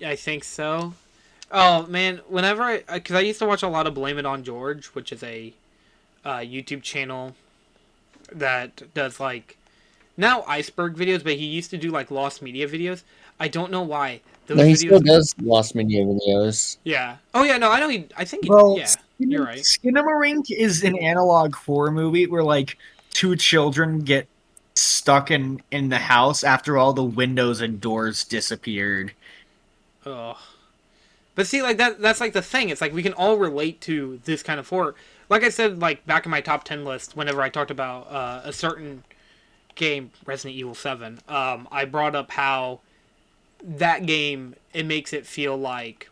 I think so. Oh man, whenever because I used to watch a lot of Blame It on George, which is a YouTube channel that does like now iceberg videos, but he used to do like lost media videos. I don't know why those No, he still videos. does lost media videos. Yeah. Oh yeah. No, I know. I think. Well, Yeah. You're right. Skinamarink is an analog horror movie where like two children get stuck in the house after all the windows and doors disappeared. Ugh. But see, like that's like the thing. It's like we can all relate to this kind of horror. Like I said, like back in my top 10 list, whenever I talked about a certain game, Resident Evil 7, I brought up how that game, it makes it feel like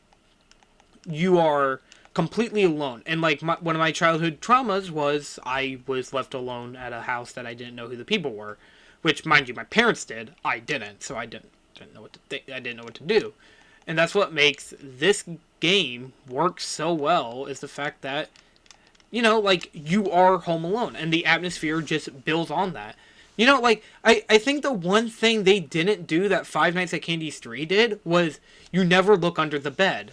you are completely alone. And like one of my childhood traumas was I was left alone at a house that I didn't know who the people were, which mind you, my parents did. I didn't, so I didn't know what to think. I didn't know what to do, and that's what makes this game work so well is the fact that like you are home alone, and the atmosphere just builds on that. Like I think the one thing they didn't do that Five Nights at Candy's 3 did was you never look under the bed.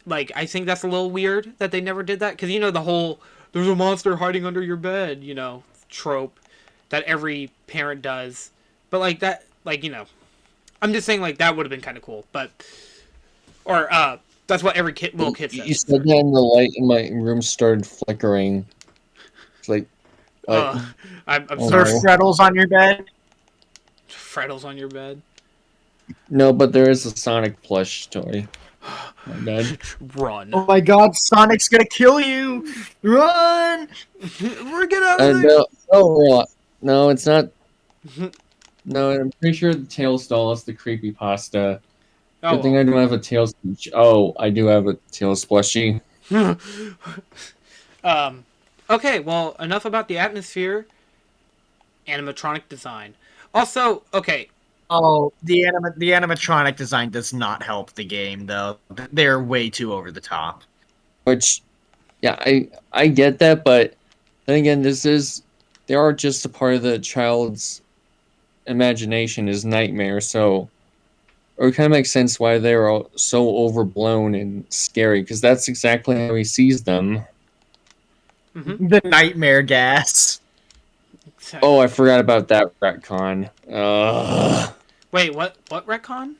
Like I think that's a little weird that they never did that because the whole there's a monster hiding under your bed trope that every parent does, but like that I'm just saying like that would have been kind of cool, but or that's what every little kid says. You said that and the light in my room started flickering. It's like, I'm Oh, There sorry. are frettles on your bed. Frettles on your bed. no, but there is a Sonic plush toy. My bad. Run. Oh my god, Sonic's gonna kill you! Run! We're get out of there. No, it's not. No, I'm pretty sure the Tails doll is the creepy pasta. Oh, Good thing I don't have a Tails. Oh, I do have a Tails plushie. Okay, well, enough about the atmosphere. Animatronic design. Also, okay. Oh, the animatronic design does not help the game though. They're way too over the top. Which, yeah, I get that, but then again, they are just a part of the child's imagination, his nightmare. So it kind of makes sense why they're all so overblown and scary, because that's exactly how he sees them. Mm-hmm. The nightmare gas. Oh, I forgot about that retcon. Wait, what retcon?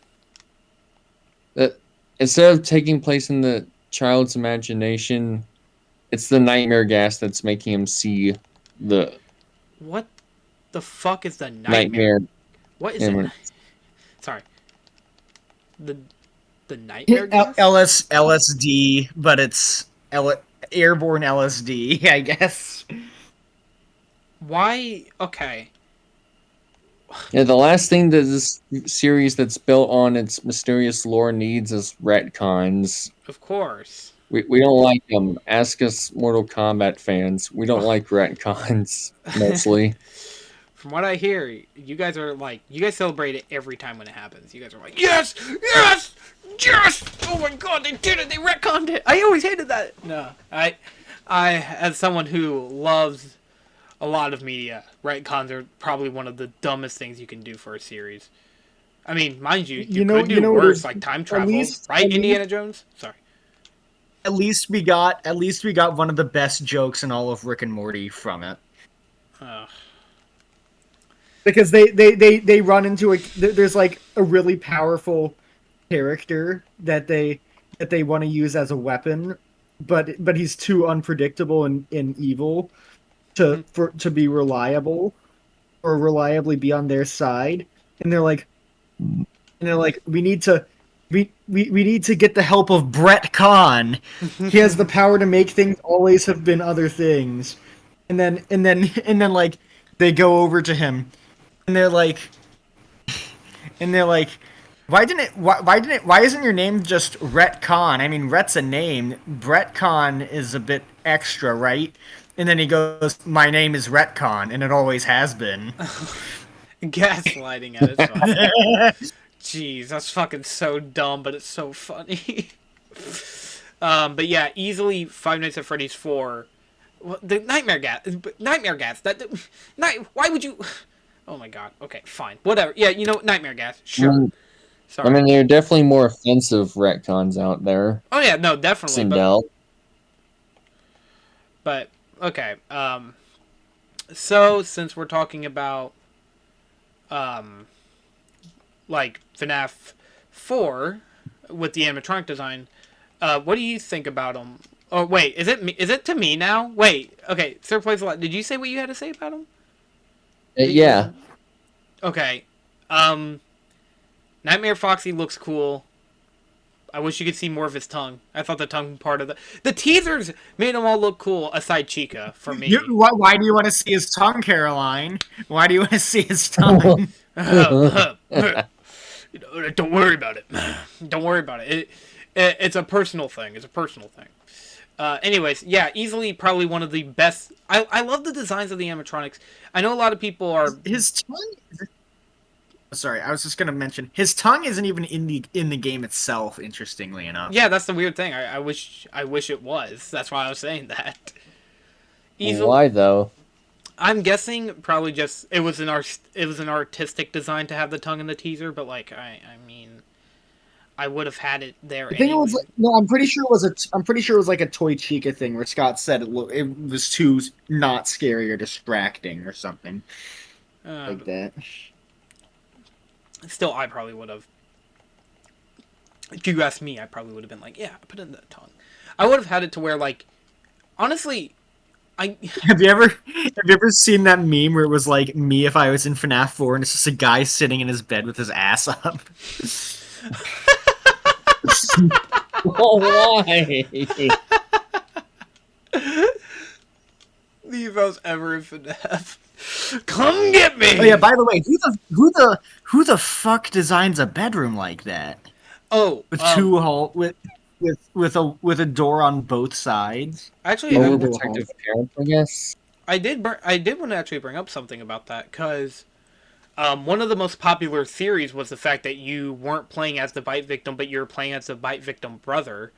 That instead of taking place in the child's imagination, it's the nightmare gas that's making him see the What the fuck is the nightmare? What is it? Sorry. The nightmare gas? LSD, but it's airborne LSD, I guess. Why? Okay. Yeah, the last thing that this series that's built on its mysterious lore needs is retcons. Of course. We don't like them. Ask us Mortal Kombat fans. We don't like retcons, mostly. From what I hear, you guys celebrate it every time when it happens. You guys are like, yes, yes, yes! Oh my god, they did it! They retconned it! I always hated that. No, I, as someone who loves a lot of media, retcons are probably one of the dumbest things you can do for a series. I mean, mind you, you could do worse, like time travel, right? Indiana Jones. Sorry. At least we got one of the best jokes in all of Rick and Morty from it. Because they run into there's like a really powerful character that they want to use as a weapon, but he's too unpredictable and evil to be reliable or reliably be on their side. and they're like, we need to get the help of Brett Kahn. He has the power to make things always have been other things. And then like they go over to him and they're like why isn't your name just Rhett Kahn? I mean, Rhett's a name. Brett Kahn is a bit extra, right? And then he goes, "My name is Rhett Kahn, and it always has been." Gaslighting at its finest. Jeez, that's fucking so dumb, but it's so funny. But yeah, easily Five Nights at Freddy's 4. The Nightmare Gas. Nightmare Gas. Why would you... Oh my god. Okay, fine. Whatever. Yeah, Nightmare Gas. Sure. Sorry. I mean, there are definitely more offensive retcons out there. Oh yeah, no, definitely. But okay. So since we're talking about like FNAF 4 with the animatronic design, what do you think about them? Oh wait, is it to me now? Wait, okay, Sirsplaysalot, did you say what you had to say about him? Yeah. Okay. Nightmare Foxy looks cool. I wish you could see more of his tongue. I thought the tongue part of the teasers made them all look cool, aside Chica, for me. Why do you want to see his tongue, Caroline? Why do you want to see his tongue? Don't worry about it. Don't worry about it. It's a personal thing. It's a personal thing. Anyways, yeah, easily probably one of the best. I love the designs of the animatronics. I know a lot of people are... His tongue... Sorry, I was just gonna mention his tongue isn't even in the game itself. Interestingly enough, yeah, that's the weird thing. I wish it was. That's why I was saying that. Why though? I'm guessing probably just it was an artistic design to have the tongue in the teaser, but like I mean, I would have had it there. I think anyway. It was no. I'm pretty sure it was like a Toy Chica thing where Scott said it was too not scary or distracting or something like that. Still, I probably would have. If you asked me, I probably would have been like, yeah, put in the tongue. I would have had it to where, like, honestly, Have you ever seen that meme where it was like me if I was in FNAF 4 and it's just a guy sitting in his bed with his ass up? Well, why? The most ever in FNAF. Come get me! Oh yeah, by the way, who the fuck designs a bedroom like that? Oh, with two hole with a door on both sides. Actually, overprotective parents, I guess. I did want to actually bring up something about that because one of the most popular theories was the fact that you weren't playing as the bite victim, but you were playing as the bite victim brother.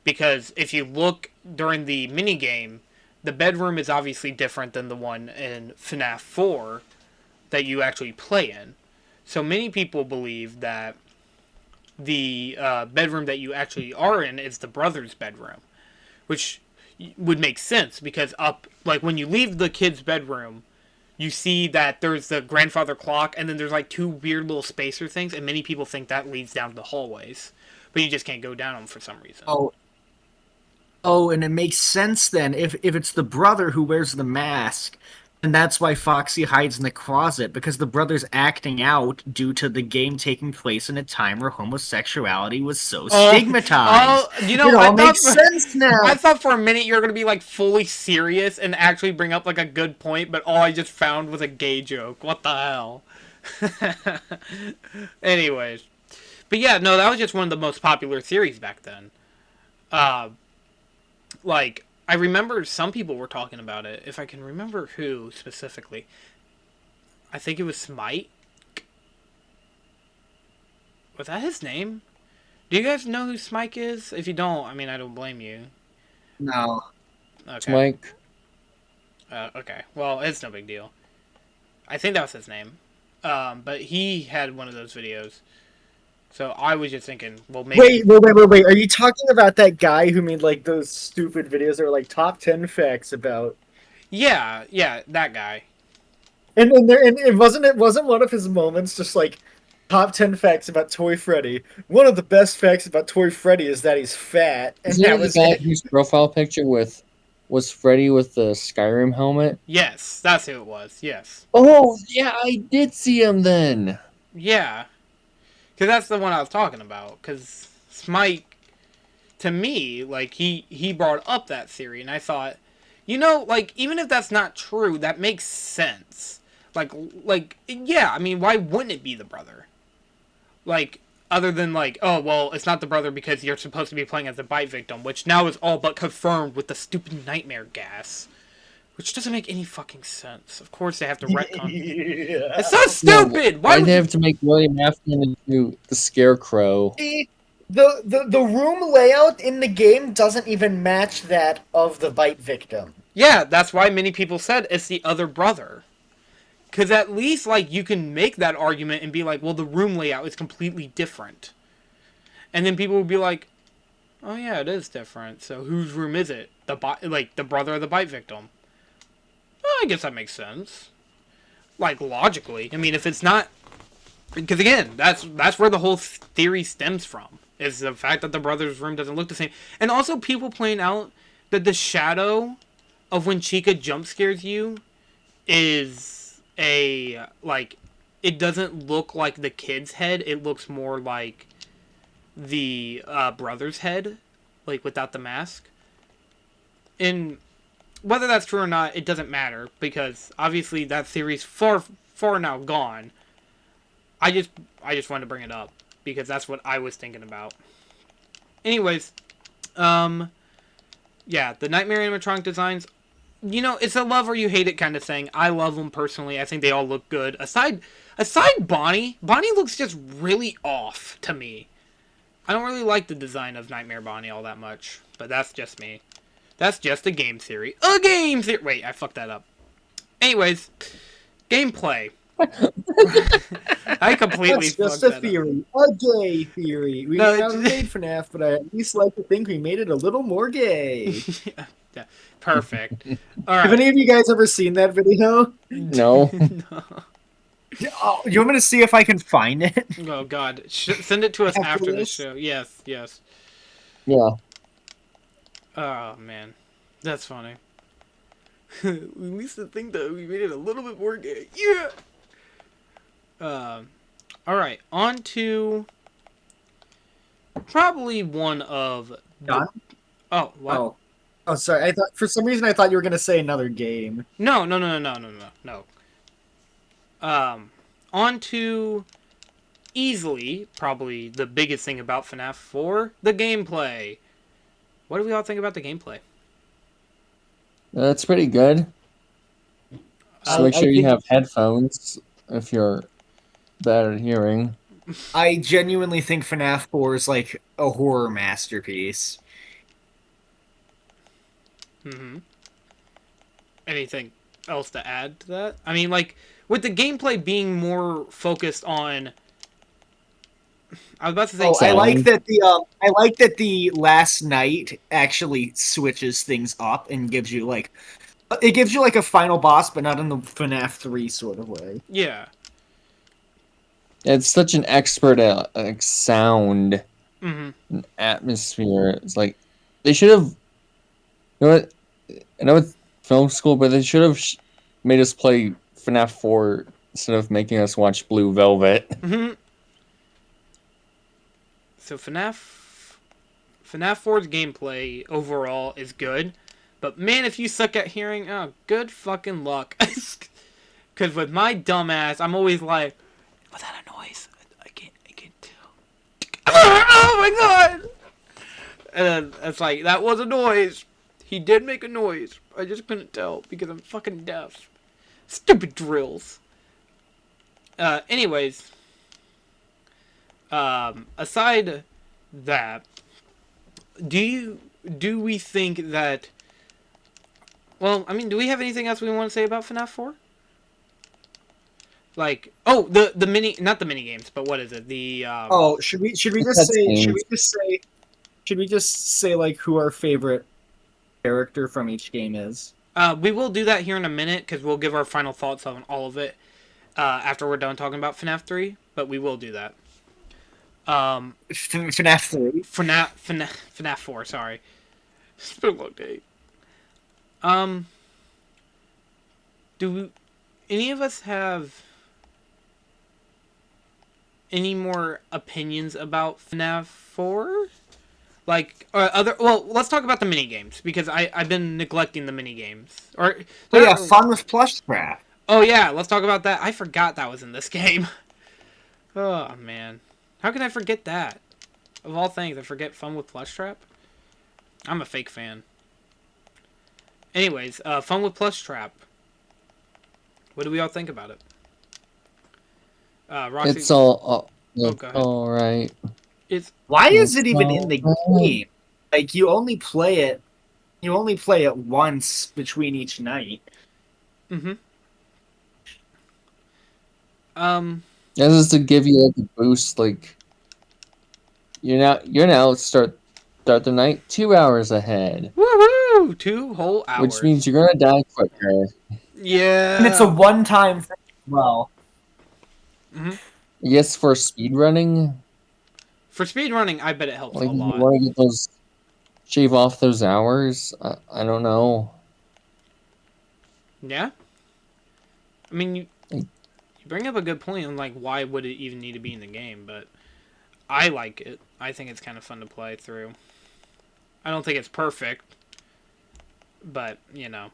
Because if you look during the minigame, the bedroom is obviously different than the one in FNAF 4 that you actually play in. So many people believe that the bedroom that you actually are in is the brother's bedroom, which would make sense because when you leave the kid's bedroom, you see that there's the grandfather clock and then there's like two weird little spacer things, and many people think that leads down to the hallways, but you just can't go down them for some reason. Oh, and it makes sense then if it's the brother who wears the mask, and that's why Foxy hides in the closet, because the brother's acting out due to the game taking place in a time where homosexuality was so stigmatized. It all makes sense now. I thought for a minute you were gonna be like fully serious and actually bring up like a good point, but all I just found was a gay joke. What the hell? Anyways, but yeah, no, that was just one of the most popular theories back then. Like, I remember some people were talking about it. If I can remember who specifically. I think it was Smite. Was that his name? Do you guys know who Smike is? If you don't, I mean, I don't blame you. No. Okay. Smike. Okay. Well, it's no big deal. I think that was his name. But he had one of those videos. So I was just thinking, well, maybe... Wait. Are you talking about that guy who made, like, those stupid videos that were, like, top 10 facts about... Yeah, that guy. And it wasn't one of his moments just, like, top 10 facts about Toy Freddy. One of the best facts about Toy Freddy is that he's fat. And Isn't that was the guy whose profile picture was Freddy with the Skyrim helmet? Yes, that's who it was, yes. Oh, yeah, I did see him then. Yeah, because that's the one I was talking about. Because Smite, to me, like he brought up that theory, and I thought, like even if that's not true, that makes sense. Like yeah, I mean, why wouldn't it be the brother? Like other than like, oh well, it's not the brother because you're supposed to be playing as a bite victim, which now is all but confirmed with the stupid nightmare gas, which doesn't make any fucking sense. Of course they have to retcon. Yeah. It's so Yeah, stupid. Why why'd would they you? have to make William Afton into the Scarecrow? See, the room layout in the game doesn't even match that of the bite victim. Yeah, that's why many people said it's the other brother. Because at least, like, you can make that argument and be like, well, the room layout is completely different. And then people will be like, oh, yeah, it is different. So whose room is it? The brother of the bite victim. Well, I guess that makes sense. Like, logically. I mean, if it's not... Because, again, that's where the whole theory stems from. Is the fact that the brother's room doesn't look the same. And also people pointing out that the shadow of when Chica jump scares you is like, it doesn't look like the kid's head. It looks more like the brother's head, like without the mask. And whether that's true or not, it doesn't matter because obviously that theory's far now gone. I just wanted to bring it up because that's what I was thinking about. Anyways, yeah, the Nightmare animatronic designs, it's a love or you hate it kind of thing. I love them personally. I think they all look good. Aside Bonnie looks just really off to me. I don't really like the design of Nightmare Bonnie all that much, but that's just me. That's just a game theory. A game theory. Wait, I fucked that up. Anyways, gameplay. I completely That's just fucked a that up. theory, a gay theory. We No, haven't made FNAF, but I at least like to think we made it a little more gay. yeah, perfect. All Have right. any of you guys ever seen that video? No. No. Oh, you want me to see if I can find it Oh God, send it to us after the this? show. Yes, yes. Yeah. Oh man, that's funny. We used to think that we made it a little bit more gay. Yeah. All right, on to probably one of Done? oh what? Oh, sorry. I thought for some reason I thought you were gonna say another game. No. On to easily probably the biggest thing about FNAF 4, the gameplay. What do we all think about the gameplay? That's pretty good. Just I make sure you think have headphones if you're bad at hearing. I genuinely think FNAF 4 is like a horror masterpiece. Mm-hmm. Anything else to add to that? I mean, like, with the gameplay being more focused on... I was about to say... Oh, Sound. I like that the last night actually switches things up and gives you like a final boss, but not in the FNAF 3 sort of way. Yeah. It's such an expert at like sound Mm-hmm. and atmosphere. It's like they should have. You know what? I know it's film school, but they should have made us play FNAF 4 instead of making us watch Blue Velvet. Mm-hmm. So FNAF 4's gameplay overall is good, but man, if you suck at hearing, oh, good fucking luck. Because with my dumb ass, I'm always like, was that a noise? I can't tell. Oh my god! And then it's like, that was a noise. He did make a noise. I just couldn't tell because I'm fucking deaf. Stupid drills. Anyways, aside that, do we think that? Well, I mean, do we have anything else we want to say about FNAF 4? Like, oh, the mini, not the mini games, but what is it? The Oh, should we just say should we just say like who our favorite character from each game is? we will do that here in a minute because we'll give our final thoughts on all of it after we're done talking about FNAF 3. But we will do that. FNAF 3. FNAF 4. Sorry, it's been a long day. Do any of us have? any more opinions about FNAF 4? Like, other. Well, let's talk about the mini games because I've been neglecting the mini games. Or Oh they're yeah, not really. fun with plush crap. Oh yeah, let's talk about that. I forgot that was in this game. Oh man, how can I forget that? Of all things, I forget Fun with Plush Trap. I'm a fake fan. Anyways, Fun with Plush Trap. What do we all think about it? Roxy. It's all Oh, it's go ahead. all right. It's Why is It's it even in the all right. game? Like you only play it once between each night. mm-hmm. Um. This is to give you like a boost. Like you're now start the night 2 hours ahead, Woohoo! 2 whole which hours. means you're gonna die quicker. And it's a Yeah. one-time thing as well. Mm-hmm. Yes, for speed running, For speedrunning, I bet it helps like a if you lot. want to get those shave off those hours. I don't know. Yeah. I mean, you Like, bring up a good point on like why would it even need to be in the game, but I like it. I think it's kind of fun to play through. I don't think it's perfect, but you know.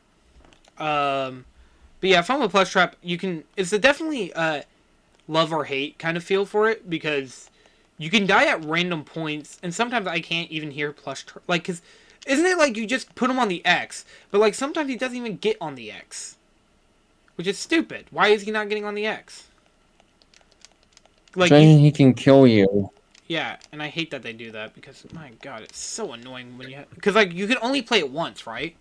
But yeah, Fun with Plush Trap. You can. It's a definitely love or hate kind of feel for it because you can die at random points, and sometimes I can't even hear like, cause isn't it like you just put him on the X, but like sometimes he doesn't even get on the X, which is stupid. Why is he not getting on the X? Like you, then he can kill you. yeah, and I hate that they do that because my god, it's so annoying when you because like you can only play it once, right?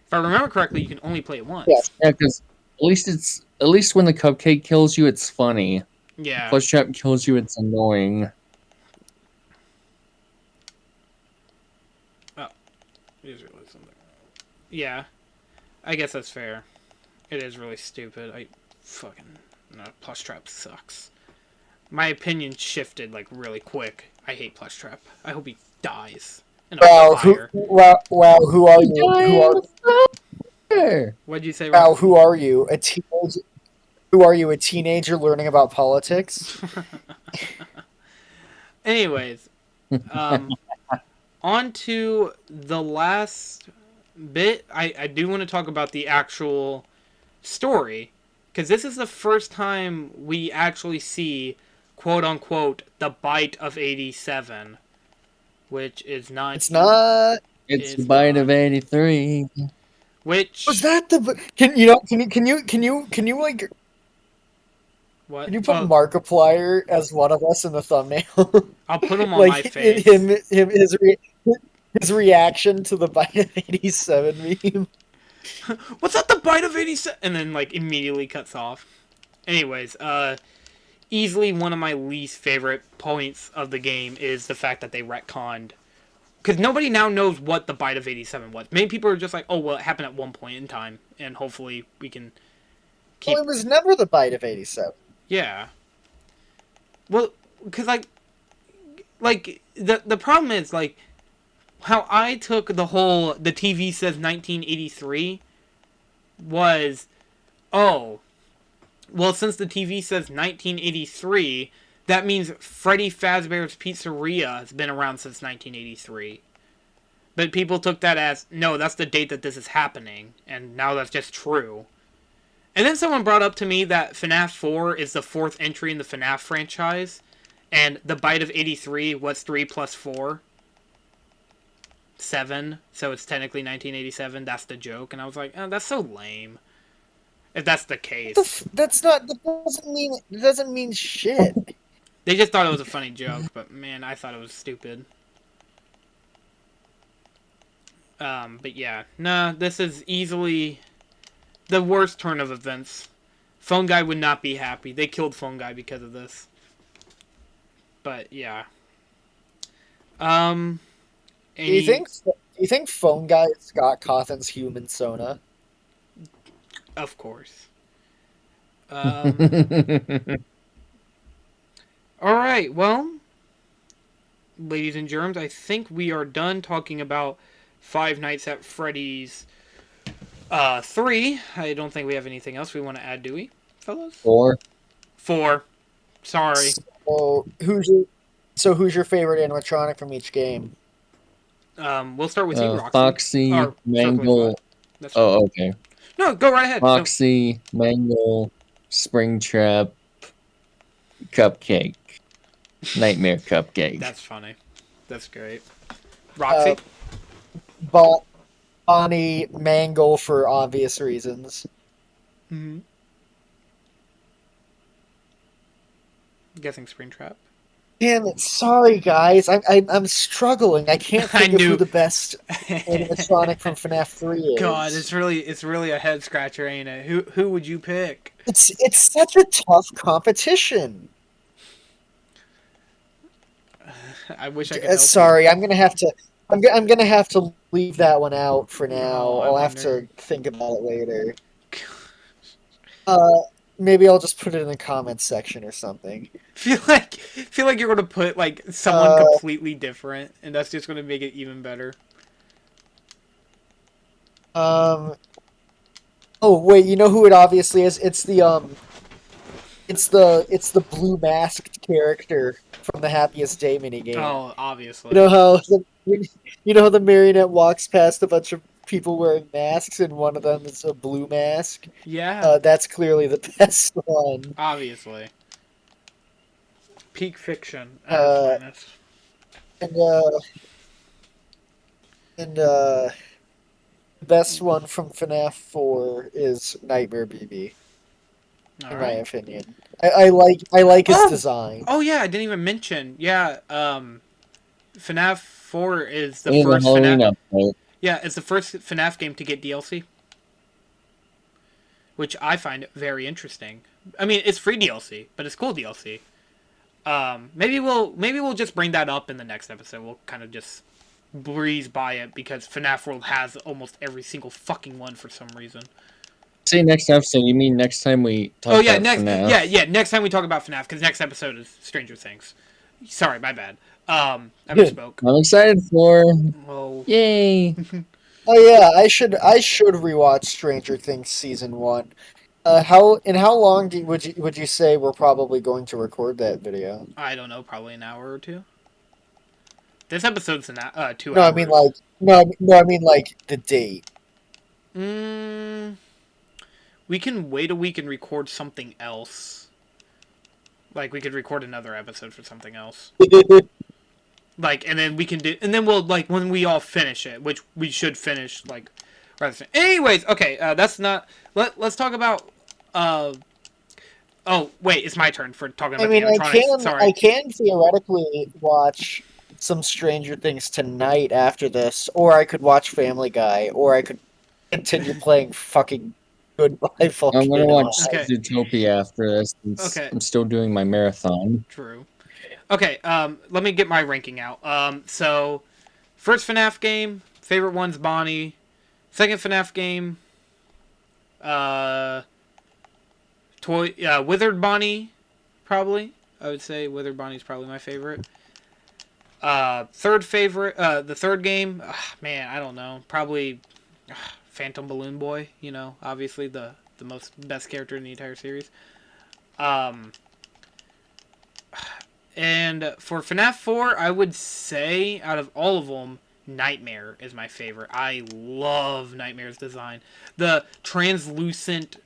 If I remember correctly, you can only play it once. Yeah, because at least when the cupcake kills you, it's funny. Yeah. Plush trap kills you, it's annoying. Oh, here's really something. Yeah, I guess that's fair. It is really stupid. I fucking no, Plush Trap sucks. My opinion shifted like really quick. I hate Plush Trap. I hope he dies in a fire. Who are you? There. What'd you say, Wow, Roxy? who are you? A teenager? Who are you? A teenager learning about politics? Anyways, um, on to the last bit. I do want to talk about the actual story because this is the first time we actually see quote unquote the bite of 87, which is not It's not. It's the it's bite not of 83. Was which that the? what Can you put oh Markiplier as one of us in the thumbnail? I'll put him on Like my face. his reaction to the bite of 87 meme. What's that, the bite of 87? And then like immediately cuts off. Anyways, easily one of my least favorite points of the game is the fact that they retconned, because nobody now knows what the bite of 87 was. Many people are just like, oh well, it happened at one point in time, and hopefully we can keep. Well, it was never the bite of 87. Yeah. Well, because like the problem is like how I took the TV says 1983 was, oh well, since the TV says 1983, that means Freddy Fazbear's Pizzeria has been around since 1983. But people took that as, no, that's the date that this is happening, and now that's just true. And then someone brought up to me that FNAF 4 is the 4th entry in the FNAF franchise, and the bite of 83 was 3 plus 4. 7, so it's technically 1987. That's the joke. And I was like, oh, that's so lame. If that's the case. That's not. That doesn't mean shit. They just thought it was a funny joke, but man, I thought it was stupid. But yeah, nah, this is easily the worst turn of events. Phone Guy would not be happy. They killed Phone Guy because of this. But yeah. Do you think Phone Guy is Scott Cawthon's human Sona? Of course. Alright, well, ladies and germs, I think we are done talking about Five Nights at Freddy's 3. I don't think we have anything else we want to add, do we, fellas? 4. 4. Sorry. So who's your favorite animatronic from each game? We'll start with you, Roxy. Foxy, Or Mangle. Sirsplaysalot. That's fine. Oh, okay. No, go right ahead. No. Foxy, Mangle, Springtrap, Cupcake, Nightmare Cupcake. That's funny. That's great. Uh, Roxy? Bo- Bonnie Mangle for obvious reasons. Mm-hmm. Guessing Springtrap. Damn it! Sorry, guys. I'm struggling. I can't I think of who knew. the best animatronic from FNAF 3 God, is. it's really a head scratcher, ain't it? Who would you pick? It's such a tough competition. I wish I could help you. Sorry, I'm gonna have to leave that one out for now. Oh, I I'll have wonder. to think about it later. Uh, Maybe I'll just put it in the comments section or something. Feel like you're gonna put like someone Uh, completely different, and that's just gonna make it even better. um. Oh wait, you know who it obviously is? It's the blue masked character from the Happiest Day minigame. Oh, You obviously. know how the marionette walks past a bunch of people wearing masks, and one of them is a blue mask. Yeah, That's clearly the best one. obviously. Peak fiction at its Uh, finest. and uh, and the best one from FNAF 4 is Nightmare BB, All in my right. opinion. I like his Oh, design. oh yeah, I didn't even mention. Yeah, FNAF 4 is the We have a first Halloween FNAF. update. Yeah, it's the first FNAF game to get DLC, which I find very interesting. I mean, it's free DLC, but it's cool DLC. Maybe we'll just bring that up in the next episode. We'll kind of just breeze by it because FNAF World has almost every single fucking one for some reason. Say next episode, you mean next time we talk Oh yeah, about FNAF? yeah. Next time we talk about FNAF, because next episode is Stranger Things. Sorry, my bad. I misspoke. I'm excited for. Oh, Yay! Oh yeah, I should rewatch Stranger Things season 1. How long would you say we're probably going to record that video? I don't know, probably an hour or two. This episode's 2 No, I mean hours. like no, I mean like the date. Mm, we can wait a week and record something else. Like we could record another episode for something else. Like, and then we can do, and then we'll like when we all finish it, which we should finish like rather soon. Anyways, okay, that's not. Let's talk about. Uh, oh wait, it's my turn for talking I about the mean, I animatronics. can I Sorry. can theoretically watch some Stranger Things tonight after this, or I could watch Family Guy, or I could continue playing fucking Goodbye I'm gonna watch Volcano. Okay. Zootopia after this since Okay. I'm still doing my marathon. True. Okay. Let me get my ranking out. So first FNAF game, favorite one's Bonnie. Second FNAF game, uh, Withered Bonnie, probably. I would say Withered Bonnie's probably my favorite. Third favorite, the third game, man, I don't know, probably Phantom Balloon Boy. You know, obviously the most best character in the entire series. Um, and for FNAF 4, I would say out of all of them, Nightmare is my favorite. I love Nightmare's design. The translucent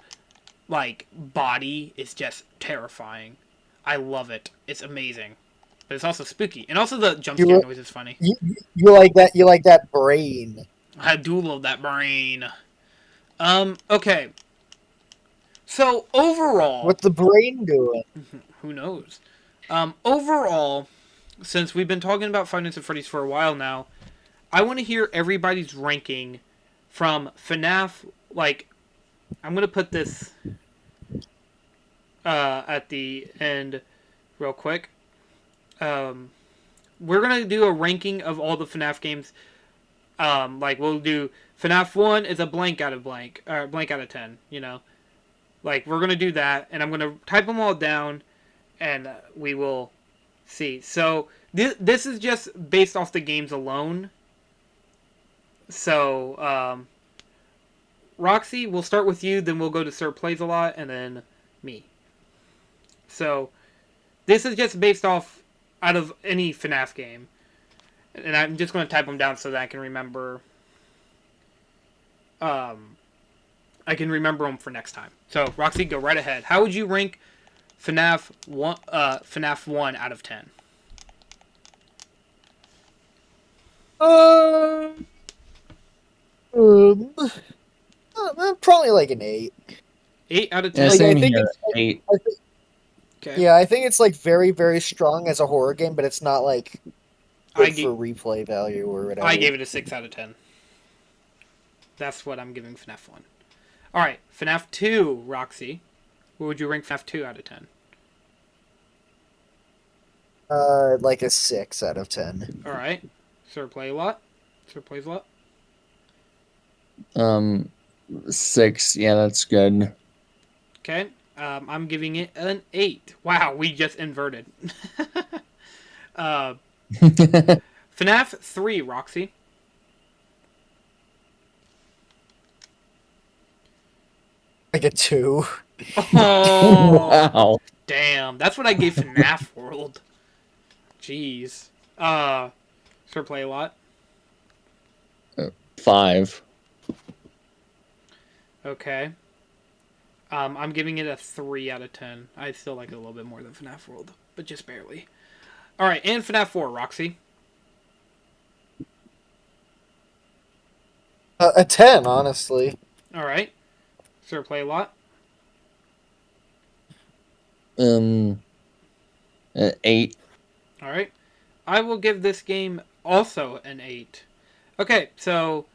like body is just terrifying. I love it. It's amazing. But it's also spooky. And also the jump scare You noise is funny. you like that? You like that brain? I do love that brain. Okay. So overall, What's the brain doing? who knows? Overall, since we've been talking about Five Nights at Freddy's for a while now, I want to hear everybody's ranking from FNAF. Like, I'm gonna put this at the end real quick. We're gonna do a ranking of all the FNAF games. Like we'll do FNAF 1 is a blank out of blank, or blank out of 10. You know, like we're gonna do that, and I'm gonna type them all down, and we will see. So this is just based off the games alone. So Roxy, we'll start with you, then we'll go to Sirsplaysalot, and then me. So This is just based off out of any FNAF game. And I'm just going to type them down so that I can remember. I can remember them for next time. So, Roxy, go right ahead. How would you rank FNAF 1 out of 10? Um, probably like an 8. 8 out of Yeah, 10? Like, same I think here. it's 8. Okay. yeah, I think it's like very, very strong as a horror game, but it's not like I, good for replay value or whatever. I gave it a 6 out of 10. That's what I'm giving FNAF 1. Alright, FNAF 2, Roxy. What would you rank FNAF 2 out of 10? Like a 6 out of 10. Alright. Sirsplaysalot? Sirsplaysalot? 6. Yeah, that's good. Okay. I'm giving it an 8. Wow, we just inverted. FNAF 3, Roxy. Like a 2. Oh, Wow. damn. That's what I gave FNAF World. Jeez. Sirsplaysalot. 5. Okay. I'm giving it a 3 out of 10. I still like it a little bit more than FNAF World, but just barely. Alright, and FNAF 4, Roxy. A 10, honestly. Alright. Sirsplaysalot. 8. Alright. I will give this game also an 8. Okay, so,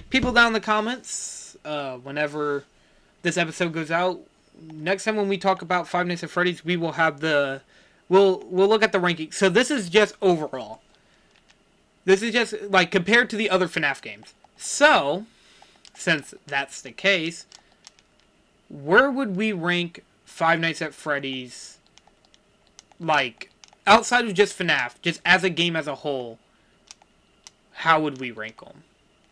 people down in the comments, whenever this episode goes out, next time when we talk about Five Nights at Freddy's, we will have we'll look at the ranking. So this is just overall. This is just, like, compared to the other FNAF games. So, since that's the case, where would we rank Five Nights at Freddy's, like, outside of just FNAF, just as a game as a whole, how would we rank them?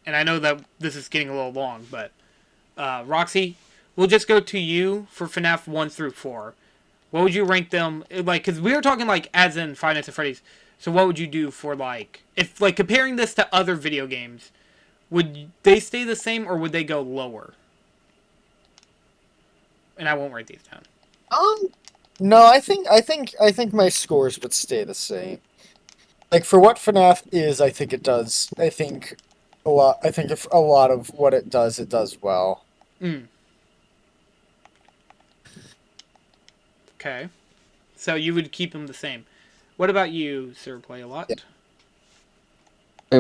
And I know that this is getting a little long, but, Roxy, we'll just go to you for FNAF 1 through 4. What would you rank them, like, because we were talking, like, as in Five Nights at Freddy's, so what would you do for, like, if, like, comparing this to other video games, would they stay the same, or would they go lower? And I won't write these down. No, I think my scores would stay the same. Like, for what FNAF is, I think it does. I think a lot of what it does well. Okay. So you would keep them the same. What about you, Sirsplaysalot? Yeah. Wait,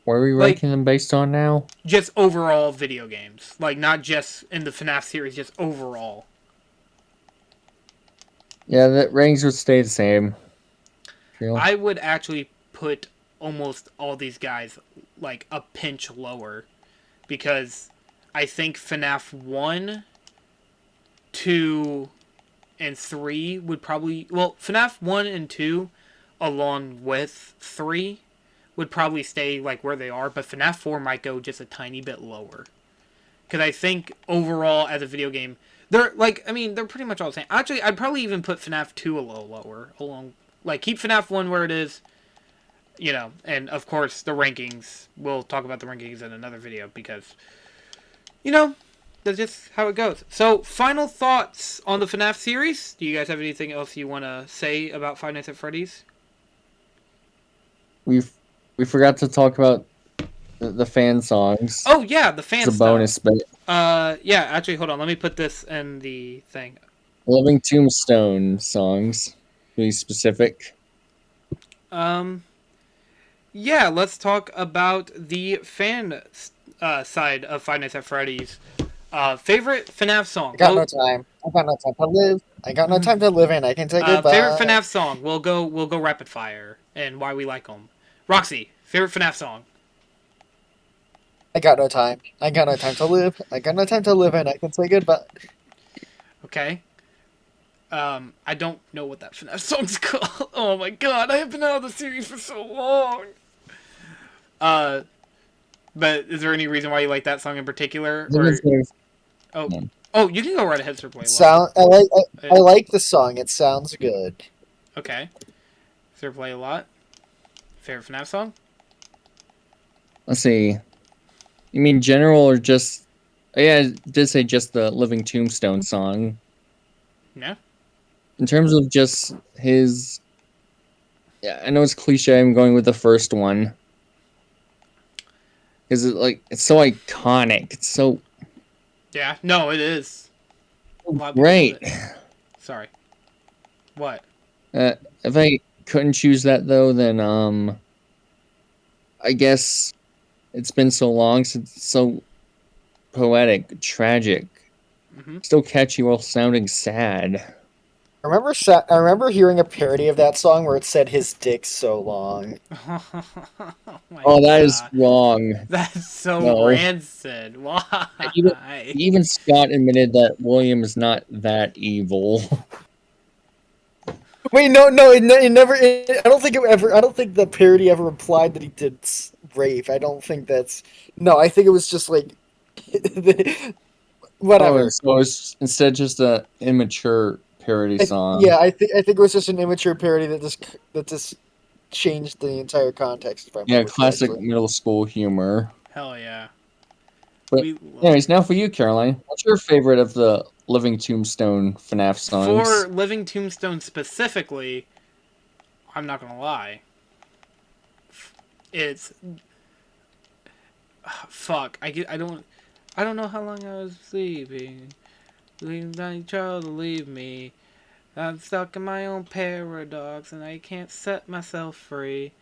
what are we ranking them based on now? Just overall video games. Like, not just in the FNAF series, just overall. Yeah, the ratings would stay the same. I would actually put almost all these guys, like, a pinch lower. Because I think FNAF 1, 2, and 3 would probably... Well, FNAF 1 and 2, along with 3, would probably stay, like, where they are. But FNAF 4 might go just a tiny bit lower. Because I think, overall, as a video game... They're, like, I mean, they're pretty much all the same. Actually, I'd probably even put FNAF 2 a little lower. Like, keep FNAF 1 where it is. You know, and, of course, the rankings. We'll talk about the rankings in another video. Because, you know, that's just how it goes. So, final thoughts on the FNAF series. Do you guys have anything else you want to say about Five Nights at Freddy's? We forgot to talk about the fan songs. Oh, yeah, the fan It's a stuff. bonus bit. Yeah, actually, hold on. Let me put this in the thing. Living Tombstone songs. To be specific. Yeah, let's talk about the fan side of Five Nights at Freddy's. Favorite FNAF song? I got no time. I got no time to live. I got no time to live, and I can say goodbye. Favorite FNAF song? We'll go rapid fire and why we like them. Roxy, favorite FNAF song? I got no time. I got no time to live. I got no time to live, and I can say goodbye. Okay. I don't know what that FNAF song's called. Oh my god, I have been out of the series for so long. But is there any reason why you like that song in particular? Or... Oh, Oh, you can go right ahead, Sound. I like the song. It sounds good. Okay. Sirsplaysalot. Favorite FNAF song? Let's see. You mean general or just? Yeah, I did say just the Living Tombstone song. No. In terms of just his, yeah, I know it's cliche. I'm going with the first one because it's so iconic. It's so Yeah. No, it is. A lot of people love great. it. Sorry. What? If I couldn't choose that though, then I guess it's been so long since it's so poetic, tragic, Mm-hmm. still catchy while sounding sad. I remember hearing a parody of that song where it said his dick's so long. Oh my Oh, that is god. wrong. That's so No. rancid. Even Why? even Scott admitted that William is not that evil. Wait, no, it never. I don't think it ever. I don't think the parody ever implied that he did rape. I don't think that's. No, I think it was just like, Oh, whatever. so it's instead just a immature parody song. Yeah, I think it was just an immature parody that just changed the entire context. If I Yeah, remember classic correctly. middle school humor. Hell yeah. But We love it. anyways, now for you, Caroline. What's your favorite of the Living Tombstone FNAF For songs? Living Tombstone specifically, I'm not gonna lie. It's fuck. I don't know how long I was sleeping. Leave my child to leave me. I'm stuck in my own paradox and I can't set myself free.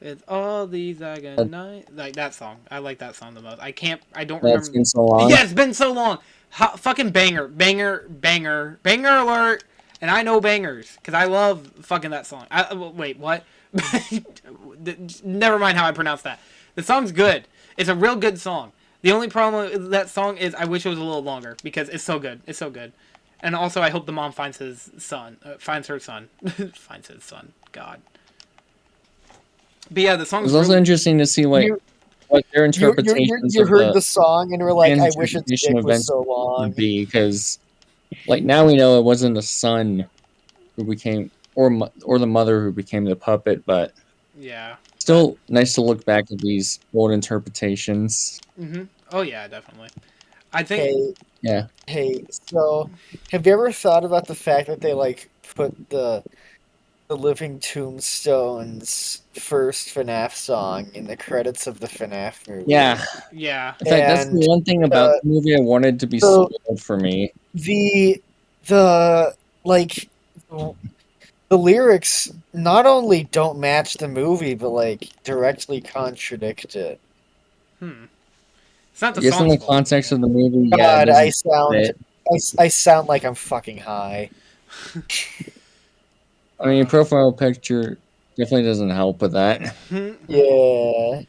It's all these agonize like that song. I like that song the most. I don't That's remember. been so long. Yeah, it's been so long. Fucking banger alert. And I know bangers because I love fucking that song. Wait, what? Never mind how I pronounce that. The song's good. It's a real good song. The only problem with that song is I wish it was a little longer because it's so good. It's so good. And also, I hope the mom finds his son. Finds her son. Finds his son. God. But yeah, the It song's was also really. interesting to see You what their interpretations you of heard the the song and were like, fans' I wish its interpretation dick of was events so would long. be because now we know it wasn't the son who became or the mother who became the puppet, but Yeah. But. still nice to look back at these old interpretations. Oh yeah, definitely. I think. Hey, Yeah. hey. So, have you ever thought about the fact that they like put the Living Tombstone's first FNAF song in the credits of the FNAF movie? Yeah. Yeah. In fact, that's the And one thing about uh, the movie I wanted to be so spoiled for me. the the like the lyrics not only don't match the movie, but like directly contradict it. Hmm. It's not I the guess in song's the fault. context of the movie, yeah, it God, doesn't fit. I sound like I'm fucking high. I mean, Uh, profile picture definitely doesn't help with that. Yeah.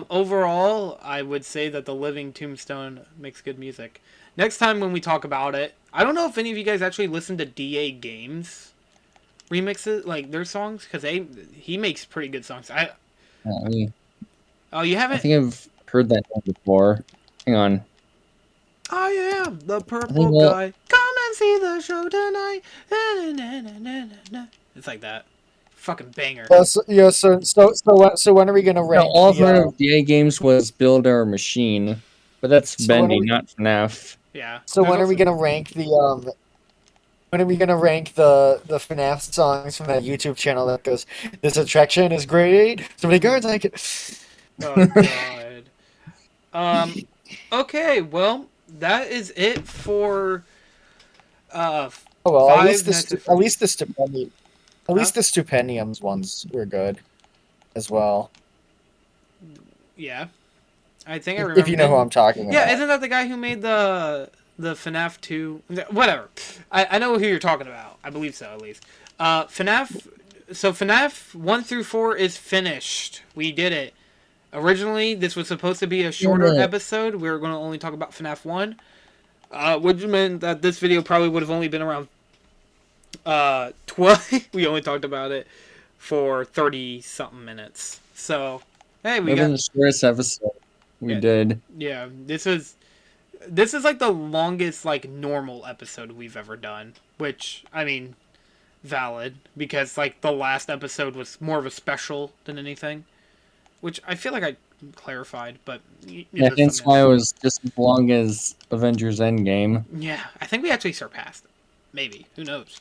Overall, I would say that the Living Tombstone makes good music. Next time when we talk about it, I don't know if any of you guys actually listen to DA Games remixes, like their songs, because he makes pretty good songs. I mean, Oh, you I haven't? think I've heard that name before. Hang on. I am the I think purple well, guy. Come and see the show tonight. It's like that. Fucking banger. So when are we gonna no, rank all I've the heard of DA games was Build Our Machine, but that's so when are Bendy, we not FNAF. Yeah. so There's when are we also. gonna rank the when are we gonna rank the FNAF songs from that YouTube channel that goes, this attraction is great, so many girls like it. Oh God. Um. Okay. Well, that is it for uh Oh well, Five Nights at Freddy's. at Huh? least the Stupendiums ones were good as well. Yeah. I think I If remember. you know who Didn't? I'm talking Yeah. about. Isn't that the guy who made the FNAF 2? Whatever. I know who you're talking about. I believe so, at least. FNAF. So FNAF 1 through 4 is finished. We did it. Originally, this was supposed to be a shorter Yeah, episode. We were going to only talk about FNAF 1. Which meant that this video probably would have only been around 12. We only talked about it for 30 something minutes. So, hey, we maybe got. the shortest episode we Yeah, did. yeah, this was. This is like the longest like normal episode we've ever done, which I mean, valid because like the last episode was more of a special than anything, which I feel like I clarified, but Yeah, hence why it was just as long as Avengers Endgame. Yeah, I think we actually surpassed it. Maybe, who knows?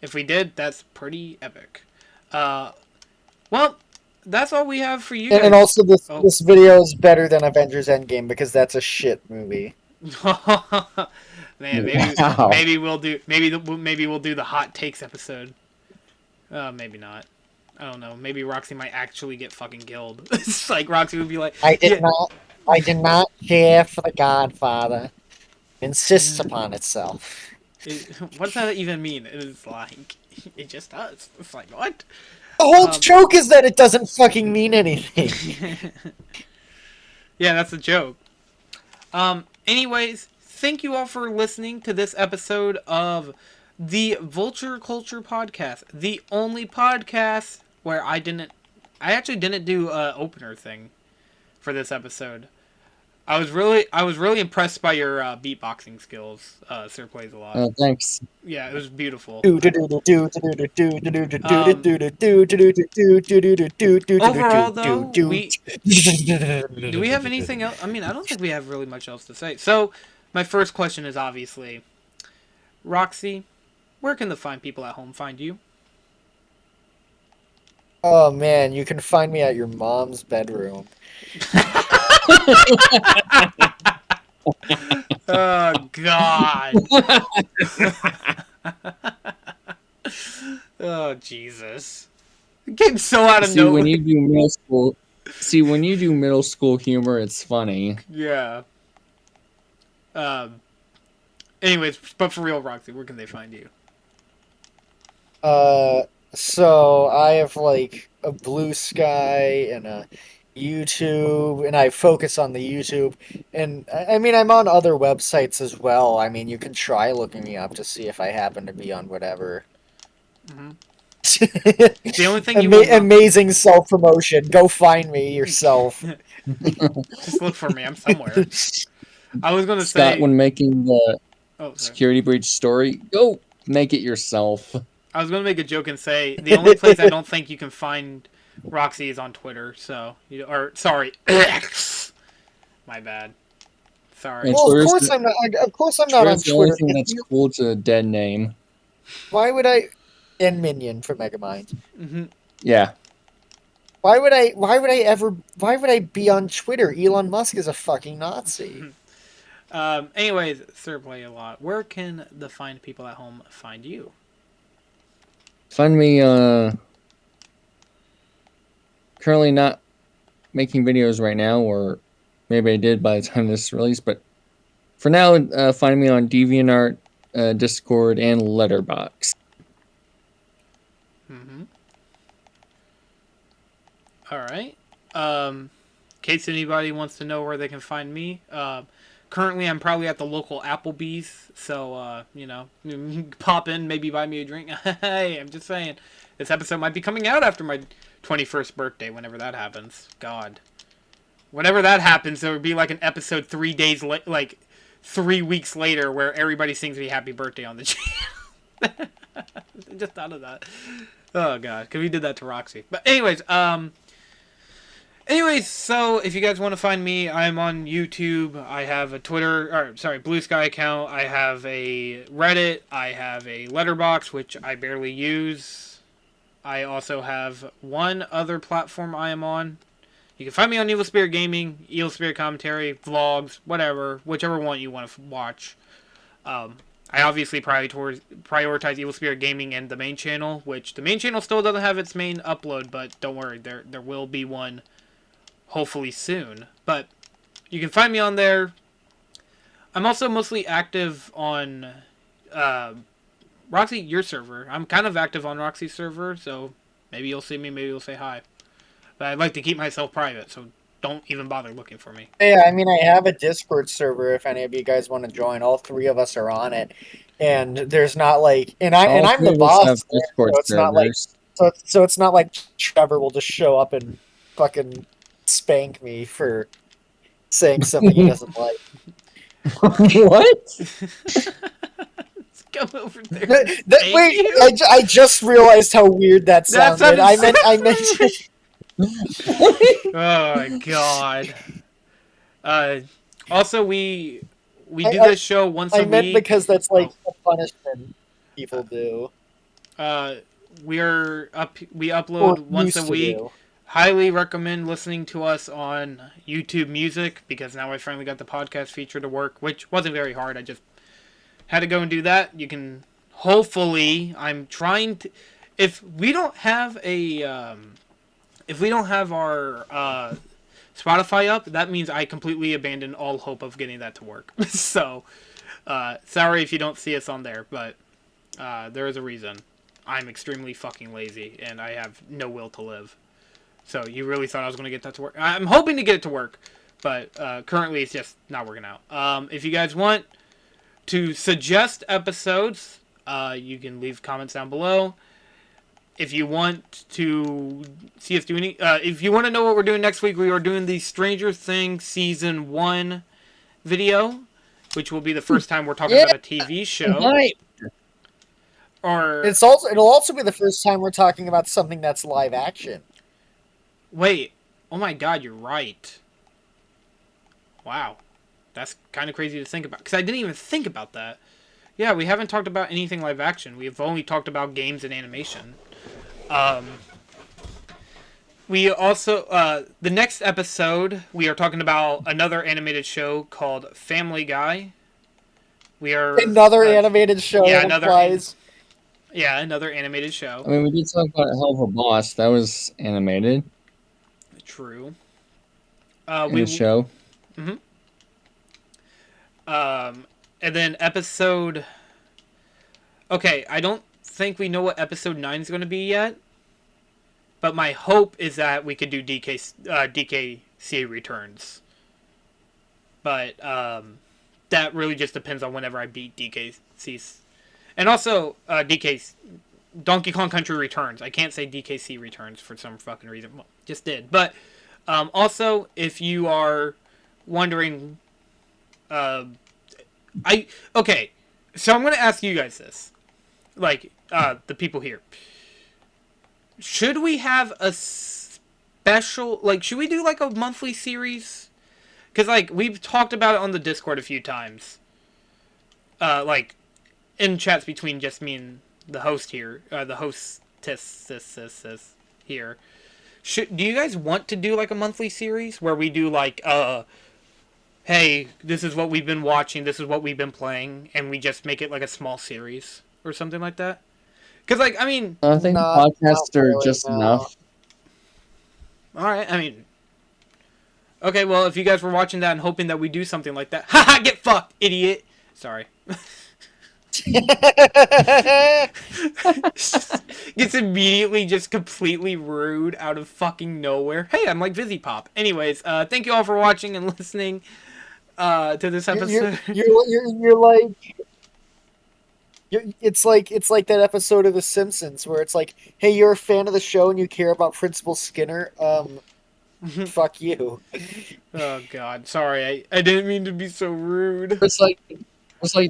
If we did, that's pretty epic. Well, that's all we have for you guys. And also, this video is better than Avengers Endgame because that's a shit movie. Man, maybe we'll do the hot takes episode. Maybe not. I don't know. Maybe Roxy might actually get fucking killed. It's like Roxy would be like, I did not care for The Godfather. Insists upon itself. What does that even mean? It's like it just does. It's like what? The whole joke is that it doesn't fucking mean anything. Yeah, that's a joke. Anyways, thank you all for listening to this episode of the Vulture Culture Podcast, the only podcast where I actually didn't do an opener thing for this episode. I was really impressed by your beatboxing skills, Sirsplaysalot. Oh, thanks. Yeah, it was beautiful. Overall, though, do we have anything else? I mean, I don't think we have really much else to say. So, my first question is obviously, Roxy, where can the fine people at home find you? Oh man, you can find me at your mom's bedroom. Oh God. Oh Jesus. It came so out of nowhere. When you do middle school humor, it's funny. Yeah. Anyways, but for real, Roxy, where can they find you? So I have like a Blue Sky and a YouTube, and I focus on the YouTube. And I mean, I'm on other websites as well. I mean, you can try looking me up to see if I happen to be on whatever. Mm-hmm. The only thing amazing self promotion. Go find me yourself. Just look for me. I'm somewhere. I was gonna say when making the sorry. security breach story, go make it yourself. I was gonna make a joke and say the only place I don't think you can find Roxy is on Twitter. So sorry, X. My bad. Sorry. Well, of course I'm not. Of course I'm not on Twitter's the Twitter. only thing that's cool to a dead name. Why would I? And Minion for Megamind. Mm-hmm. Yeah. Why would I be on Twitter? Elon Musk is a fucking Nazi. Anyways, Sirsplaysalot, where can the fine people at home find you? Find me, currently not making videos right now, or maybe I did by the time this is released, but for now, find me on DeviantArt, Discord, and Letterboxd. Mm-hmm. Alright. In case anybody wants to know where they can find me, currently I'm probably at the local Applebee's, so, pop in, maybe buy me a drink. Hey, I'm just saying, this episode might be coming out after my 21st birthday, whenever that happens. God. Whenever that happens, there would be like an episode 3 days, 3 weeks later, where everybody sings me happy birthday on the channel. I just thought of that. Oh god, because we did that to Roxy. But anyways, so if you guys want to find me, I'm on YouTube. I have a Blue Sky account. I have a Reddit. I have a Letterboxd, which I barely use. I also have one other platform I am on. You can find me on Evil Spirit Gaming, Evil Spirit Commentary, vlogs, whatever, whichever one you want to watch. I obviously prioritize Evil Spirit Gaming and the main channel, which the main channel still doesn't have its main upload, but don't worry, there will be one hopefully soon. But you can find me on there. I'm also mostly active on Roxy, your server. I'm kind of active on Roxy's server, so maybe you'll see me, maybe you'll say hi. But I'd like to keep myself private, so don't even bother looking for me. Yeah, I mean, I have a Discord server if any of you guys want to join. All three of us are on it. And there's not like, and I'm the boss. Discord so it's not like Trevor will just show up and fucking spank me for saying something he doesn't like. What? Come over there. Thank Wait, you. I just realized how weird that That sounded. sounded I meant. Oh my god. Also, we do this show once a I meant week. because that's like a punishment people do. We upload Or once a used to week. do. Highly recommend listening to us on YouTube Music because now I finally got the podcast feature to work, which wasn't very hard. I just had to go and do that. You can hopefully. I'm trying to. If we don't have our Spotify up, that means I completely abandon all hope of getting that to work. So, sorry if you don't see us on there, but there is a reason. I'm extremely fucking lazy, and I have no will to live. So, you really thought I was going to get that to work? I'm hoping to get it to work, but currently it's just not working out. If you guys want to suggest episodes, you can leave comments down below. If you want to see us do any... if you want to know what we're doing next week, we are doing the Stranger Things Season 1 video, which will be the first time we're talking about a TV show. Right. Or... It'll also be the first time we're talking about something that's live action. Wait. Oh my god, you're right. Wow. That's kind of crazy to think about. Because I didn't even think about that. Yeah, we haven't talked about anything live action. We've only talked about games and animation. We also, the next episode, we are talking about another animated show called Family Guy. We are... Another animated show. Yeah, another animated show. I mean, we did talk about Hell of a Boss. That was animated. True. In the show. Mm-hmm. And then episode... Okay, I don't think we know what episode 9 is going to be yet. But my hope is that we could do DKC returns. But that really just depends on whenever I beat DKC. And also, Donkey Kong Country Returns. I can't say DKC Returns for some fucking reason. Well, just did. But also, if you are wondering... Okay, so I'm going to ask you guys this. Like, the people here. Should we have a special... Like, should we do, like, a monthly series? Because, like, we've talked about it on the Discord a few times. Like, in chats between just me and the host here. The hostess here. Do you guys want to do, like, a monthly series? Where we do, like, hey, this is what we've been watching, this is what we've been playing, and we just make it, like, a small series? Or something like that? Because, like, I mean... I think podcasts are just enough. Alright, I mean... Okay, well, if you guys were watching that and hoping that we do something like that... Haha, get fucked, idiot! Sorry. Gets immediately just completely rude out of fucking nowhere. Hey, I'm like Vizzy Pop. Anyways, thank you all for watching and listening to this episode. You're like... It's like that episode of The Simpsons where it's like, hey, you're a fan of the show and you care about Principal Skinner. Fuck you. Oh God, sorry, I didn't mean to be so rude. It's like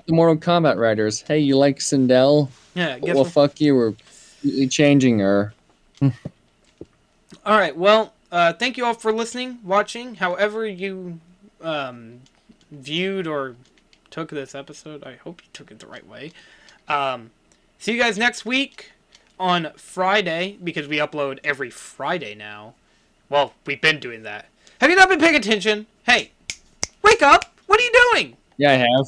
the Mortal Kombat writers. Hey, you like Sindel? Yeah, guess well, fuck you. We're completely changing her. All right, well, thank you all for listening, watching, however you viewed or took this episode. I hope you took it the right way. See you guys next week on Friday, because we upload every Friday now. Well, we've been doing that. Have you not been paying attention? Hey, wake up! What are you doing? Yeah, I have.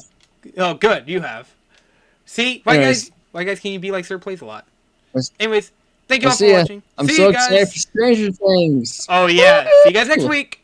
Oh, good, you have. See? Why guys can you be like Sirsplaysalot? Anyways, thank you all for watching. I'm so excited for Stranger Things. Oh, yeah. See you guys next week.